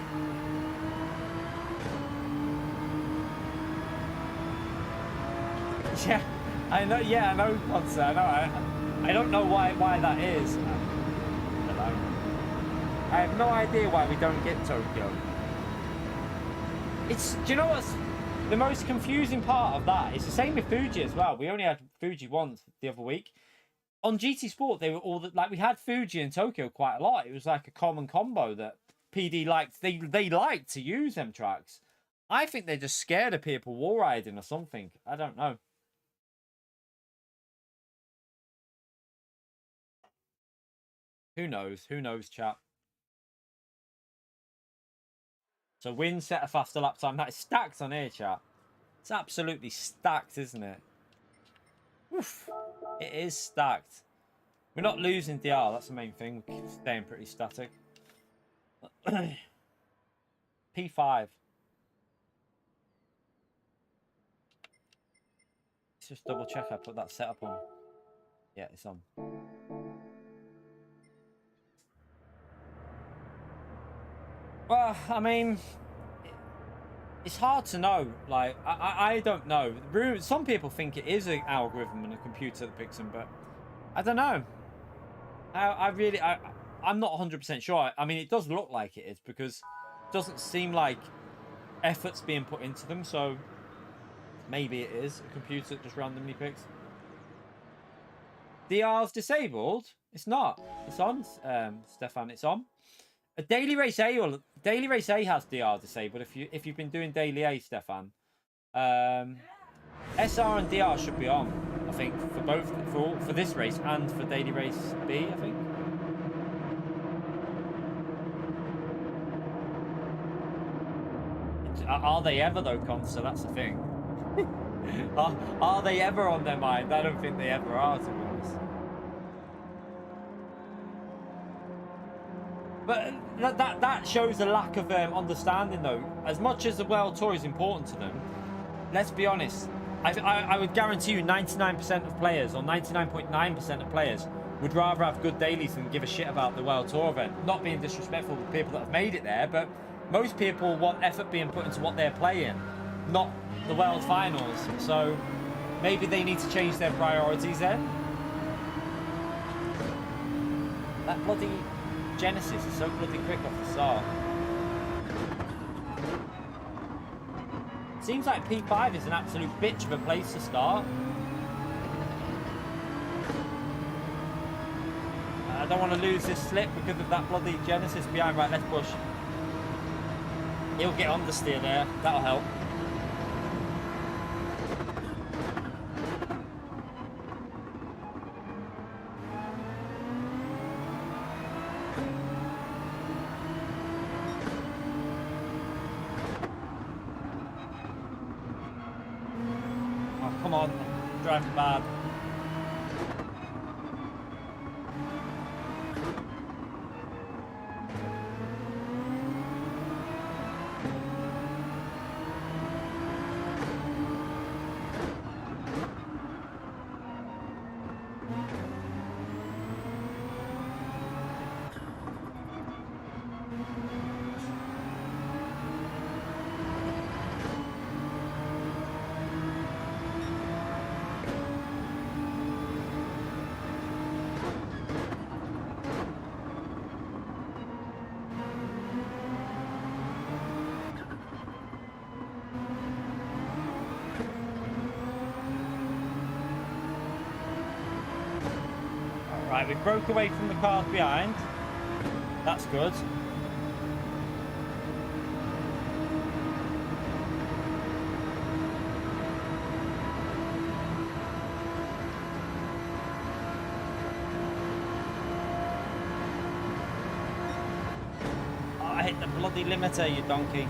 Yeah, I know. Yeah, I know, Corsair. I know. I don't know why that is. I don't know. I have no idea why we don't get Tokyo. It's. Do you know what's the most confusing part of that? It's the same with Fuji as well. We only had Fuji once the other week. On GT Sport, they were all like we had Fuji and Tokyo quite a lot. It was like a common combo that PD liked. They liked to use them tracks. I think they're just scared of people wall riding or something. I don't know. Who knows? Who knows, chat? So win, set a faster lap time. That is stacked on here, chat. It's absolutely stacked, isn't it? Oof. It is stacked. We're not losing DR. That's the main thing. We're staying pretty static. P5. Let's just double check I put that setup on. Yeah, it's on. Well, I mean, it's hard to know. Like, I don't know. Some people think it is an algorithm and a computer that picks them, but I don't know. I'm not 100% sure. I mean, it does look like it is because it doesn't seem like effort's being put into them. So maybe it is a computer that just randomly picks. DR's disabled. It's not. It's on, Stefan. It's on. A Daily Race A has DR disabled if you've been doing Daily A, Stefan. SR and DR should be on, I think, for both for this race and for Daily Race B, I think. Are they ever though, Consta? That's the thing. Are they ever on their mind? I don't think they ever are, to be honest. But that shows a lack of understanding, though. As much as the World Tour is important to them, let's be honest. I would guarantee you 99% of players, or 99.9% of players, would rather have good dailies than give a shit about the World Tour event. Not being disrespectful to people that have made it there, but most people want effort being put into what they're playing, not the World Finals. So maybe they need to change their priorities then. That bloody Genesis is so bloody quick off the start. Seems like P5 is an absolute bitch of a place to start. I don't want to lose this slip because of that bloody Genesis behind. Right, let's push. He'll get understeer there. That'll help. Come on, driving bad. Right, we broke away from the cars behind. That's good. Oh, I hit the bloody limiter, you donkey.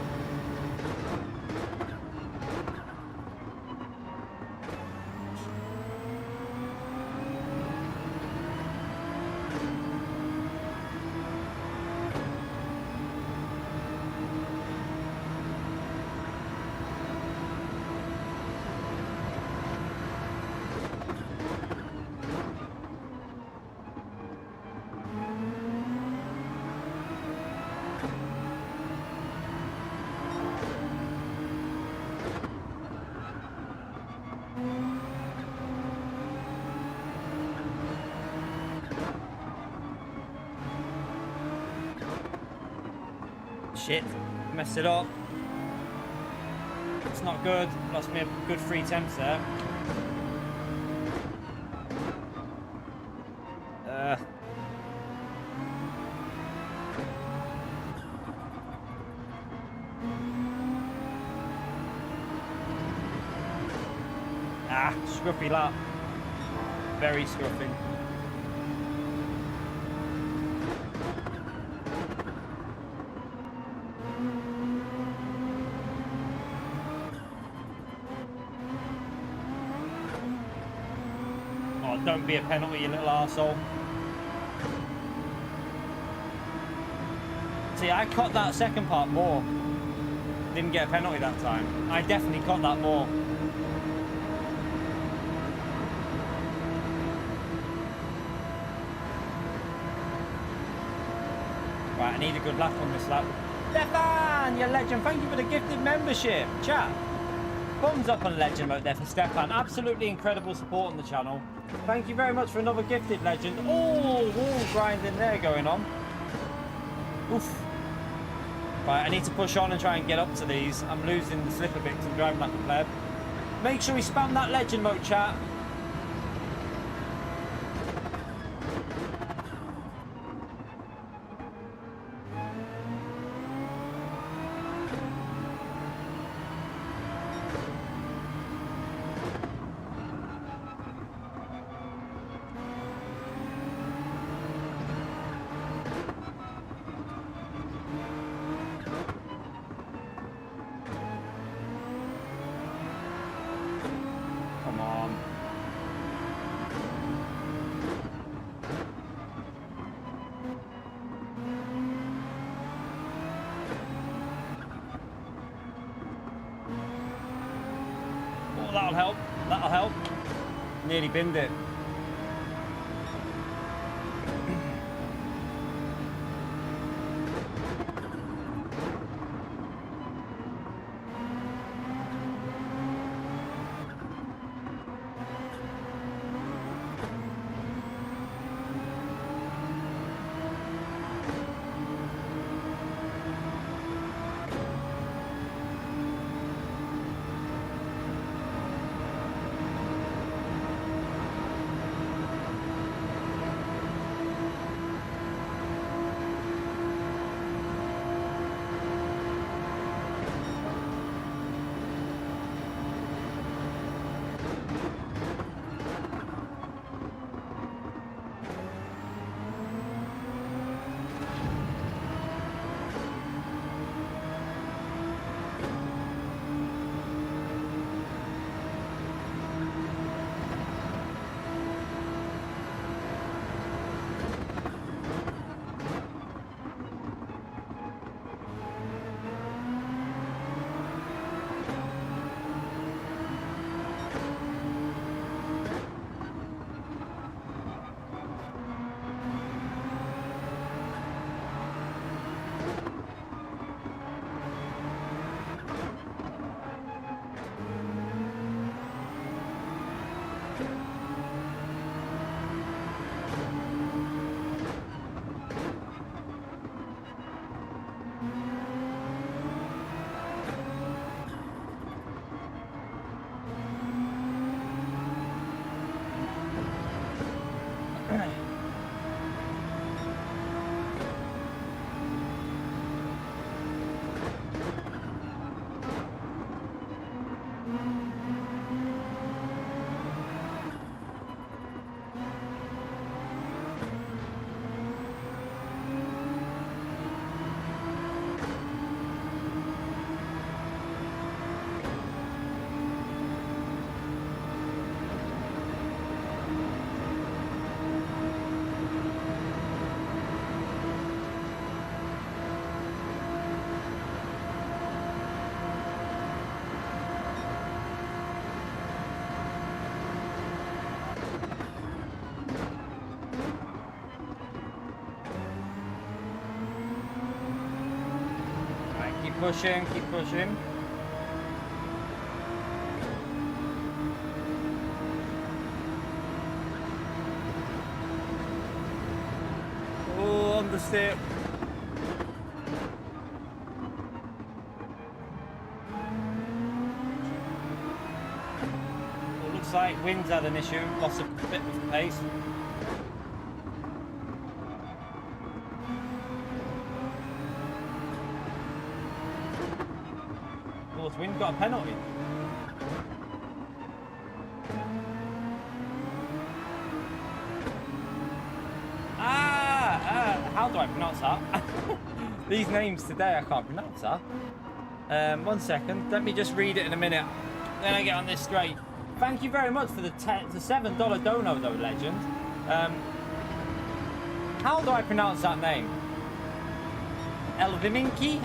Shit, messed it up. It's not good. Lost me a good 3/10 there. Scruffy lap. Very scruffy. Oh, don't be a penalty, you little arsehole. See, I caught that second part more. Didn't get a penalty that time. I definitely caught that more. Right, I need a good lap on this lap. Stefan, you legend. Thank you for the gifted membership. Chat. Thumbs up on legend mode there for Stefan. Absolutely incredible support on the channel. Thank you very much for another gifted legend. Oh, wall grinding there going on. Oof. Right, I need to push on and try and get up to these. I'm losing the slip a bit because I'm driving like a pleb. Make sure we spam that legend mode, chat. That'll help. Nearly binned it. Pushing, keep pushing. Oh, on the step. looks like wind's had an issue, loss of bit of pace. Oh, has wind got a penalty? How do I pronounce that? These names today I can't pronounce that. 1 second, let me just read it in a minute. Then I get on this straight. Thank you very much for the $7 dono though, legend. How do I pronounce that name? Elviminki?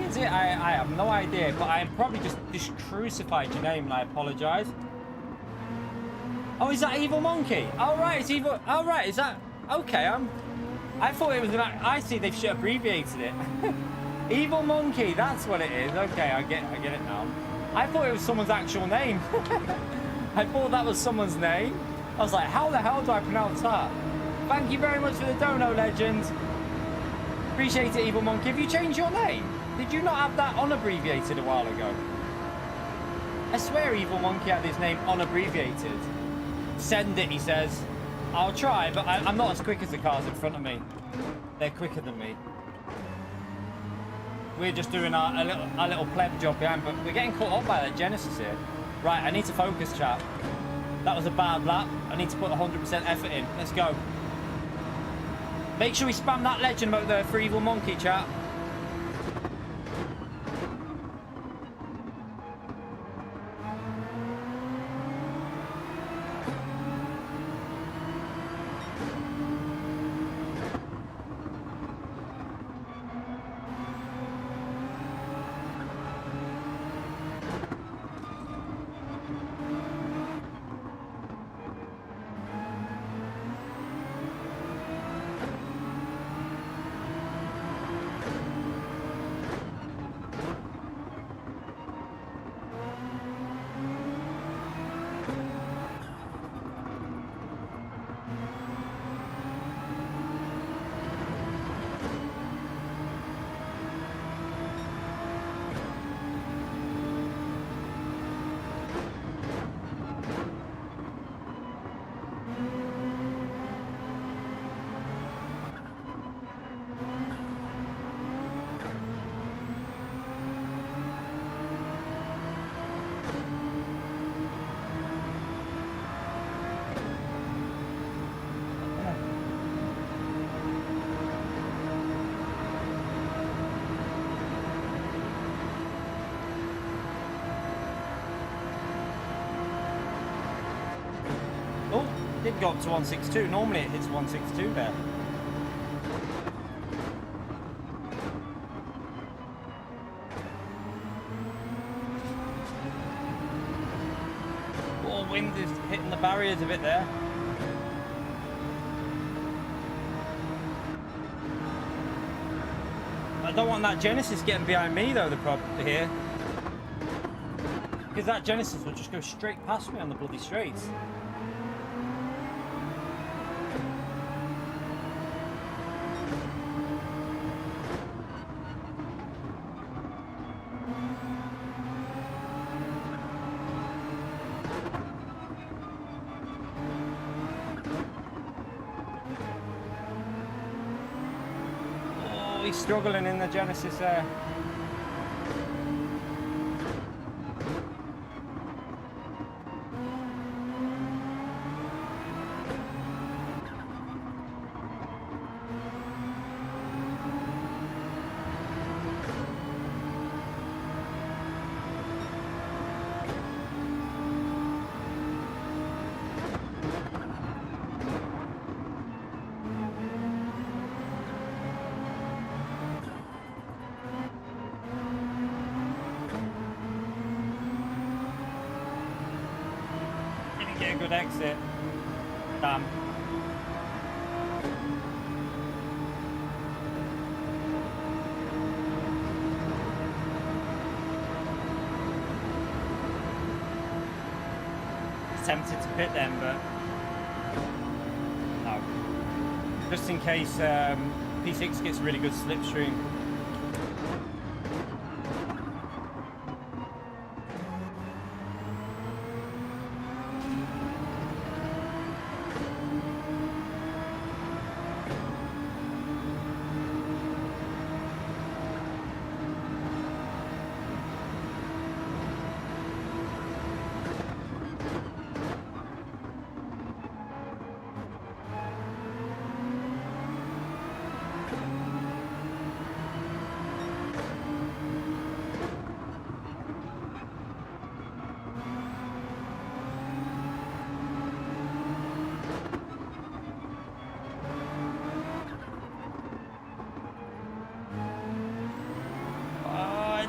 Is it? I have no idea, but I am probably just crucified your name and I apologise. Oh, is that Evil Monkey? Oh right, it's Evil. Oh right, is that okay? I thought it was an. I see they've abbreviated it. Evil Monkey, that's what it is. Okay, I get it now. I thought it was someone's actual name. I thought that was someone's name. I was like, how the hell do I pronounce that? Thank you very much for the dono, legend. Appreciate it, Evil Monkey. Have you changed your name? Did you not have that unabbreviated a while ago? I swear Evil Monkey had his name unabbreviated. Send it, he says. I'll try, but I'm not as quick as the cars in front of me. They're quicker than me. We're just doing our little pleb job behind, but we're getting caught up by that Genesis here. Right, I need to focus, chat. That was a bad lap. I need to put 100% effort in. Let's go. Make sure we spam that legend about the for Evil Monkey, chat. Did go up to 162. Normally it hits 162 there. Oh, wind is hitting the barriers a bit there. I don't want that Genesis getting behind me though, the problem here. Because that Genesis will just go straight past me on the bloody straights. Struggling in the Genesis there. Get a good exit. Damn. Tempted to pit them, but no. Just in case P6 gets a really good slipstream.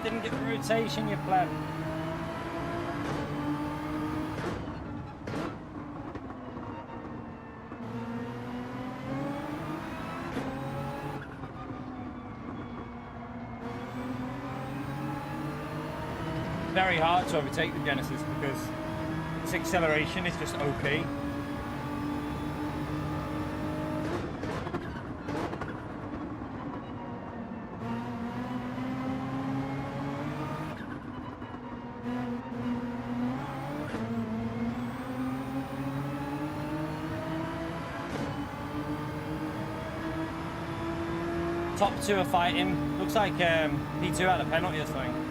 didn't get the rotation, you pleb. Very hard to overtake the Genesis because its acceleration is just OP. Top two are fighting. Looks like P2 had a penalty or something.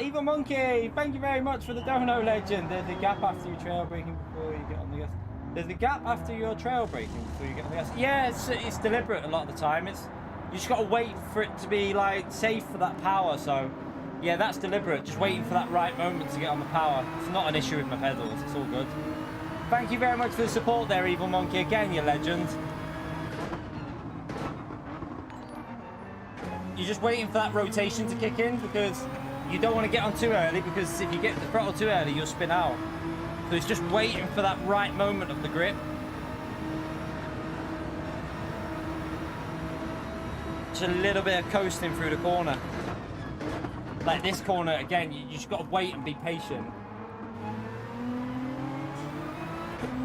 Evil Monkey, thank you very much for the dono, legend. There's a gap after your trail braking before you get on the gas. There's a gap after your trail braking before you get on the gas. Yeah, it's deliberate a lot of the time. You just got to wait for it to be like safe for that power. So yeah, that's deliberate. Just waiting for that right moment to get on the power. It's not an issue with my pedals. It's all good. Thank you very much for the support there, Evil Monkey. Again, you legend. You're just waiting for that rotation to kick in because you don't want to get on too early, because if you get the throttle too early, you'll spin out. So it's just waiting for that right moment of the grip. Just a little bit of coasting through the corner. Like this corner, again, you just got to wait and be patient.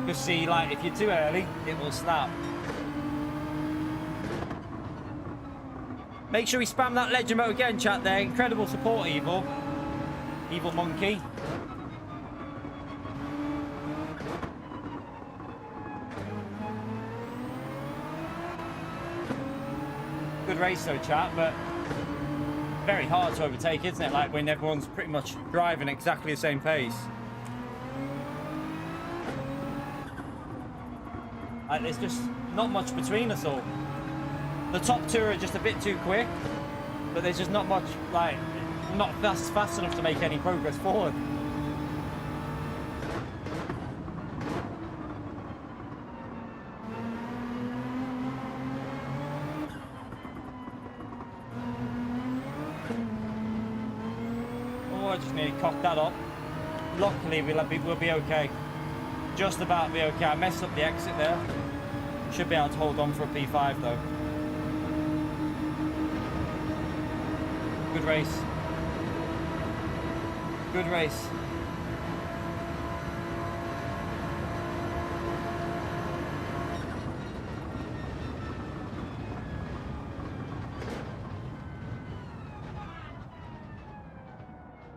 Because see, like, if you're too early, it will snap. Make sure we spam that legend mode again, chat there. Incredible support, Evil. Evil Monkey. Good race though, chat, but very hard to overtake, isn't it? Like when everyone's pretty much driving exactly the same pace. Like there's just not much between us all. The top two are just a bit too quick, but there's just not much, like, not fast enough to make any progress forward. Oh, I just nearly cocked that up. Luckily, we'll be okay. Just about be okay. I messed up the exit there. Should be able to hold on for a P5 though. Good race. Good race.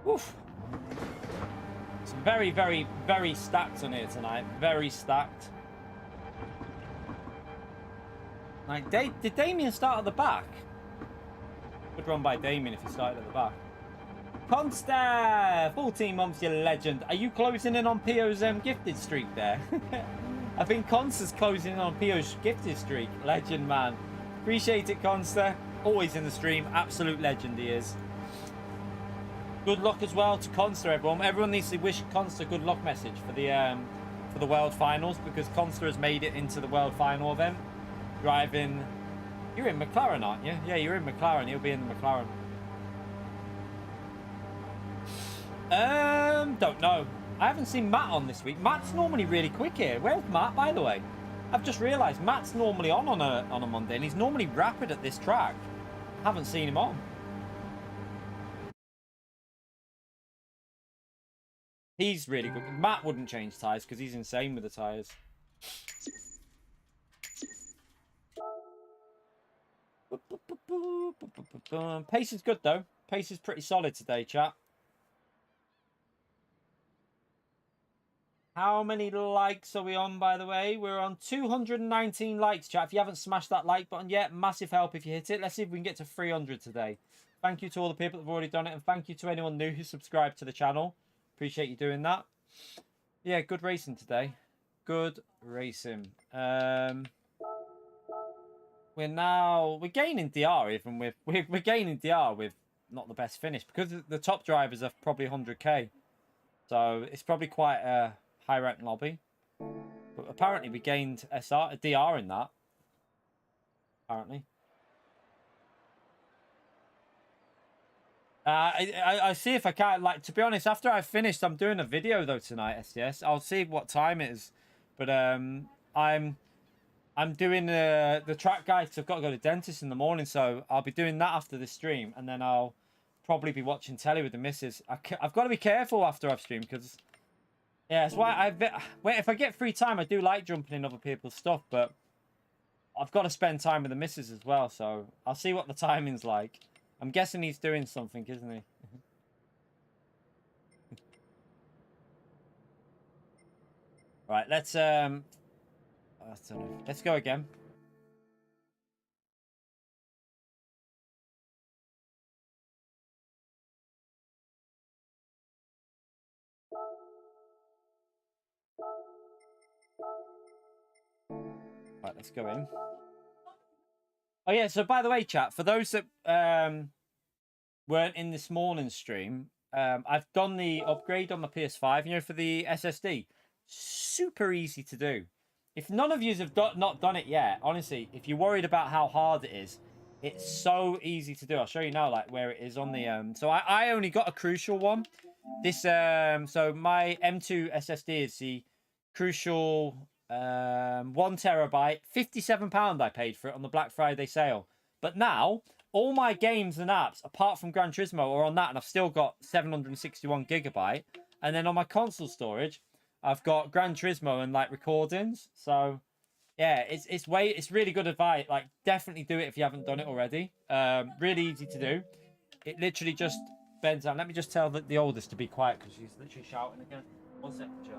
Oof. It's very, very, very stacked on here tonight. Very stacked. Like, did Damien start at the back? Good run by Damien if he started at the back. Consta! 14 months, you legend. Are you closing in on Pio's gifted streak there? I think Consta's closing in on Pio's gifted streak. Legend, man. Appreciate it, Consta. Always in the stream. Absolute legend he is. Good luck as well to Consta, everyone. Everyone needs to wish Consta good luck message for the World Finals, because Consta has made it into the World Final event. Driving... You're in McLaren, aren't you? Yeah, you're in McLaren. You'll be in the McLaren. Don't know. I haven't seen Matt on this week. Matt's normally really quick here. Where's Matt, by the way? I've just realised Matt's normally on a Monday, and he's normally rapid at this track. Haven't seen him on. He's really good. Matt wouldn't change tyres because he's insane with the tyres. Pace is good though. Pace is pretty solid today, chat. How many likes are we on, by the way? We're on 219 likes, chat. If you haven't smashed that like button yet, massive help if you hit it. Let's see if we can get to 300 today. Thank you to all the people that have already done it, and thank you to anyone new who subscribed to the channel. Appreciate you doing that. Yeah, good racing today. Good racing. We're gaining DR even with we're gaining DR with not the best finish, because the top drivers are probably 100k, so it's probably quite a high rank lobby. But apparently we gained a DR in that. Apparently. I see if I can. Like, to be honest, after I've finished, I'm doing a video though tonight. SDS. I'll see what time it is. But I'm doing the track guide because I've got to go to the dentist in the morning. So I'll be doing that after the stream, and then I'll probably be watching telly with the missus. I've got to be careful after I've streamed because yeah, that's why if I get free time, I do like jumping in other people's stuff, but I've got to spend time with the missus as well. So I'll see what the timing's like. I'm guessing he's doing something, isn't he? Right, let's let's go again. Right, let's go in. Oh yeah, so by the way, chat, for those that weren't in this morning's stream, I've done the upgrade on my PS5, you know, for the SSD. Super easy to do. If none of you have not done it yet, honestly, if you're worried about how hard it is, it's so easy to do. I'll show you now, like, where it is on the... So I only got a Crucial one. This, so my M2 SSD is the Crucial 1 terabyte. £57 I paid for it on the Black Friday sale. But now, all my games and apps, apart from Gran Turismo, are on that, and I've still got 761 gigabyte. And then on my console storage, I've got Gran Turismo and like recordings. So yeah, it's really good advice. Like, definitely do it if you haven't done it already. Really easy to do. It literally just bends down. Let me just tell the oldest to be quiet because she's literally shouting again. 1 second, chat.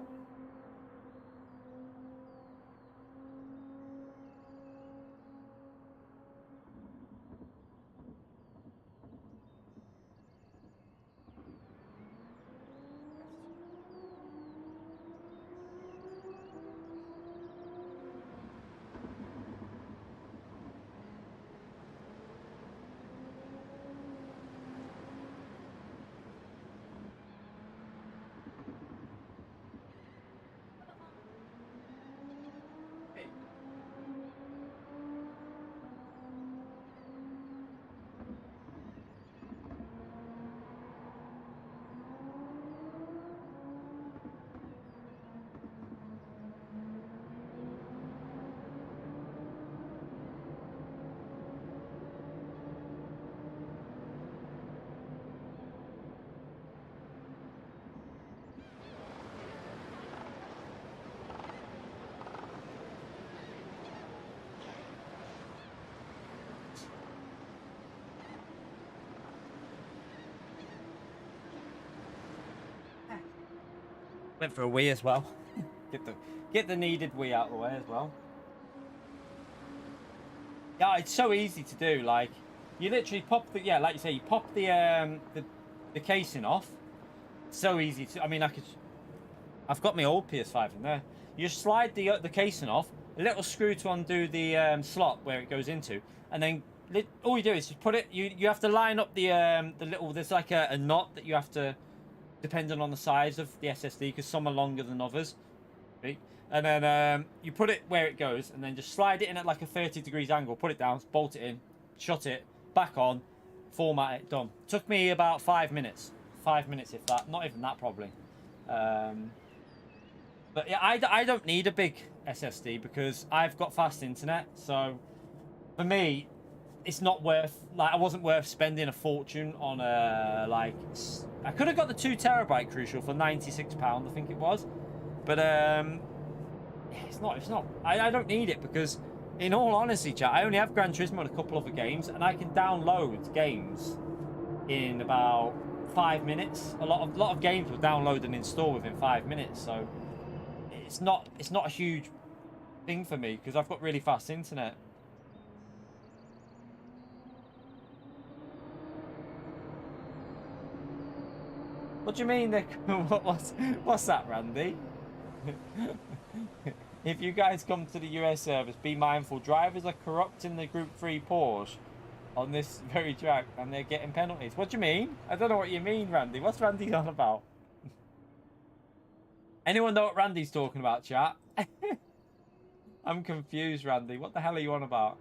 Went for a wee as well. get the needed wee out of the way as well. Yeah, it's so easy to do. Like, you literally pop the like you say, you pop the casing off. It's so easy to. I mean, I've got my old PS5 in there. You just slide the casing off, a little screw to undo the slot where it goes into, and then all you do is just put it. You have to line up the little. There's like a knot that you have to, depending on the size of the SSD, because some are longer than others. Right? And then you put it where it goes, and then just slide it in at like a 30 degrees angle. Put it down, bolt it in, shut it, back on, format it, done. Took me about 5 minutes. 5 minutes, if that. Not even that, probably. But yeah, I don't need a big SSD because I've got fast internet. So for me, it's not worth, like, I wasn't worth spending a fortune on like, I could have got the 2 terabyte Crucial for £96, I think it was. But it's not. I don't need it because, in all honesty, chat, I only have Gran Turismo and a couple other games, and I can download games in about 5 minutes. A lot of games will download and install within 5 minutes. So it's not a huge thing for me because I've got really fast internet. What do you mean? What's that, Randy? If you guys come to the US service, be mindful. Drivers are corrupting the Group 3 Porsche on this very track, and they're getting penalties. What do you mean? I don't know what you mean, Randy. What's Randy on about? Anyone know what Randy's talking about, chat? I'm confused, Randy. What the hell are you on about?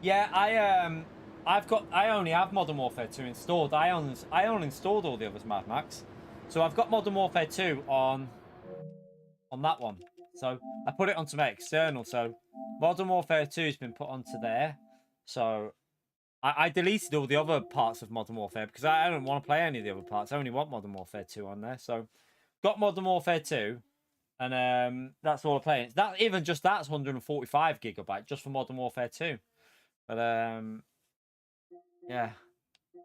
Yeah, I only have Modern Warfare 2 installed. I uninstalled all the others, Mad Max. So I've got Modern Warfare 2 on that one. So I put it onto my external. So Modern Warfare 2 has been put onto there. So I deleted all the other parts of Modern Warfare because I don't want to play any of the other parts. I only want Modern Warfare 2 on there. So got Modern Warfare 2, and that's all I'm playing. That even just that's 145 gigabyte just for Modern Warfare 2. But yeah,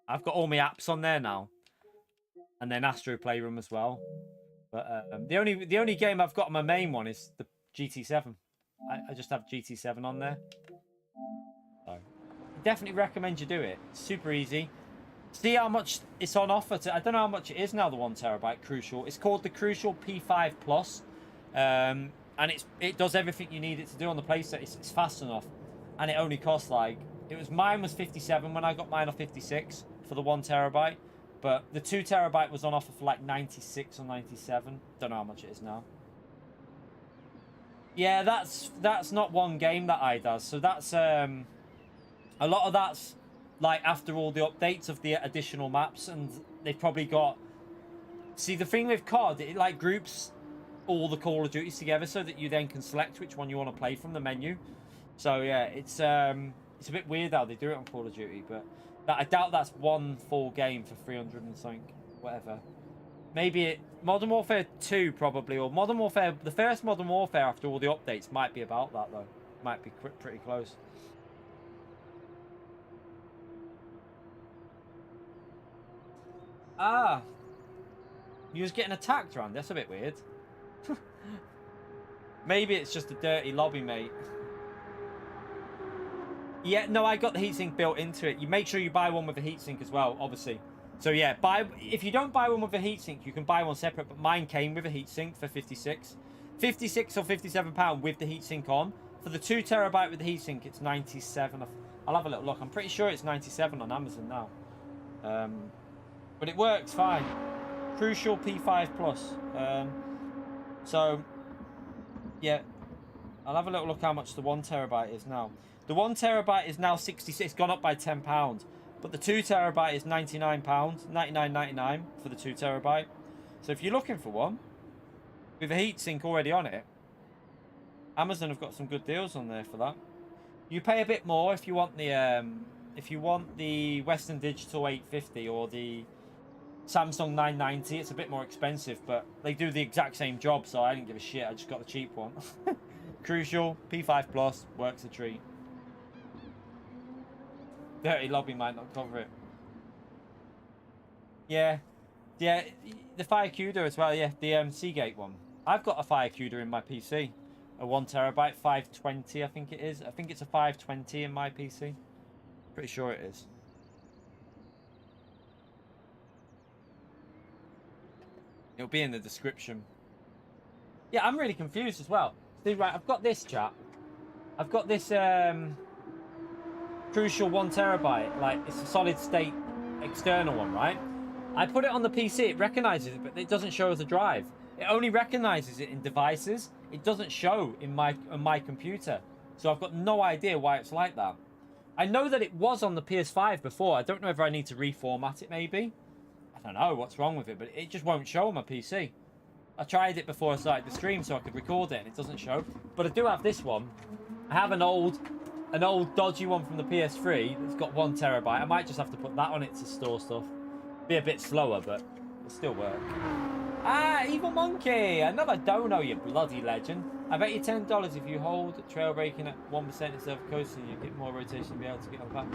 I've got all my apps on there now, and then Astro Playroom as well. But the only game I've got on my main one is the GT7. I just have GT7 on there. So I definitely recommend you do it. It's super easy. See how much it's on offer. I don't know how much it is now. The 1 terabyte Crucial. It's called the Crucial P5 Plus, and it does everything you need it to do on the PlayStation. It's fast enough, and it only costs like mine was 57 when I got mine on 56 for the 1 terabyte. But the 2 terabyte was on offer for like 96 or 97. Don't know how much it is now. Yeah, that's not one game that I does. So that's a lot of that's like after all the updates of the additional maps, and they've probably got. See, the thing with COD, it like groups all the Call of Duties together so that you then can select which one you want to play from the menu. So yeah, it's a bit weird how they do it on Call of Duty, but I doubt that's one full game for 300 and something, whatever. Maybe Modern Warfare 2 probably, or Modern Warfare, the first Modern Warfare after all the updates might be about that though. Might be pretty close. Ah, you was getting attacked, Randy. That's a bit weird. Maybe it's just a dirty lobby, mate. Yeah, no, I got the heatsink built into it. You make sure you buy one with a heatsink as well, obviously. So yeah, if you don't buy one with a heatsink, you can buy one separate. But mine came with a heatsink for 56 or 57 pound with the heatsink on. For the 2 terabyte with the heatsink, it's 97. I'll have a little look. I'm pretty sure it's 97 on Amazon now. But it works fine. Crucial P5 Plus. So yeah, I'll have a little look how much the 1 terabyte is now. The 1 terabyte is now 66. It's gone up by £10. But the 2 terabyte is £99, £99.99 for the 2 terabyte. So if you're looking for one with a heatsink already on it, Amazon have got some good deals on there for that. You pay a bit more if you want the Western Digital 850 or the Samsung 990. It's a bit more expensive, but they do the exact same job, so I didn't give a shit. I just got the cheap one. Crucial P5 Plus works a treat. Dirty lobby might not cover it. Yeah, the Fire Cuda as well. Yeah, the Seagate one. I've got a Fire Cuda in my PC, a 1 terabyte 520. I think it is. I think it's a 520 in my PC. Pretty sure it is. It'll be in the description. Yeah, I'm really confused as well. See, right, I've got this, chat. I've got this Crucial 1 terabyte. Like, it's a solid state external one, right? I put it on the PC. It recognizes it, but it doesn't show as a drive. It only recognizes it in devices. It doesn't show in my computer. So I've got no idea why it's like that. I know that it was on the PS5 before. I don't know if I need to reformat it, maybe. I don't know what's wrong with it, but it just won't show on my PC. I tried it before I started the stream so I could record it, and it doesn't show. But I do have this one. I have an old dodgy one from the PS3 that's got 1 terabyte. I might just have to put that on it to store stuff. Be a bit slower, but it'll still work. Ah, Evil Monkey! Another dono, you bloody legend. I bet you $10 if you hold trail braking at 1% instead of coasting, you get more rotation to be able to get on the path.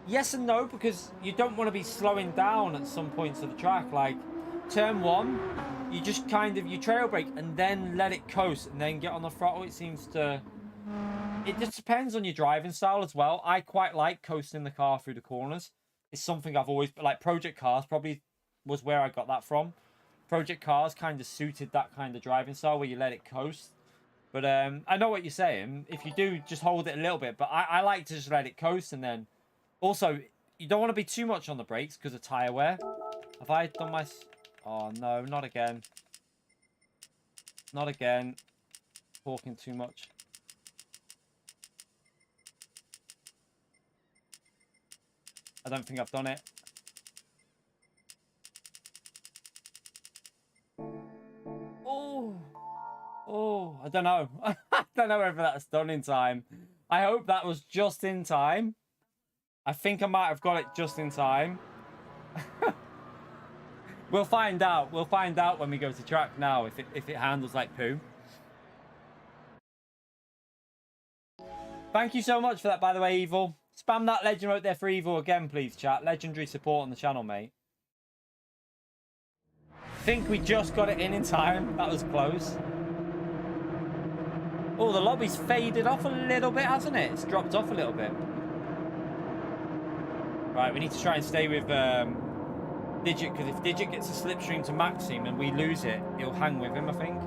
Yes and no, because you don't want to be slowing down at some points of the track. Like, turn 1, you just you trail brake and then let it coast and then get on the throttle. It seems to... It just depends on your driving style as well. I quite like coasting the car through the corners. It's something I've always... Like, Project Cars probably was where I got that from. Project Cars kind of suited that kind of driving style where you let it coast. But I know what you're saying. If you do, just hold it a little bit. But I like to just let it coast, and then... Also, you don't want to be too much on the brakes because of tyre wear. Have I done my... Oh, no, not again. Not again. Talking too much. I don't think I've done it. Oh. Oh, I don't know. I don't know whether that's done in time. I hope that was just in time. I think I might have got it just in time. We'll find out. We'll find out when we go to track now if it handles like poo. Thank you so much for that, by the way, Evil. Spam that legend right there for Evil again, please, chat. Legendary support on the channel, mate. Think we just got it in time. That was close. Oh, the lobby's faded off a little bit, hasn't it? It's dropped off a little bit. Right, we need to try and stay with Digit, because if Digit gets a slipstream to Maxim and we lose it, it'll hang with him, I think.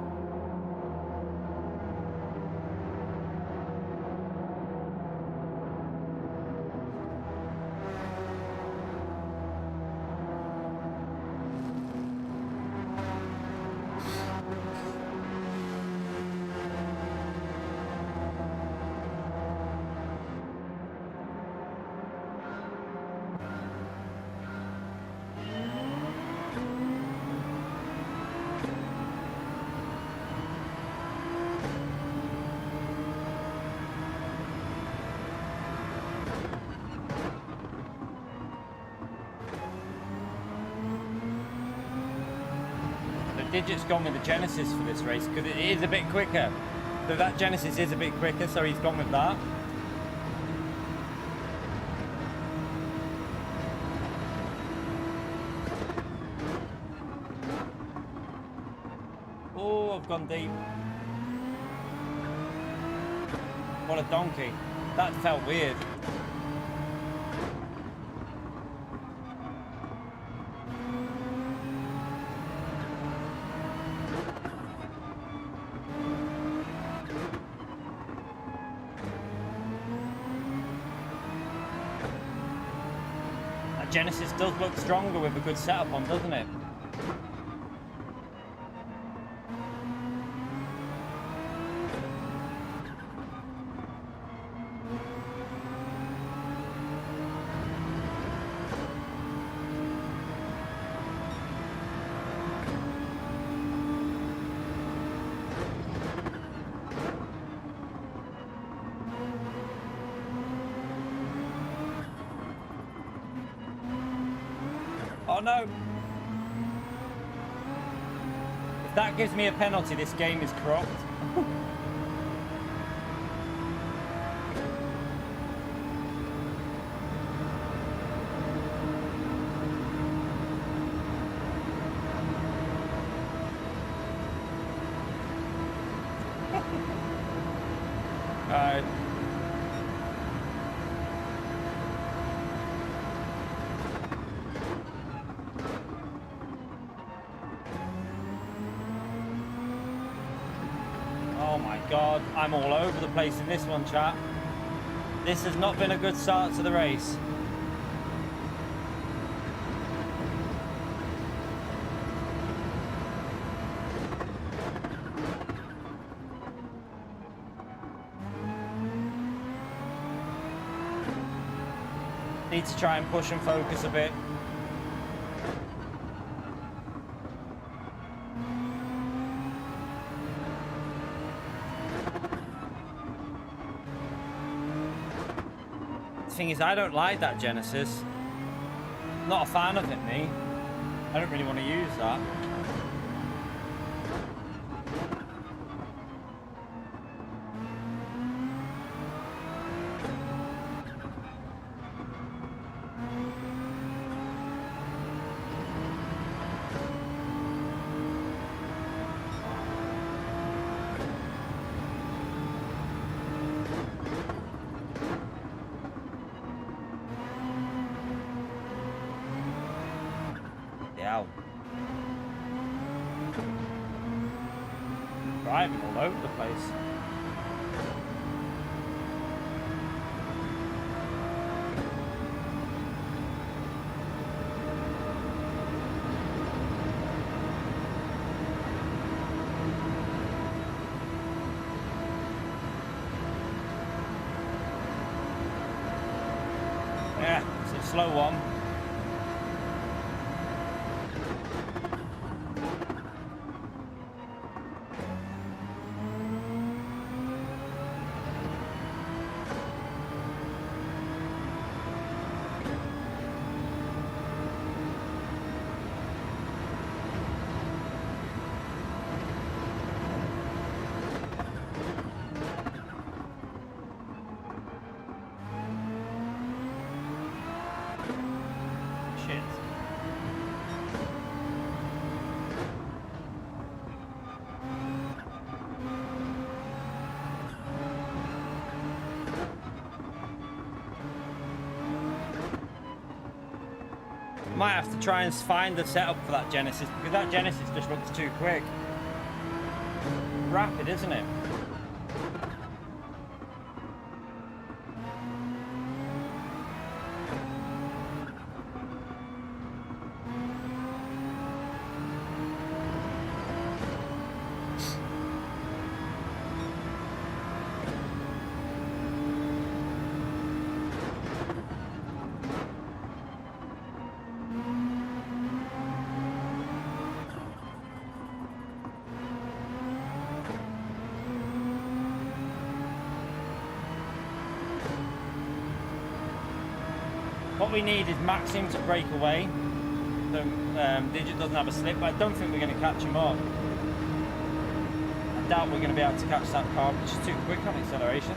Digit's gone with the Genesis for this race because it is a bit quicker. So that Genesis is a bit quicker, so he's gone with that. Oh, I've gone deep. What a donkey. That felt weird. Genesis does look stronger with a good setup on, doesn't it? Oh no! If that gives me a penalty, this game is corrupt. Alright. Oh my god, I'm all over the place in this one, chat. This has not been a good start to the race. Need to try and push and focus a bit. The thing is, I don't like that Genesis. Not a fan of it, me. I don't really want to use that. Driving all over the place. slow one. Might have to try and find the setup for that Genesis, because that Genesis just looks too quick. Rapid, isn't it? What we need is Maxim to break away. So Digit doesn't have a slip, but I don't think we're going to catch him up. I doubt we're going to be able to catch that car, which is too quick on acceleration.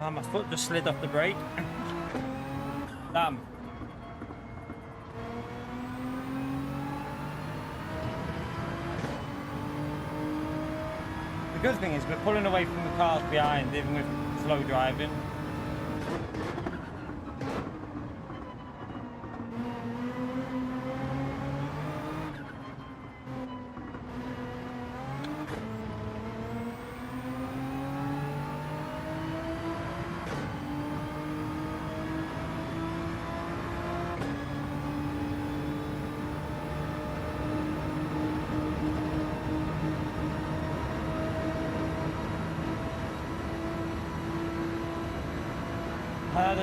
Oh, my foot just slid off the brake. Damn. The good thing is we're pulling away from the cars behind, even with slow driving.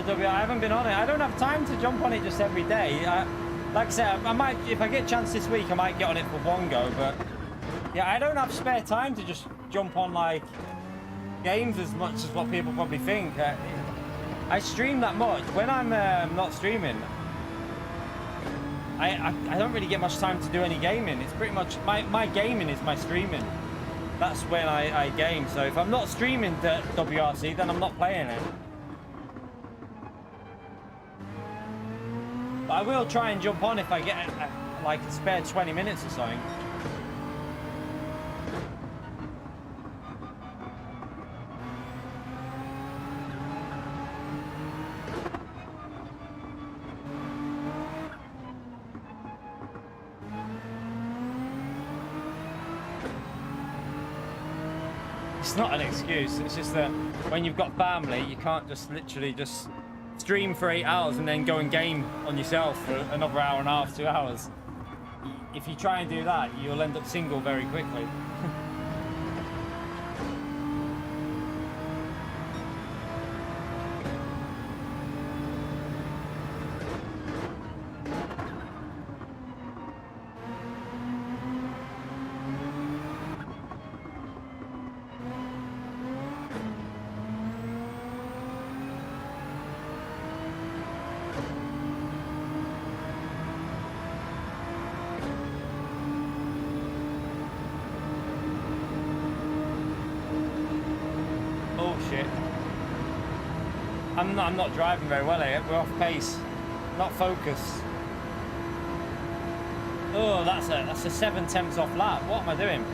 I haven't been on it. I don't have time to jump on it just every day. Like I said, I might, if I get a chance this week, I might get on it for one go. But yeah, I don't have spare time to just jump on like games as much as what people probably think. I stream that much. When I'm not streaming, I don't really get much time to do any gaming. It's pretty much my gaming is my streaming. That's when I game. So if I'm not streaming the WRC, then I'm not playing it. But I will try and jump on if I get like a spare 20 minutes or something. It's not an excuse, it's just that when you've got family, you can't just literally just stream for 8 hours and then go and game on yourself for another hour and a half, 2 hours. If you try and do that, you'll end up single very quickly. I'm not driving very well here. We're off pace, not focused. Oh, that's a 7/10 off lap. What am I doing?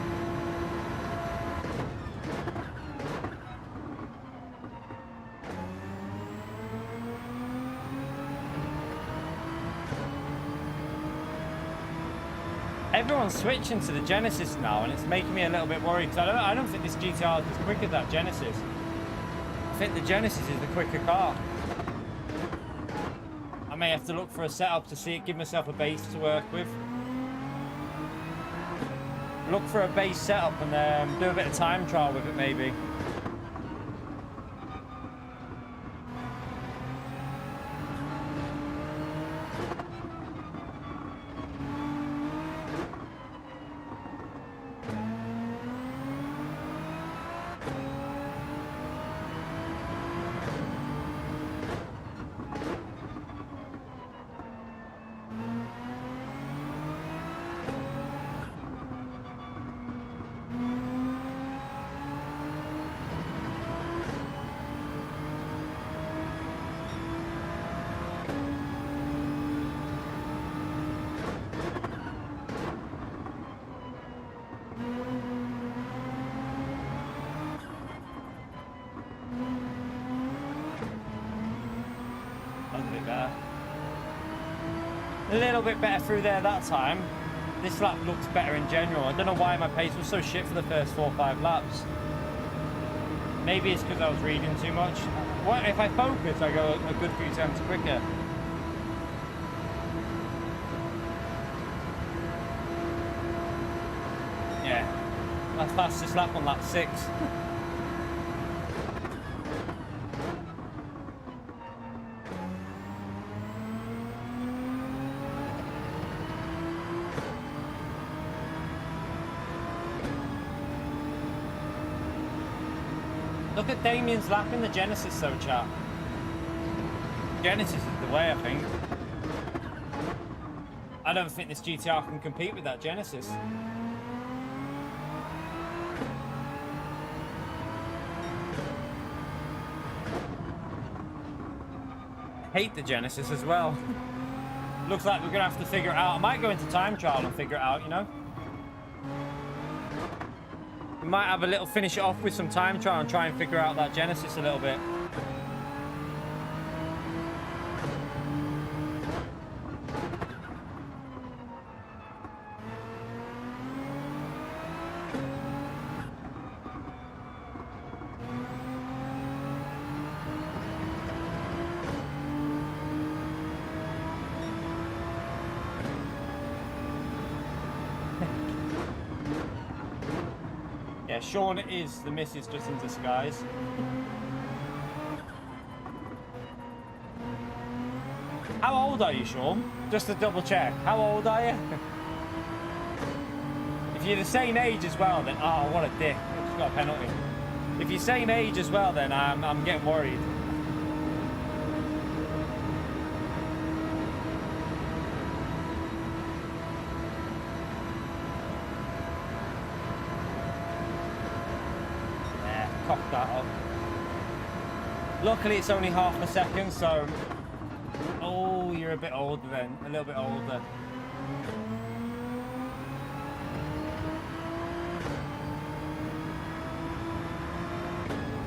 Everyone's switching to the Genesis now, and it's making me a little bit worried because I don't think this GTR is as quick as that Genesis. I think the Genesis is the quicker car. I may have to look for a setup to see it, give myself a base to work with. Look for a base setup and do a bit of time trial with it, maybe. A little bit better through there that time. This lap looks better in general. I don't know why my pace was so shit for the first 4 or 5 laps. Maybe it's because I was reading too much. What if I focus, I go a good few times quicker. Yeah, my fastest lap on lap 6. Look at Damien's lap in the Genesis though, chat. Genesis is the way, I think. I don't think this GTR can compete with that Genesis. I hate the Genesis as well. Looks like we're gonna have to figure it out. I might go into time trial and figure it out, you know? We might have a little finish it off with some time trial and try and figure out that Genesis a little bit. Yeah, Sean is the missus just in disguise. How old are you, Sean? Just to double check. How old are you? If you're the same age as well, then oh, what a dick! I just got a penalty. If you're same age as well, then I'm getting worried. Cock that up. Luckily it's only half a second, so oh, you're a bit older then, a little bit older.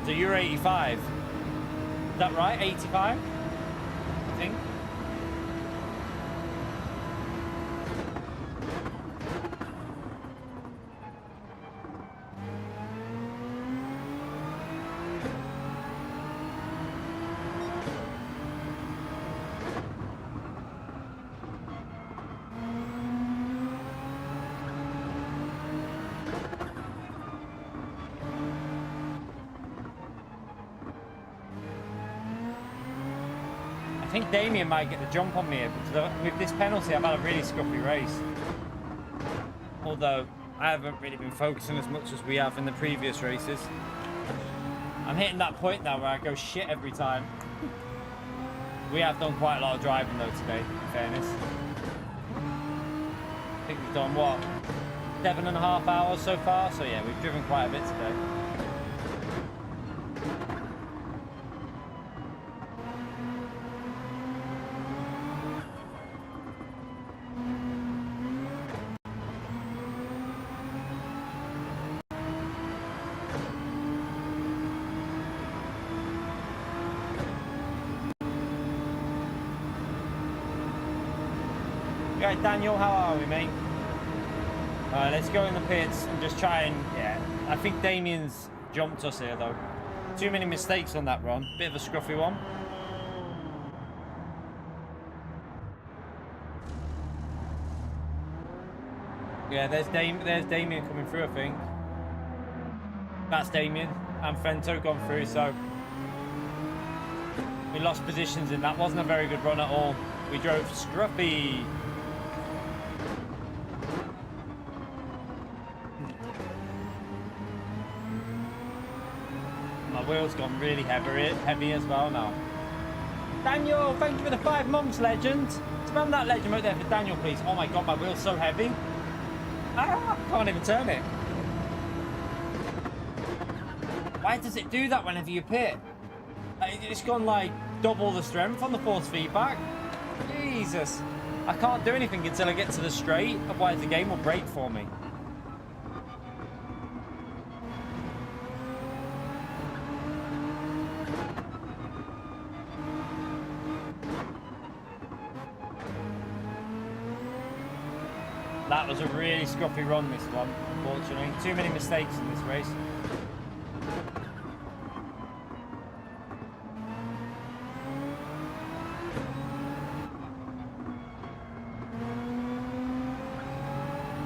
So you're 85, is that right? 85 I think. I think Damien might get the jump on me here because with this penalty I've had a really scruffy race. Although I haven't really been focusing as much as we have in the previous races. I'm hitting that point now where I go shit every time. We have done quite a lot of driving though today, in fairness. I think we've done what? 7.5 hours so far, so yeah, we've driven quite a bit today. Right, Daniel, how are we, mate? Alright, let's go in the pits and just try and... Yeah, I think Damien's jumped us here, though. Too many mistakes on that run. Bit of a scruffy one. Yeah, there's Damien coming through, I think. That's Damien. And Fento gone through, so... We lost positions in that. Wasn't a very good run at all. We drove scruffy. My wheel's gone really heavy as well now. Daniel, thank you for the 5 months, legend. Spam that legend right there for Daniel, please. Oh my god, my wheel's so heavy. I can't even turn it. Why does it do that whenever you pit? It's gone like double the strength on the force feedback. Jesus. I can't do anything until I get to the straight, otherwise the game will break for me. That was a really scruffy run, this one, unfortunately. Too many mistakes in this race.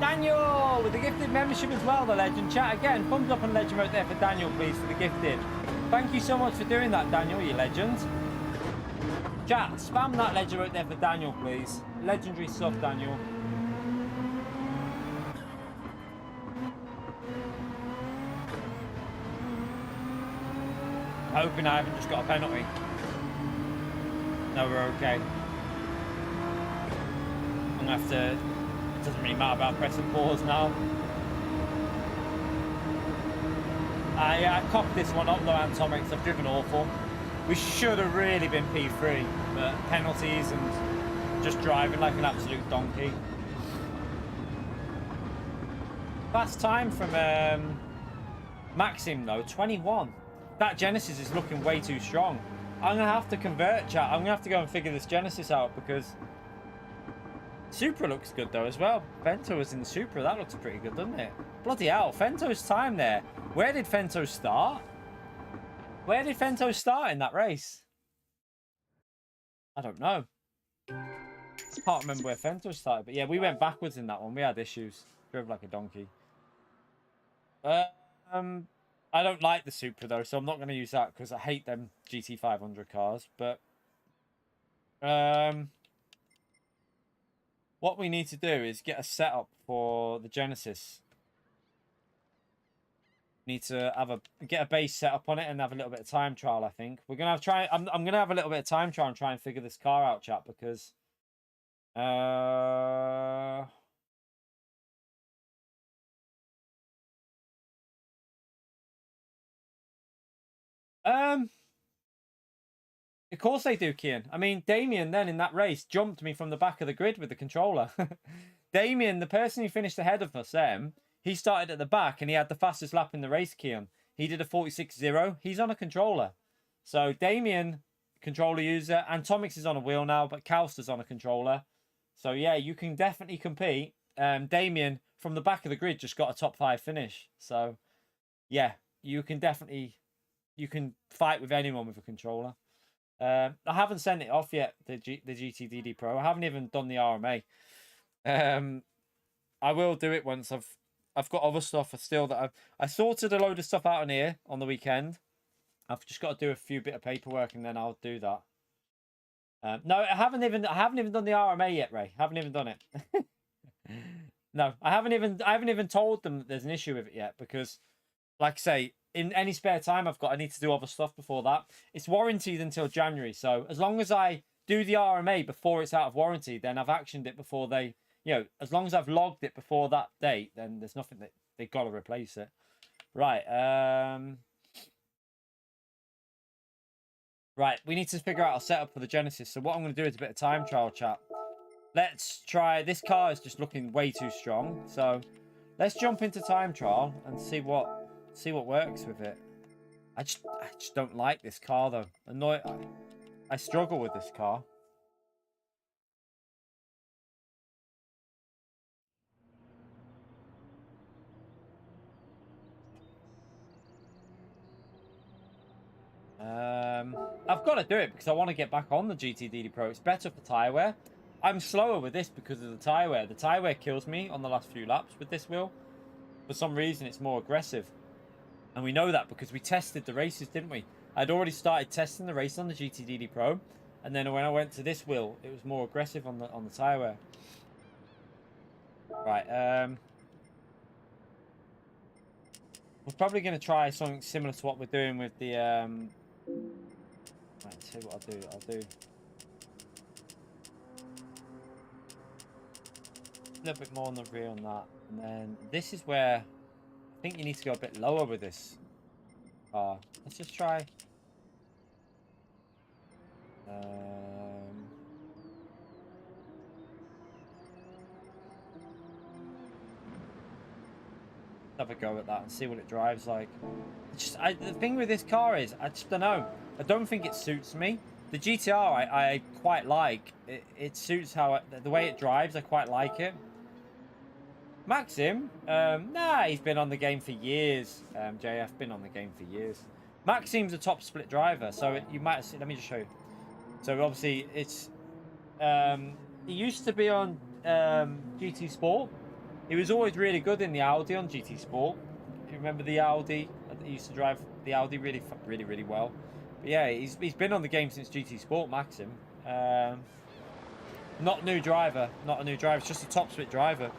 Daniel with the gifted membership as well, the legend. Chat again. Thumbs up and legend right there for Daniel, please, for the gifted. Thank you so much for doing that, Daniel, you legend. Chat, spam that legend right there for Daniel, please. Legendary stuff, Daniel. Hoping I haven't just got a penalty. No, we're okay. I'm gonna have to... It doesn't really matter about pressing pause now. I cocked this one up though, Antomics. I've driven awful. We should have really been P3, but penalties and just driving like an absolute donkey. Fast time from Maxim though, 21. That Genesis is looking way too strong. I'm going to have to convert, chat. I'm going to have to go and figure this Genesis out because Supra looks good though as well. Fento was in the Supra. That looks pretty good, doesn't it? Bloody hell. Fento's time there. Where did Fento start? Where did Fento start in that race? I don't know. I can't remember where Fento started. But yeah, we went backwards in that one. We had issues. Drove like a donkey. I don't like the Supra though, so I'm not going to use that because I hate them GT500 cars. But what we need to do is get a setup for the Genesis. Need to have get a base setup on it and have a little bit of time trial. I think we're gonna have I'm gonna have a little bit of time trial and try and figure this car out, chat, because of course they do, Kian. I mean, Damien then in that race jumped me from the back of the grid with the controller. Damien, the person who finished ahead of us, he started at the back and he had the fastest lap in the race, Kian. He did a 46.0. He's on a controller. So Damien, controller user. Antomics is on a wheel now, but Kauster's on a controller. So yeah, you can definitely compete. Damien, from the back of the grid, just got a top 5 finish. So yeah, you can definitely... You can fight with anyone with a controller. I haven't sent it off yet, the GTDD Pro. I haven't even done the RMA. I will do it once I've got other stuff still that I sorted a load of stuff out on here on the weekend. I've just got to do a few bit of paperwork and then I'll do that. No, I haven't even done the RMA yet, Ray. I haven't even done it. No, I haven't even told them that there's an issue with it yet because, like I say, in any spare time I've got, I need to do other stuff before that. It's warranted until January, so as long as I do the RMA before it's out of warranty, then I've actioned it before they, as long as I've logged it before that date, then there's nothing that they've got to replace it. Right. Right, we need to figure out a setup for the Genesis. So what I'm going to do is a bit of time trial, chat. Let's try. This car is just looking way too strong, so let's jump into time trial and see what works with it. I just don't like this car though. I struggle with this car. I've got to do it because I want to get back on the GTDD Pro. It's better for tyre wear. I'm slower with this because of the tyre wear. The tyre wear kills me on the last few laps with this wheel. For some reason, it's more aggressive. And we know that because we tested the races, didn't we? I'd already started testing the race on the GTDD Pro. And then when I went to this wheel, it was more aggressive on the tyre wear. Right, we're probably going to try something similar to what we're doing with the... Right, let's see what I'll do. A little bit more on the rear on that. And then this is where I think you need to go a bit lower with this car. Let's just try... have a go at that and see what it drives like. It's just, the thing with this car is, I just don't know. I don't think it suits me. The GTR I quite like. It suits how the way it drives. I quite like it. Maxim, nah, he's been on the game for years. JF been on the game for years. Maxim's a top split driver, so you might have seen. Let me just show you. So obviously it's he used to be on GT Sport. He was always really good in the Audi on GT Sport. You remember the Audi? He used to drive the Audi really well. But yeah, he's been on the game since GT Sport, Maxim. Not a new driver. It's just a top split driver.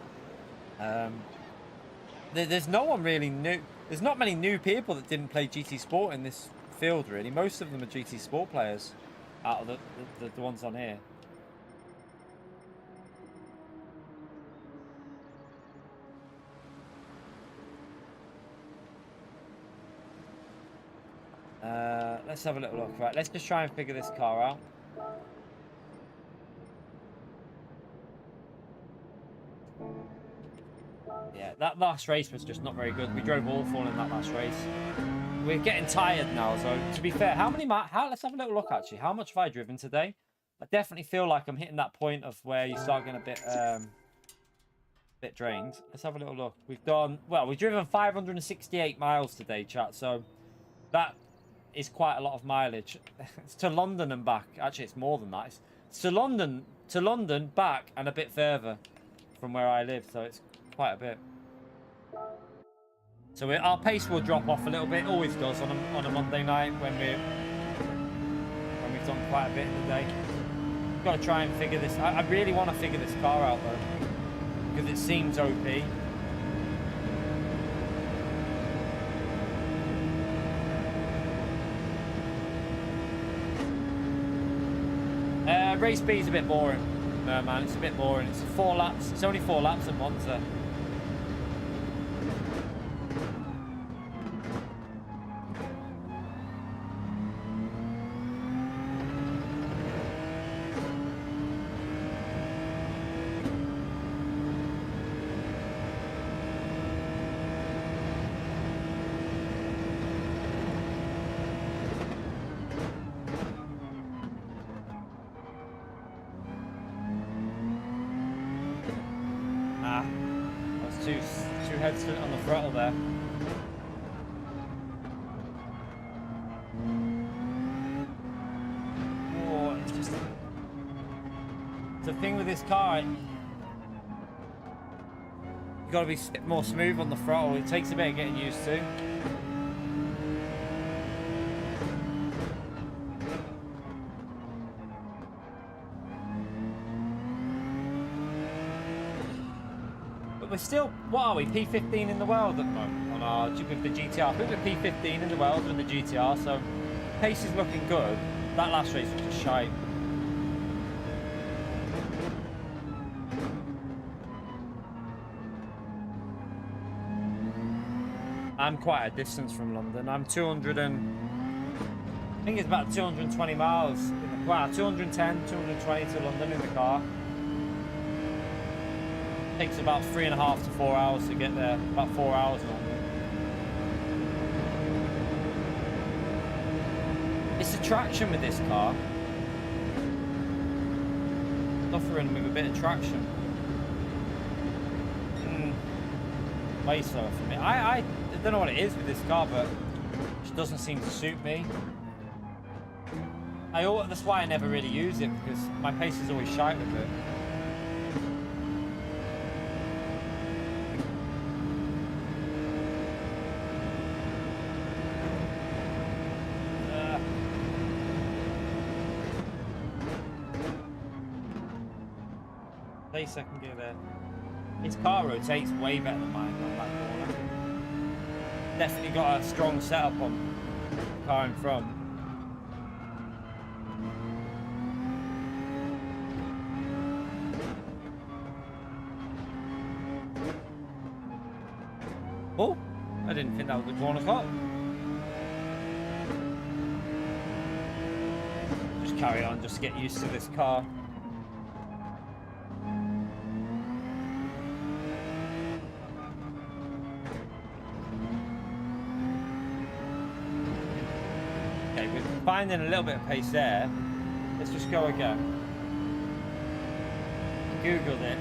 There's no one really new. There's not many new people that didn't play GT Sport in this field, really. Most of them are GT Sport players out of the ones on here. Let's have a little look. Right, let's just try and figure this car out. Yeah, that last race was just not very good. We drove awful in that last race. We're getting tired now, so to be fair, let's have a little look actually. How much have I driven today? I definitely feel like I'm hitting that point of where you start getting a bit drained. Let's have a little look. We've driven 568 miles today, chat, so that is quite a lot of mileage. It's to London and back. Actually, it's more than that. It's to London, back, and a bit further from where I live, so it's quite a bit. So our pace will drop off a little bit. Always does on a Monday night when we've done quite a bit in the day. We've got to try and figure this. I really want to figure this car out though, because it seems OP. Race B is a bit boring. No man, it's a bit boring. It's 4 laps. It's only 4 laps at Monza. Two heads on the throttle there. Oh, it's just the thing with this car. You got to be a bit more smooth on the throttle. It takes a bit of getting used to. We're still, what are we, P15 in the world at the moment on our with the GTR. I think we're P15 in the world with the GTR, so pace is looking good. That last race was just shite. I'm quite a distance from London. I'm 200 and I think it's about 220 miles. Wow, 210, 220 to London in the car. Takes about 3.5 to 4 hours to get there. About 4 hours normally. It's the traction with this car. Suffering with a bit of traction. Way slower for me. I don't know what it is with this car, but it just doesn't seem to suit me. That's why I never really use it, because my pace is always shite with it. Play second gear there. His car rotates way better than mine on that corner. Definitely got a strong setup on the car in front. Oh, I didn't think that was the corner cut. Just carry on, just get used to this car. Okay, we're finding a little bit of pace there. Let's just go again. Googled it.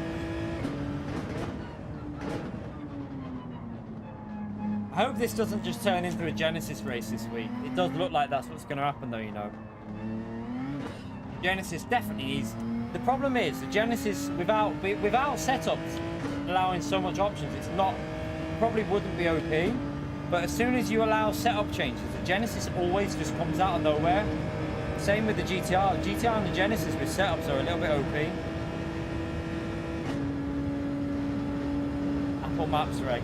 I hope this doesn't just turn into a Genesis race this week. It does look like that's what's going to happen though, you know. Genesis definitely needs... The problem is, the Genesis, without setups allowing so much options, it's not... Probably wouldn't be OP. But as soon as you allow setup changes, the Genesis always just comes out of nowhere. Same with the GTR. The GTR and the Genesis with setups are a little bit OP. Apple Maps, Ray.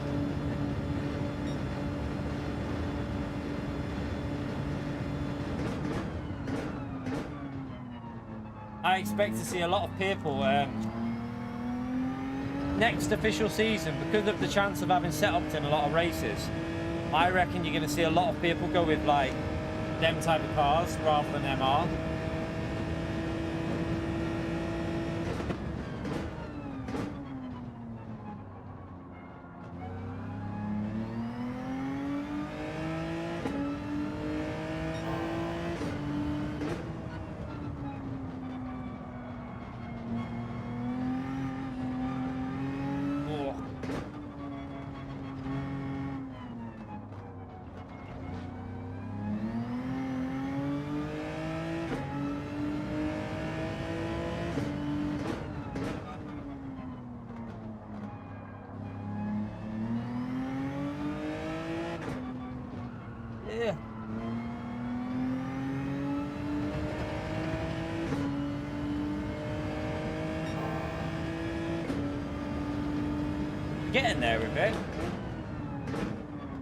I expect to see a lot of people next official season, because of the chance of having setups in a lot of races. I reckon you're going to see a lot of people go with like them type of cars rather than MR. Yeah. Getting there a bit.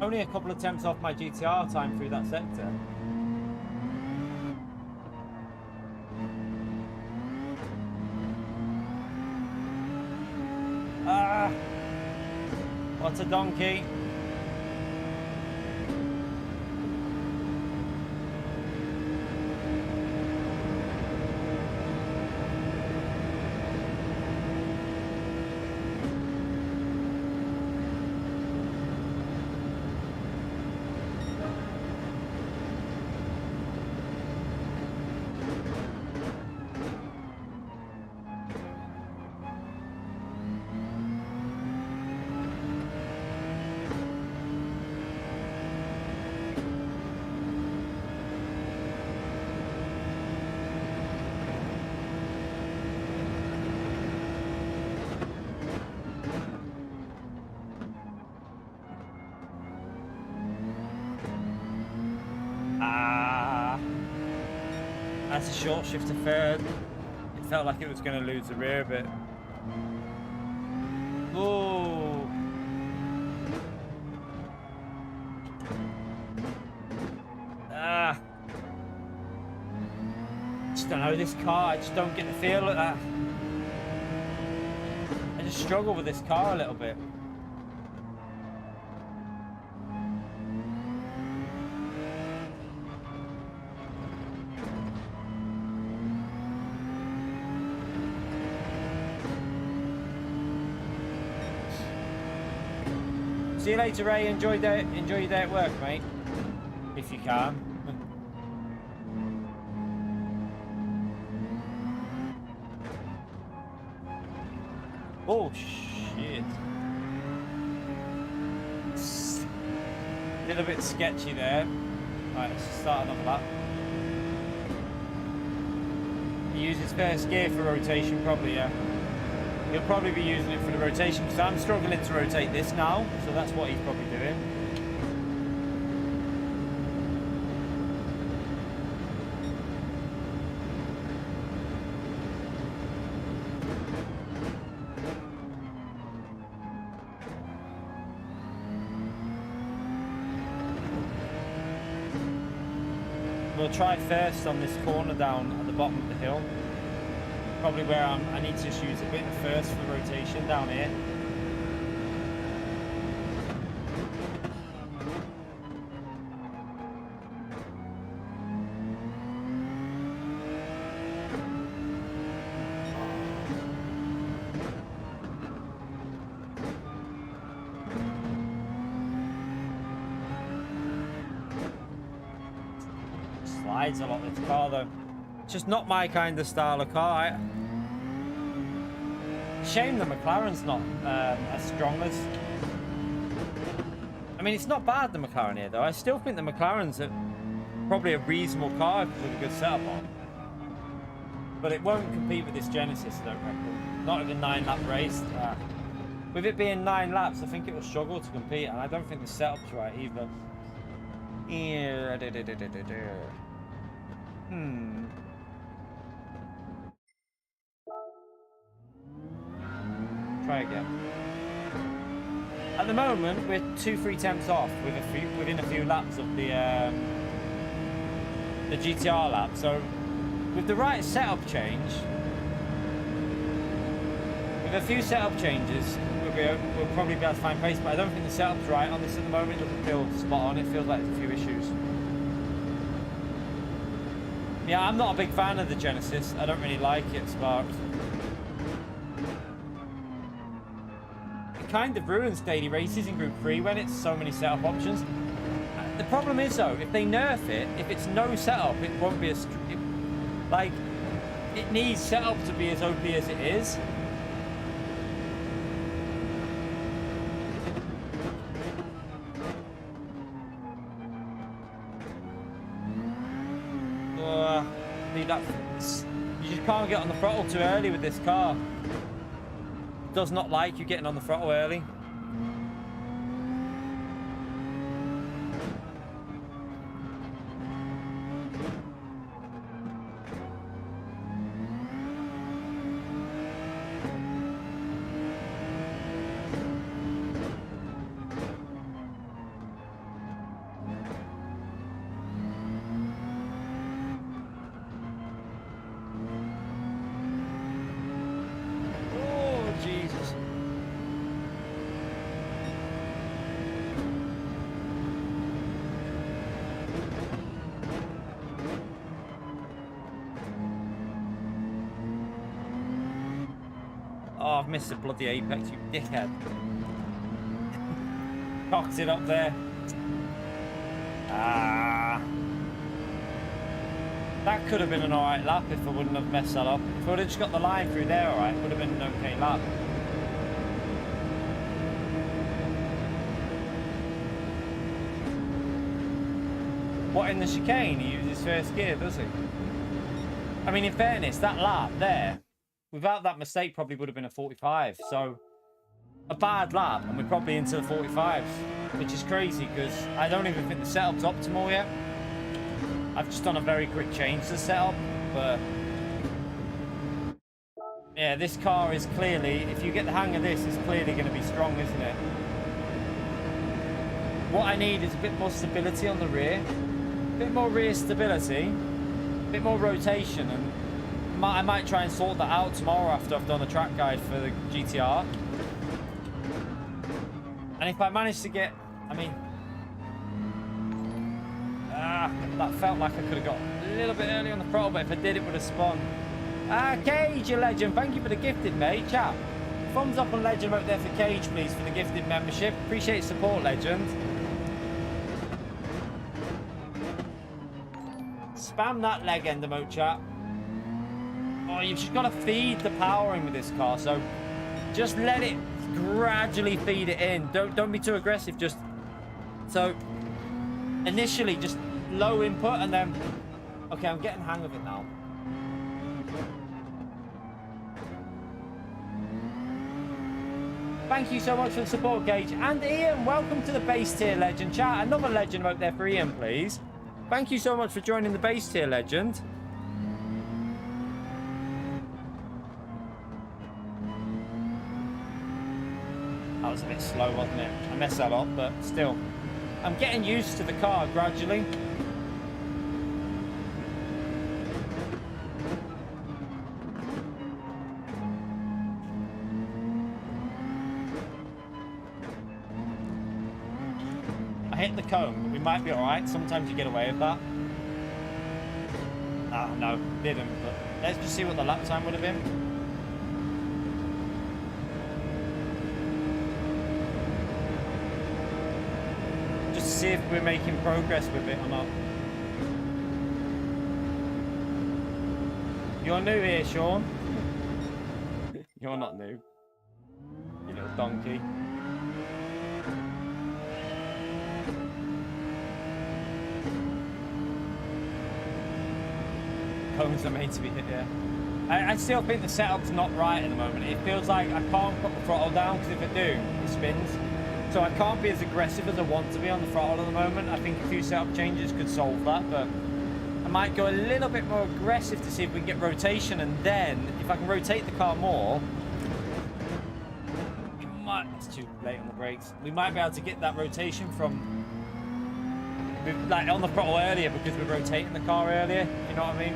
Only a couple of attempts off my GTR time through that sector. Ah! What a donkey. That's a short shift to third. It felt like it was going to lose the rear a bit. Oh. Ah. Just don't know this car. I just don't get the feel of that. I just struggle with this car a little bit. See you later, Ray. Enjoy your day at work, mate. If you can. Oh, shit. A little bit sketchy there. Right, let's start another lap. He uses first gear for rotation, probably, yeah. He'll probably be using it for the rotation because I'm struggling to rotate this now, so that's what he's probably doing. We'll try first on this corner down at the bottom of the hill. Probably where I need to just use a bit of first for the rotation down here. Slides a lot this car though. It's just not my kind of style of car. Shame the McLaren's not as strong as... I mean, it's not bad, the McLaren here, though. I still think the McLaren's probably a reasonable car with a good setup on. But it won't compete with this Genesis, I don't reckon. Not even 9-lap race. With it being 9 laps, I think it will struggle to compete, and I don't think the setup's right either. Try again. At the moment, we're 2-3 tenths off within a few laps of the GTR lap. So, with the right setup change, with a few setup changes, we'll probably be able to find pace. But I don't think the setup's right on this at the moment. It doesn't feel spot on. It feels like there's a few issues. Yeah, I'm not a big fan of the Genesis. I don't really like it sparked. It kind of ruins daily races in Group 3 when it's so many setup options. The problem is though, if they nerf it, if it's no setup, it won't be as... Like, it needs setup to be as OP as it is. You just can't get on the throttle too early with this car. It does not like you getting on the throttle early. Oh, I've missed the bloody apex, you dickhead. Cocked it up there. Ah. That could have been an alright lap if I wouldn't have messed that up. If I would have just got the line through there alright, it would have been an okay lap. What, in the chicane? He uses first gear, does he? I mean, in fairness, that lap there, without that mistake, probably would have been a 45. So, a bad lap, and we're probably into the 45s, which is crazy because I don't even think the setup's optimal yet. I've just done a very quick change to the setup, but yeah, this car is clearly, if you get the hang of this, it's clearly going to be strong, isn't it? What I need is a bit more stability on the rear, a bit more rear stability, a bit more rotation, and I might try and sort that out tomorrow after I've done the track guide for the GTR. And if I manage to get, I mean, that felt like I could have got a little bit early on the throttle, but if I did, it would have spun. Cage, you legend, thank you for the gifted, mate. Chat. Thumbs up on Legend out there for Cage, please, for the gifted membership. Appreciate support, Legend. Spam that leg end emote, chat. Oh, you've just got to feed the power in with this car, so just let it gradually feed it in. Don't be too aggressive. Just so initially just low input, and then okay, I'm getting the hang of it now. Thank you so much for the support, Gage. And Ian, welcome to the base tier legend chat. Another legend out there for Ian, please. Thank you so much for joining the base tier legend. That was a bit slow, wasn't it? I messed that up, but still. I'm getting used to the car gradually. I hit the cone, but we might be alright. Sometimes you get away with that. Ah, no, didn't. But let's just see what the lap time would have been. Just to see if we're making progress with it or not. You're new here, Sean. You're not new. You little donkey. Cones are made to be hit, yeah. I still think the setup's not right at the moment. It feels like I can't put the throttle down because if I do, it spins. So I can't be as aggressive as I want to be on the throttle at the moment. I think a few setup changes could solve that, but I might go a little bit more aggressive to see if we can get rotation, and then if I can rotate the car more, it might, it's too late on the brakes. We might be able to get that rotation from like on the throttle earlier because we're rotating the car earlier, you know what I mean?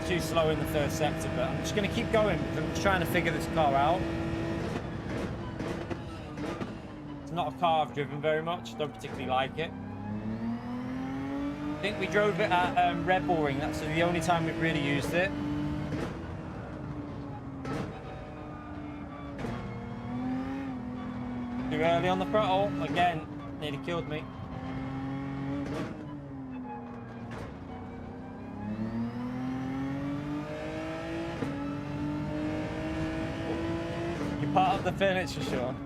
Too slow in the first sector, but I'm just going to keep going because I'm just trying to figure this car out. It's not a car I've driven very much, don't particularly like it. I think we drove it at Red Bull Ring, that's the only time we've really used it. Too early on the throttle, again, nearly killed me. Part of the furniture, Sean.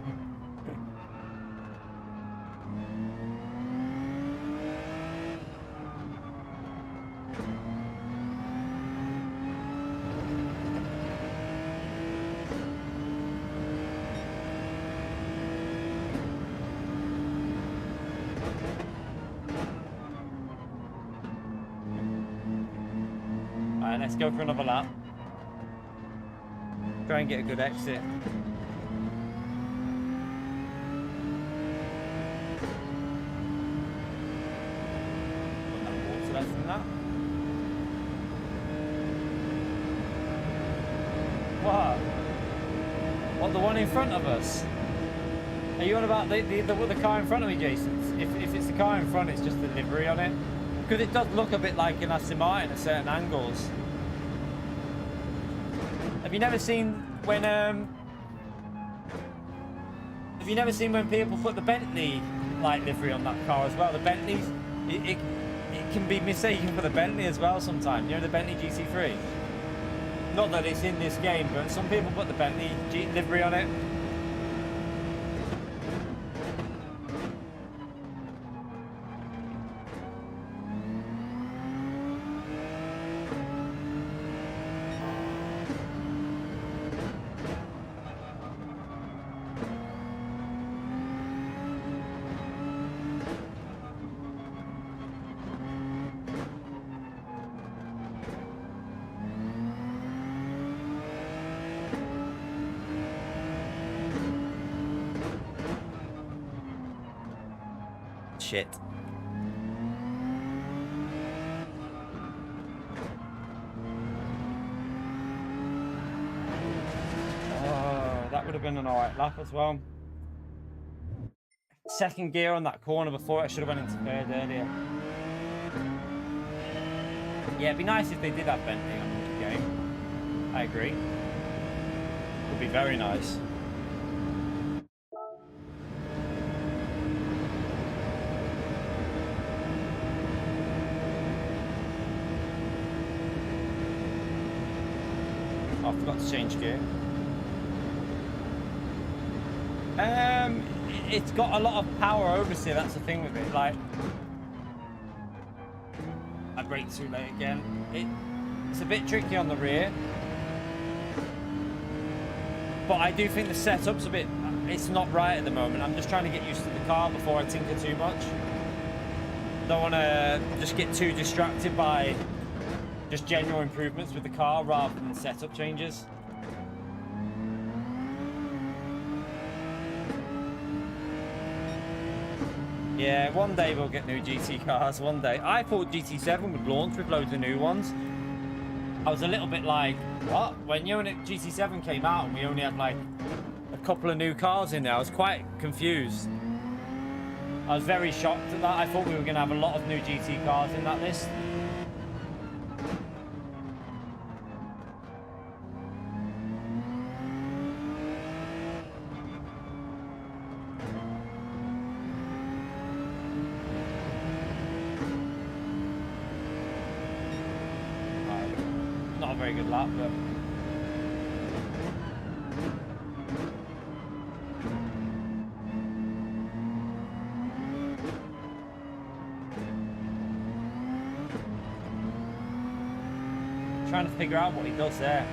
Alright, let's go for another lap. Try and get a good exit. Less than that. What? What, the one in front of us? Are you on about the car in front of me, Jason? If it's the car in front, it's just the livery on it. Because it does look a bit like an Aston Martin at certain angles. Have you never seen when people put the Bentley like livery on that car as well? The Bentleys, it can be mistaken for the Bentley as well sometimes. You know, the Bentley GT3. Not that it's in this game, but some people put the Bentley livery on it. Shit. Oh, that would have been an alright lap as well. Second gear on that corner before I should have went into third earlier. Yeah, it'd be nice if they did have Bentley on the game. I agree. Would be very nice. I forgot to change gear. It's got a lot of power oversteer, that's the thing with it. Like, I braked too late again. It's a bit tricky on the rear. but I do think the setup's a bit, it's not right at the moment. I'm just trying to get used to the car before I tinker too much. Don't want to just get too distracted by just general improvements with the car rather than setup changes. Yeah, one day we'll get new GT cars, one day. I thought GT7 would launch with loads of new ones. I was a little bit like, what? When GT7 came out and we only had like a couple of new cars in there, I was quite confused. I was very shocked at that. I thought we were going to have a lot of new GT cars in that list. Not a very good lap, but... trying to figure out what he does there.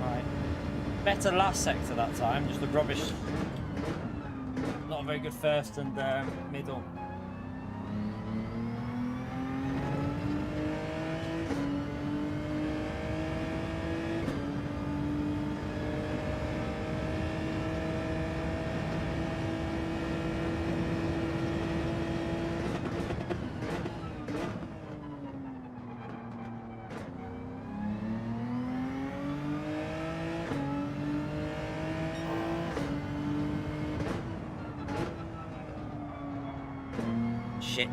Right. Better last sector that time, just a rubbish. Not a very good first and middle. Shit.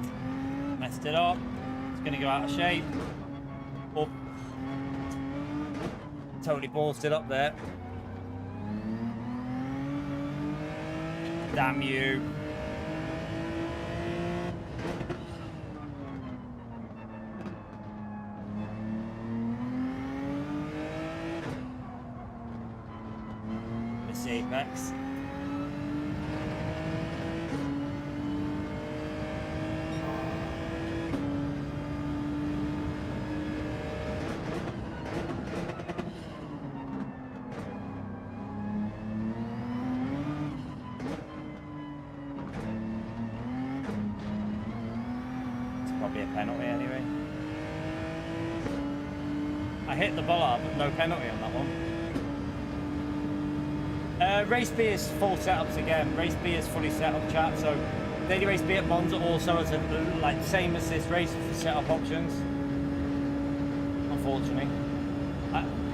Messed it up. It's gonna go out of shape. Oh. Totally ballsed it up there. Damn you. Miss apex. Probably a penalty anyway. I hit the bollard, but no penalty on that one. Race B is full setups again. Race B is fully set up, chat. So daily race B at Monza also has a like same as this race for setup options. Unfortunately,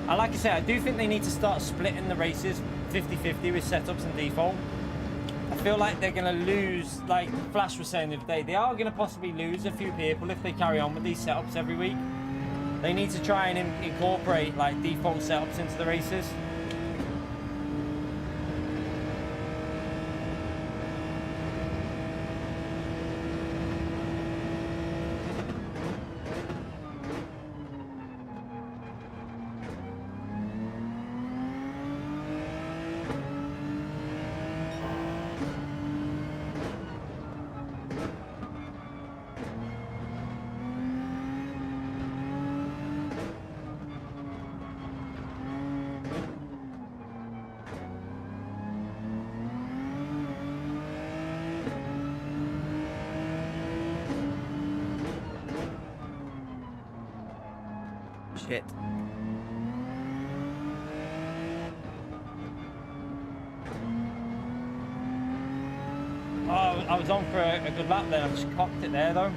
I like I say, I do think they need to start splitting the races 50-50 with setups and default. I feel like they're going to lose, like Flash was saying the other day, they are going to possibly lose a few people if they carry on with these setups every week. They need to try and incorporate like default setups into the races. Shit. Oh, I was on for a good lap then. I just cocked it there though.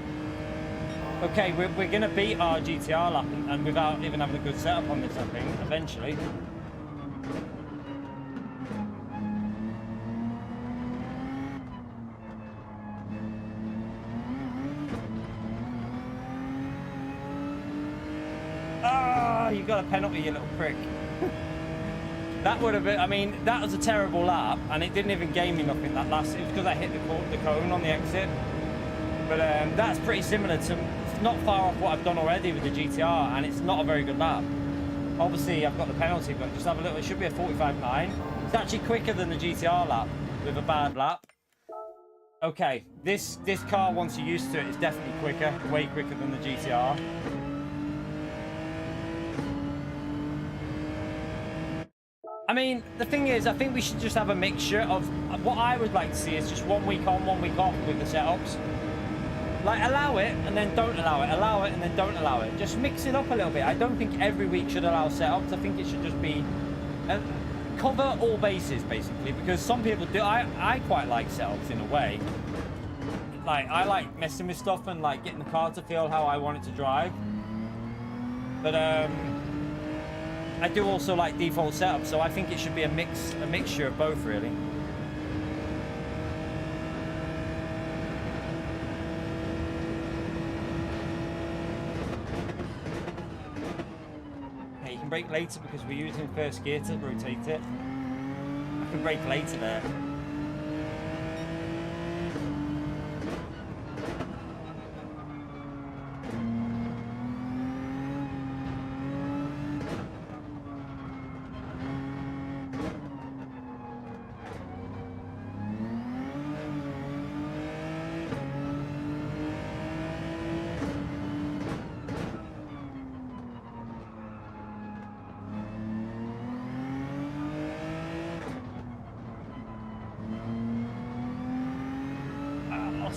Okay, we're going to beat our GTR lap and without even having a good setup on this, I think, eventually. You got a penalty, you little prick. That would have been, I mean, that was a terrible lap, and it didn't even gain me nothing that last. It was because I hit the cone on the exit. But that's pretty similar to not far off what I've done already with the GTR, and it's not a very good lap. Obviously, I've got the penalty, but just have a look. It should be a 45.9. It's actually quicker than the GTR lap with a bad lap. Okay, this car, once you're used to it, is definitely quicker, way quicker than the GTR. I mean, the thing is, I think we should just have a mixture of what I would like to see is just 1 week on, 1 week off with the setups. Like, allow it and then don't allow it. Allow it and then don't allow it. Just mix it up a little bit. I don't think every week should allow setups. I think it should just be cover all bases, basically, because some people do. I quite like setups in a way. Like, I like messing with stuff and like getting the car to feel how I want it to drive. But I do also like default setup, so I think it should be a mixture of both, really. Okay, you can brake later because we're using first gear to rotate it. I can brake later there.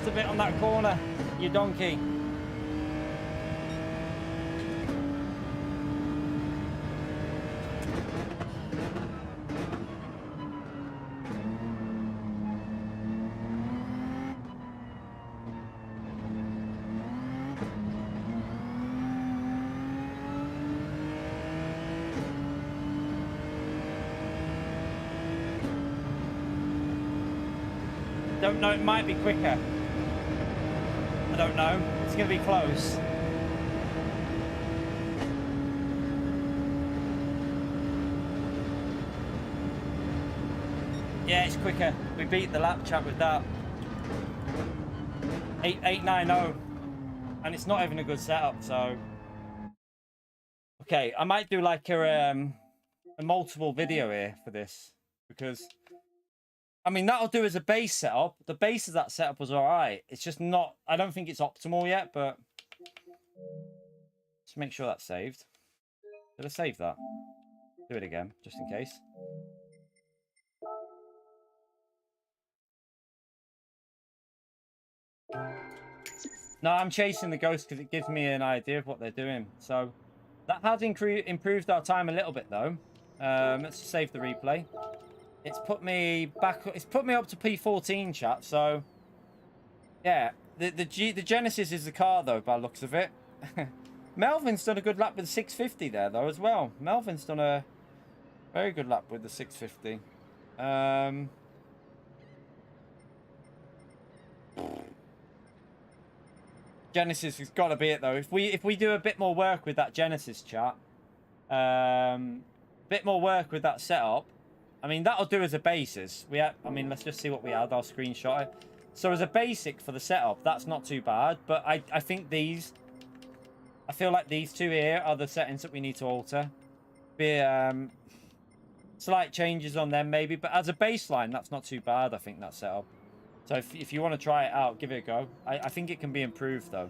A bit on that corner, you donkey. Don't know, it might be quicker. I don't know. It's going to be close. Yeah, it's quicker. We beat the lap chat with that. 890. And it's not even a good setup, so... Okay, I might do like a multiple video here for this. Because... I mean, that'll do as a base setup. The base of that setup was alright. It's just not... I don't think it's optimal yet, but... Let's make sure that's saved. Did I save that? Do it again, just in case. No, I'm chasing the ghost because it gives me an idea of what they're doing. So, that has improved our time a little bit, though. Let's save the replay. It's put me back. It's put me up to P14, chat. So, yeah, the Genesis is the car though, by the looks of it. Melvin's done a good lap with the 650 there though as well. Melvin's done a very good lap with the 650. Genesis has got to be it though. If we do a bit more work with that Genesis chat, bit more work with that setup. I mean, that'll do as a basis. I mean, let's just see what we had. I'll screenshot it. So as a basic for the setup, that's not too bad. But I think these... I feel like these two here are the settings that we need to alter. Be slight changes on them maybe. But as a baseline, that's not too bad, I think, that setup. So if you want to try it out, give it a go. I think it can be improved, though.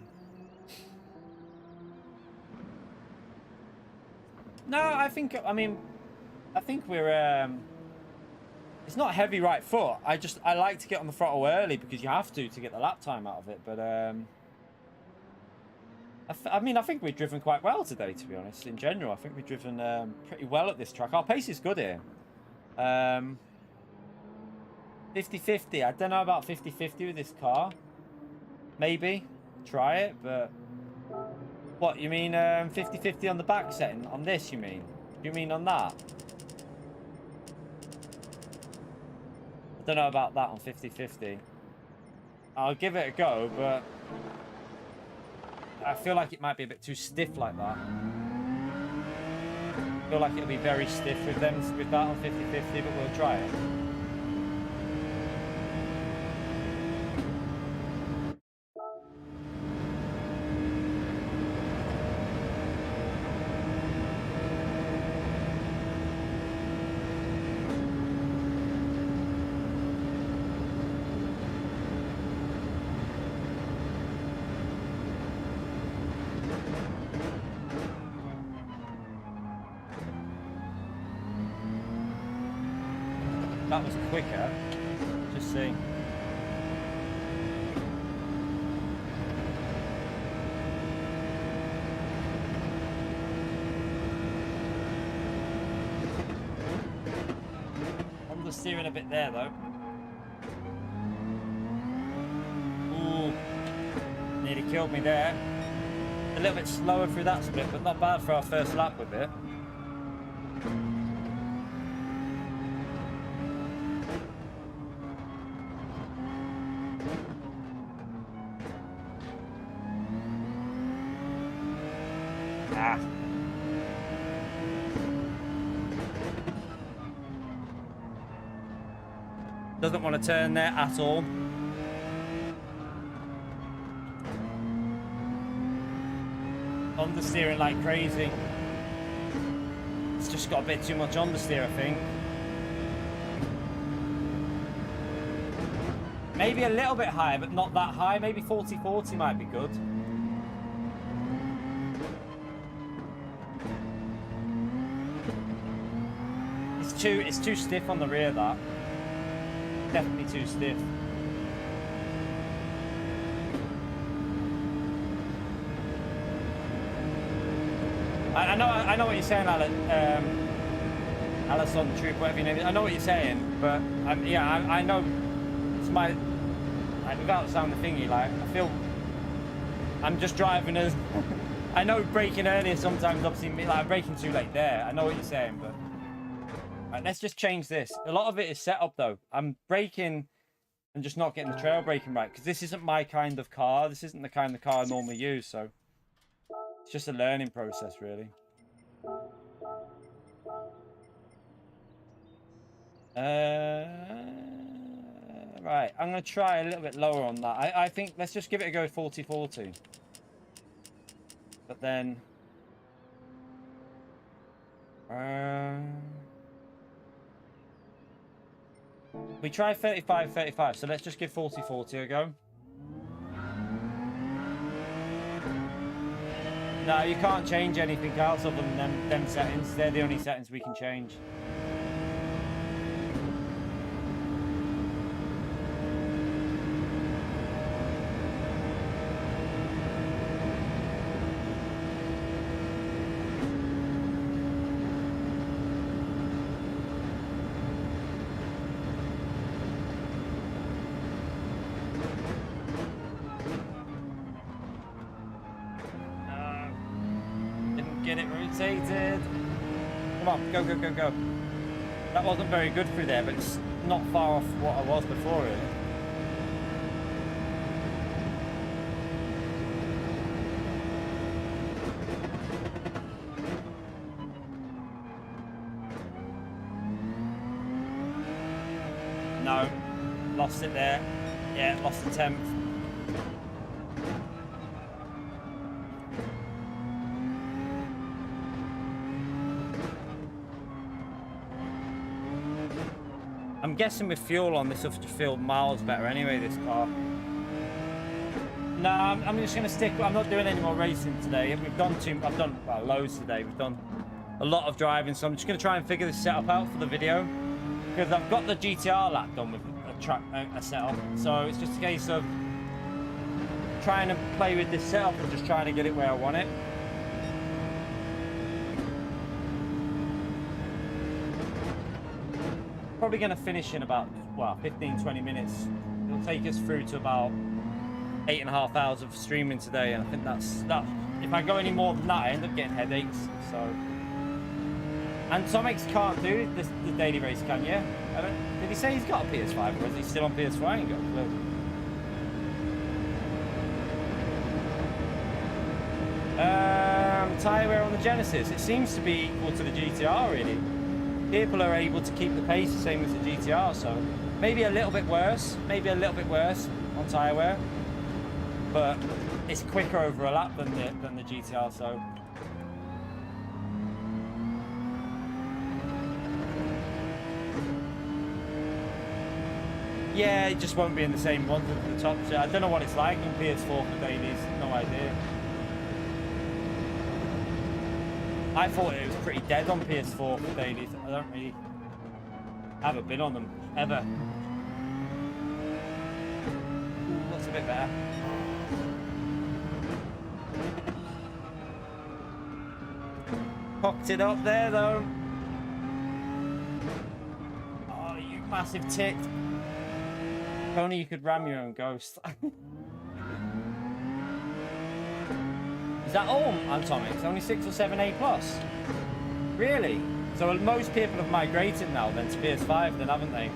No, I think we're... It's not heavy right foot. I like to get on the throttle early because you have to get the lap time out of it. But I mean, I think we've driven quite well today, to be honest. In general, I think we've driven pretty well at this track. Our pace is good here. 50-50. I don't know about 50-50 with this car. Maybe try it, but what you mean? 50-50 on the back setting on this? You mean? You mean on that? I don't know about that on 50-50. I'll give it a go, but I feel like it might be a bit too stiff like that. I feel like it'll be very stiff with that on 50-50, but we'll try it. that was quicker. Just see. Steering a bit there though. Ooh, nearly killed me there. A little bit slower through that split, but not bad for our first lap with it. Ah. Doesn't want to turn there at all. Understeering like crazy. It's just got a bit too much understeer, I think. Maybe a little bit higher, but not that high. Maybe 40-40 might be good. It's too stiff on the rear, that. Definitely too stiff. I know what you're saying, Alison Troop, whatever your name is. I know what you're saying, but yeah, I know it's my, like, without sounding thingy, like, I feel I'm just driving as I know braking earlier sometimes obviously like I'm braking too late there. I know what you're saying, but right, let's just change this. A lot of it is set up though. I'm braking and just not getting the trail braking right because this isn't my kind of car. This isn't the kind of car I normally use, so it's just a learning process really. Right, I'm going to try a little bit lower on that. I think let's just give it a go 40-40. But then we try 35-35, so let's just give 40-40 a go. No, you can't change anything else other than them settings. They're the only settings we can change. Come on, go, go, go, go. That wasn't very good through there, but it's not far off what I was before, really. No, lost it there. Yeah, lost the 10th. I'm guessing with fuel on this, will feel miles better anyway, this car. No, I'm just going to stick. I'm not doing any more racing today. I've done well, loads today. We've done a lot of driving, so I'm just going to try and figure this setup out for the video. Because I've got the GTR lap done with a setup. So it's just a case of trying to play with this setup and just trying to get it where I want it. Probably going to finish in about, well, 15-20 minutes. It'll take us through to about 8.5 hours of streaming today, and I think that's that. If I go any more than that, I end up getting headaches. So, and Tomex can't do the daily race, can you? Did he say he's got a PS5, or is he still on PS4? I ain't got a clue. Tyre wear on the Genesis. It seems to be equal to the GTR, really. People are able to keep the pace the same as the GTR, so maybe a little bit worse on tyre wear, but it's quicker over a lap than the GTR. So yeah, it just won't be in the same ones at the top. So I don't know what it's like on PS4 for dailies. No idea. I thought it was pretty dead on PS4 for dailies. I haven't been on them. ever. Ooh, that's a bit better. Cocked it up there though. Oh, you massive tit. If only you could ram your own ghost. Is that all, Atomic? It's only 6 or 7 A+. Really? So most people have migrated now then to PS5 then, haven't they?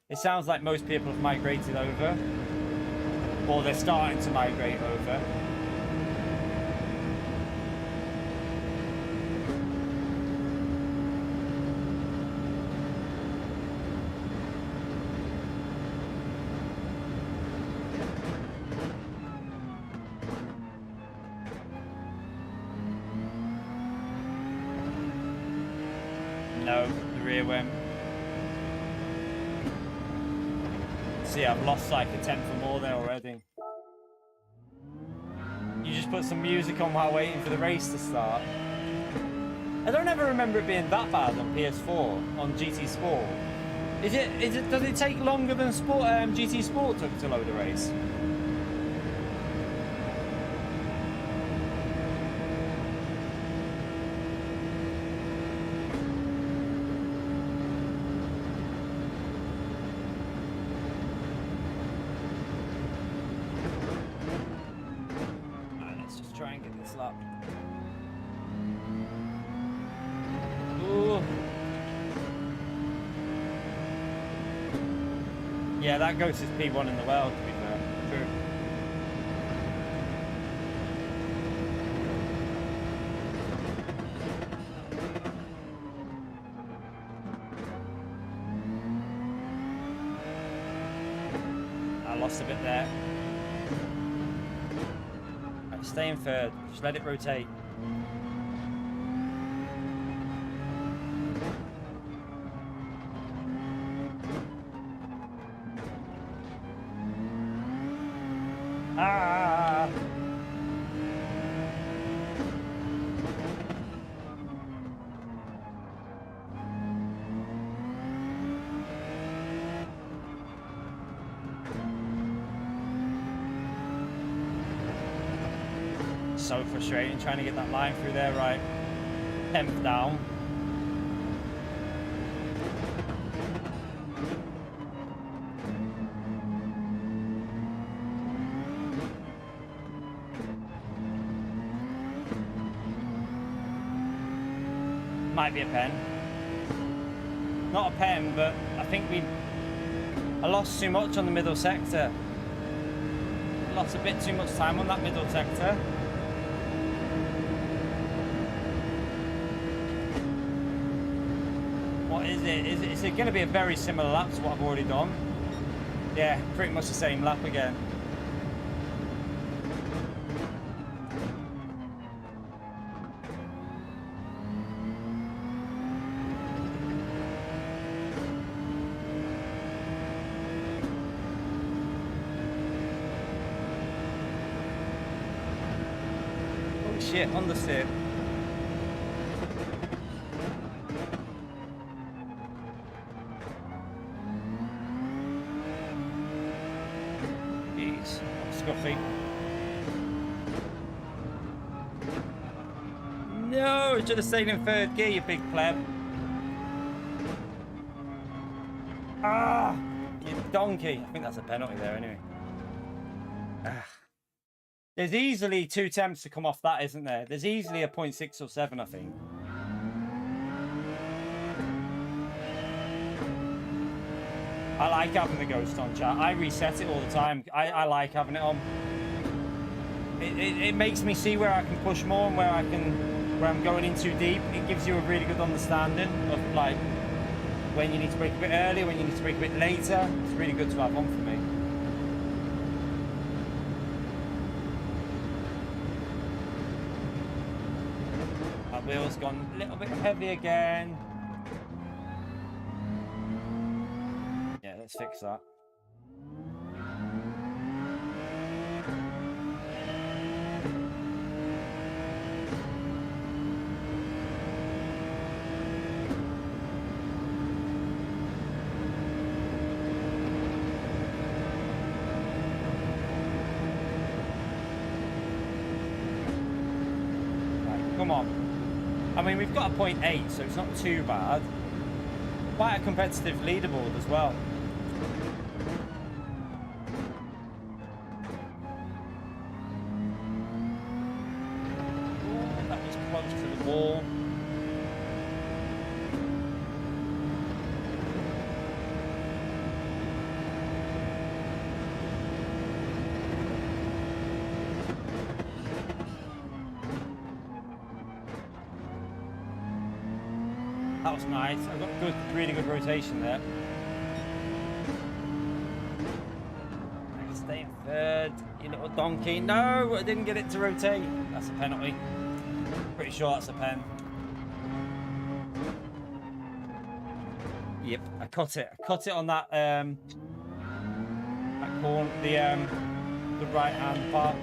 It sounds like most people have migrated over. Or they're starting to migrate over. No, the rear went. See, I've lost like a tenth or more there already. You just put some music on while waiting for the race to start. I don't ever remember it being that bad on PS4, on GT Sport. Does it take longer than GT Sport took to load a race? Yeah, that Ghost is P1 in the world, to be fair. True. I lost a bit there. Right, stay in third. Just let it rotate. Ah! So frustrating trying to get that line through there, right? 10th down. Might be a pen. Not a pen, but I think I lost too much on the middle sector. Lost a bit too much time on that middle sector. What is it? Is it going to be a very similar lap to what I've already done? Yeah, pretty much the same lap again. Shit, on the sip. Jeez, scuffy. No, should have stayed in third gear, you big pleb. Ah, you donkey. I think that's a penalty there anyway. Ah. There's easily 2 attempts to come off that, isn't there? There's easily a 0.6 or 7, I think. I like having the ghost on, chat. I reset it all the time. I like having it on. It makes me see where I can push more and where I'm going in too deep. It gives you a really good understanding of like when you need to brake a bit earlier, when you need to brake a bit later. It's really good to have on for me. Wheels gone a little bit heavy again. Yeah, let's fix that. Come on. I mean, we've got a 0.8, so it's not too bad. Quite a competitive leaderboard as well. Ooh, that was close to the wall. That was nice. I got good, really good rotation there. I can stay in third, you little donkey. No, I didn't get it to rotate. That's a penalty. Pretty sure that's a pen. Yep, I cut it. I cut it on that that corner, the right hand part.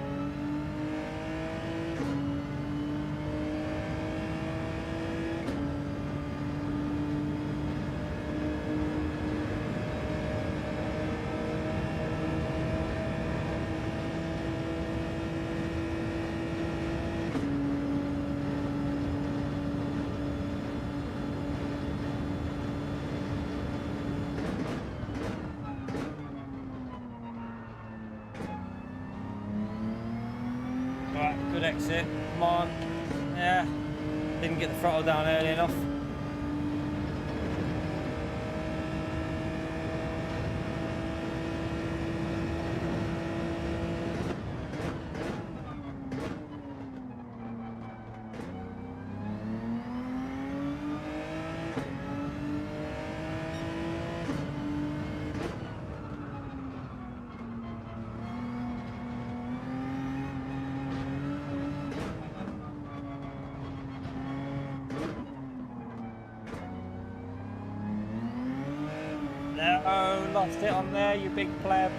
Good exit. Come on. Yeah. Didn't get the throttle down early enough. No, lost it on there, you big pleb.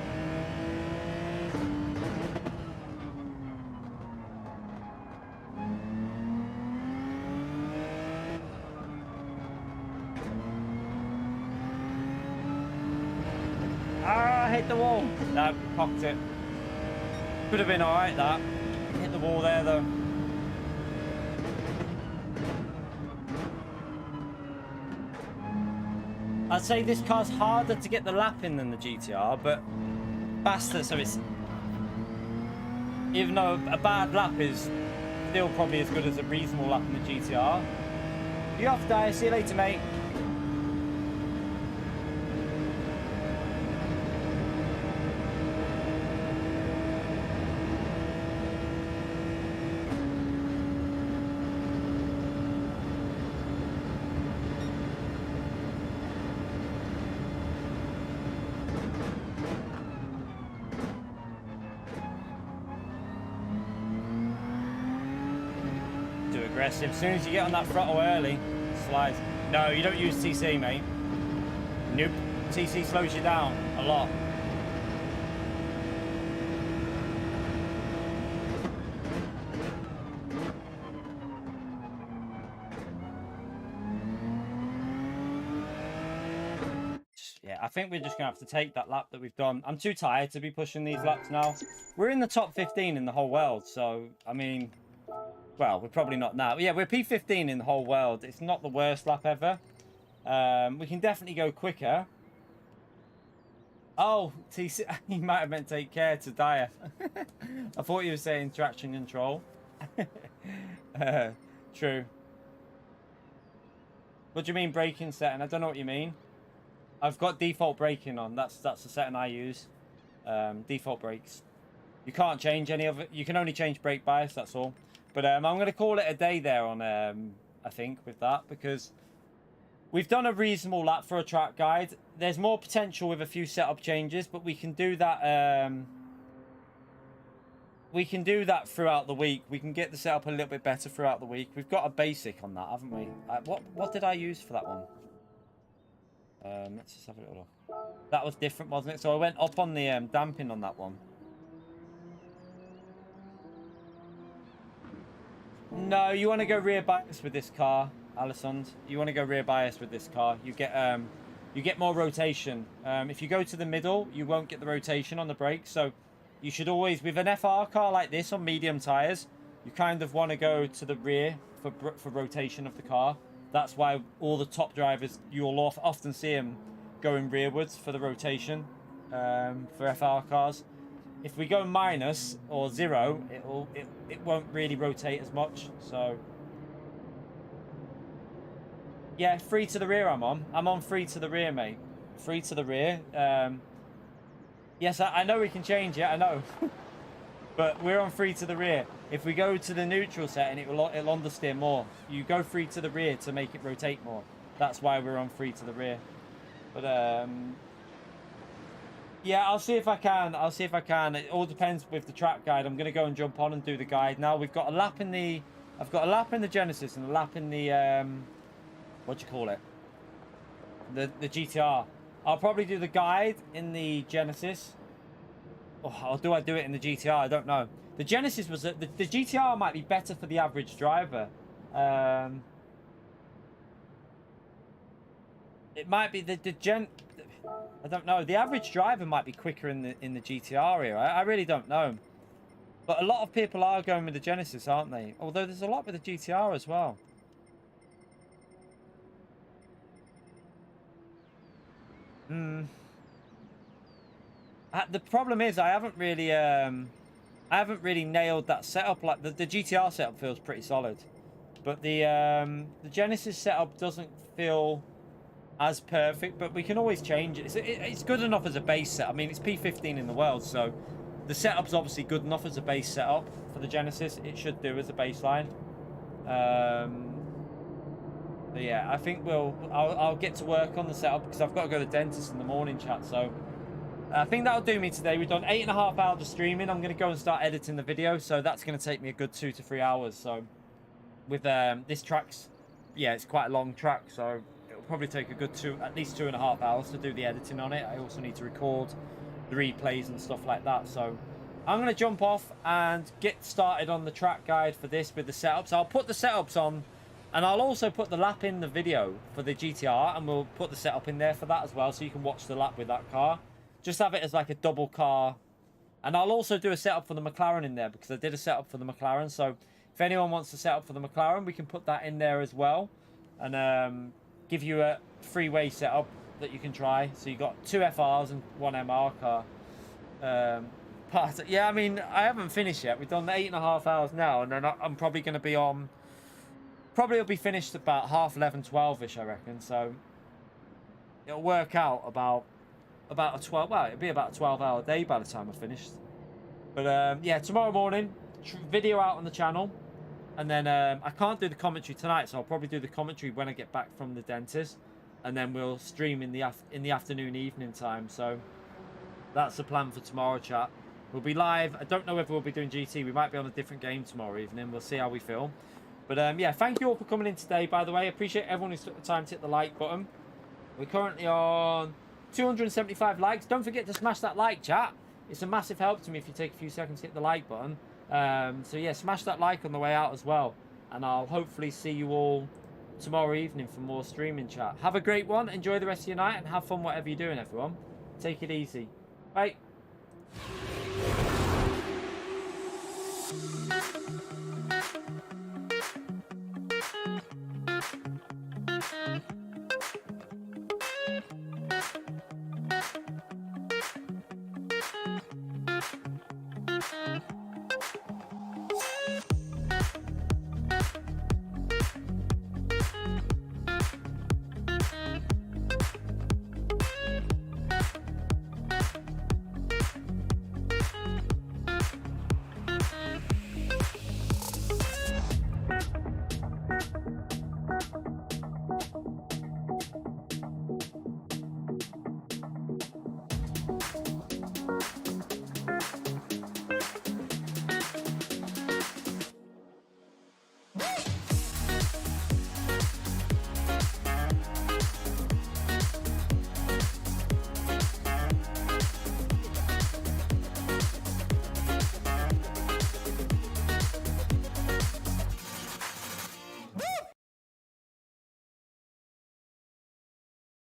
Ah, hit the wall. No, cocked it. Could have been alright, that. Hit the wall there, though. I'd say this car's harder to get the lap in than the GTR, but faster, so it's... Even though a bad lap is still probably as good as a reasonable lap in the GTR. You off, Dyer. See you later, mate. Aggressive. As soon as you get on that throttle early, slides. No, you don't use TC, mate. Nope. TC slows you down a lot. Yeah, I think we're just gonna have to take that lap that we've done. I'm too tired to be pushing these laps now. We're in the top 15 in the whole world, so I mean, well, we're probably not now. Yeah, we're P15 in the whole world. It's not the worst lap ever. We can definitely go quicker. Oh, TC, he might have meant take care to Dyer. I thought you were saying traction control. True. What do you mean braking setting? I don't know what you mean. I've got default braking on. That's the setting I use. Default brakes. You can't change any of it. You can only change brake bias, that's all. But I'm going to call it a day there on, I think, with that, because we've done a reasonable lap for a track guide. There's more potential with a few setup changes, but we can do that. We can do that throughout the week. We can get the setup a little bit better throughout the week. We've got a basic on that, haven't we? What did I use for that one? Let's just have a little look. That was different, wasn't it? So I went up on the damping on that one. No, you want to go rear bias with this car, Alessand. You want to go rear bias with this car. You get more rotation. If you go to the middle, you won't get the rotation on the brakes. So you should always, with an FR car like this on medium tires, you kind of want to go to the rear for rotation of the car. That's why all the top drivers, you'll often see them going rearwards for the rotation for FR cars. If we go minus or 0, it won't really rotate as much. So yeah, 3 to the rear I'm on 3 to the rear, mate. 3 to the rear. Yes, I know we can change it, I know. But we're on 3 to the rear. If we go to the neutral setting, it'll understeer more. You go 3 to the rear to make it rotate more. That's why we're on 3 to the rear. But yeah, I'll see if I can. I'll see if I can. It all depends with the track guide. I'm gonna go and jump on and do the guide now. We've got a lap in the. I've got a lap in the Genesis and a lap in the what do you call it? The GTR. I'll probably do the guide in the Genesis. Oh, do I do it in the GTR? I don't know. The Genesis was the GTR might be better for the average driver. It might be the Gen. I don't know. The average driver might be quicker in the GTR here. I really don't know. But a lot of people are going with the Genesis, aren't they? Although there's a lot with the GTR as well. The problem is I haven't really nailed that setup. Like the GTR setup feels pretty solid, but the Genesis setup doesn't feel as perfect. But we can always change it. It's good enough as a base set. I mean, it's P15 in the world, so the setup's obviously good enough as a base setup for the Genesis. It should do as a baseline. But yeah, I think I'll get to work on the setup because I've got to go to the dentist in the morning, chat. So I think that'll do me today. We've done 8.5 hours of streaming. I'm going to go and start editing the video, so that's going to take me a good 2 to 3 hours. So with this track's, yeah, it's quite a long track, so it'll probably take a good at least 2.5 hours to do the editing on it. I also need to record the replays and stuff like that. So I'm going to jump off and get started on the track guide for this with the setups. I'll put the setups on. And I'll also put the lap in the video for the GTR, and we'll put the setup in there for that as well, so you can watch the lap with that car. Just have it as like a double car. And I'll also do a setup for the McLaren in there, because I did a setup for the McLaren. So if anyone wants to set up for the McLaren, we can put that in there as well. And give you a freeway setup that you can try. So you've got 2 FRs and 1 MR car. Yeah, I mean, I haven't finished yet. We've done 8.5 hours now, and then I'm probably going to be on... Probably it'll be finished about 11:30, 12ish, I reckon. So it'll work out about a 12. Well, it'll be about a 12-hour day by the time I finished. But yeah, tomorrow morning, video out on the channel, and then I can't do the commentary tonight, so I'll probably do the commentary when I get back from the dentist, and then we'll stream in the afternoon, evening time. So that's the plan for tomorrow, chat. We'll be live. I don't know whether we'll be doing GT. We might be on a different game tomorrow evening. We'll see how we feel. But yeah, thank you all for coming in today, by the way. I appreciate everyone who's took the time to hit the like button. We're currently on 275 likes. Don't forget to smash that like, chat. It's a massive help to me if you take a few seconds to hit the like button. So yeah, smash that like on the way out as well. And I'll hopefully see you all tomorrow evening for more streaming, chat. Have a great one. Enjoy the rest of your night and have fun whatever you're doing, everyone. Take it easy. Bye.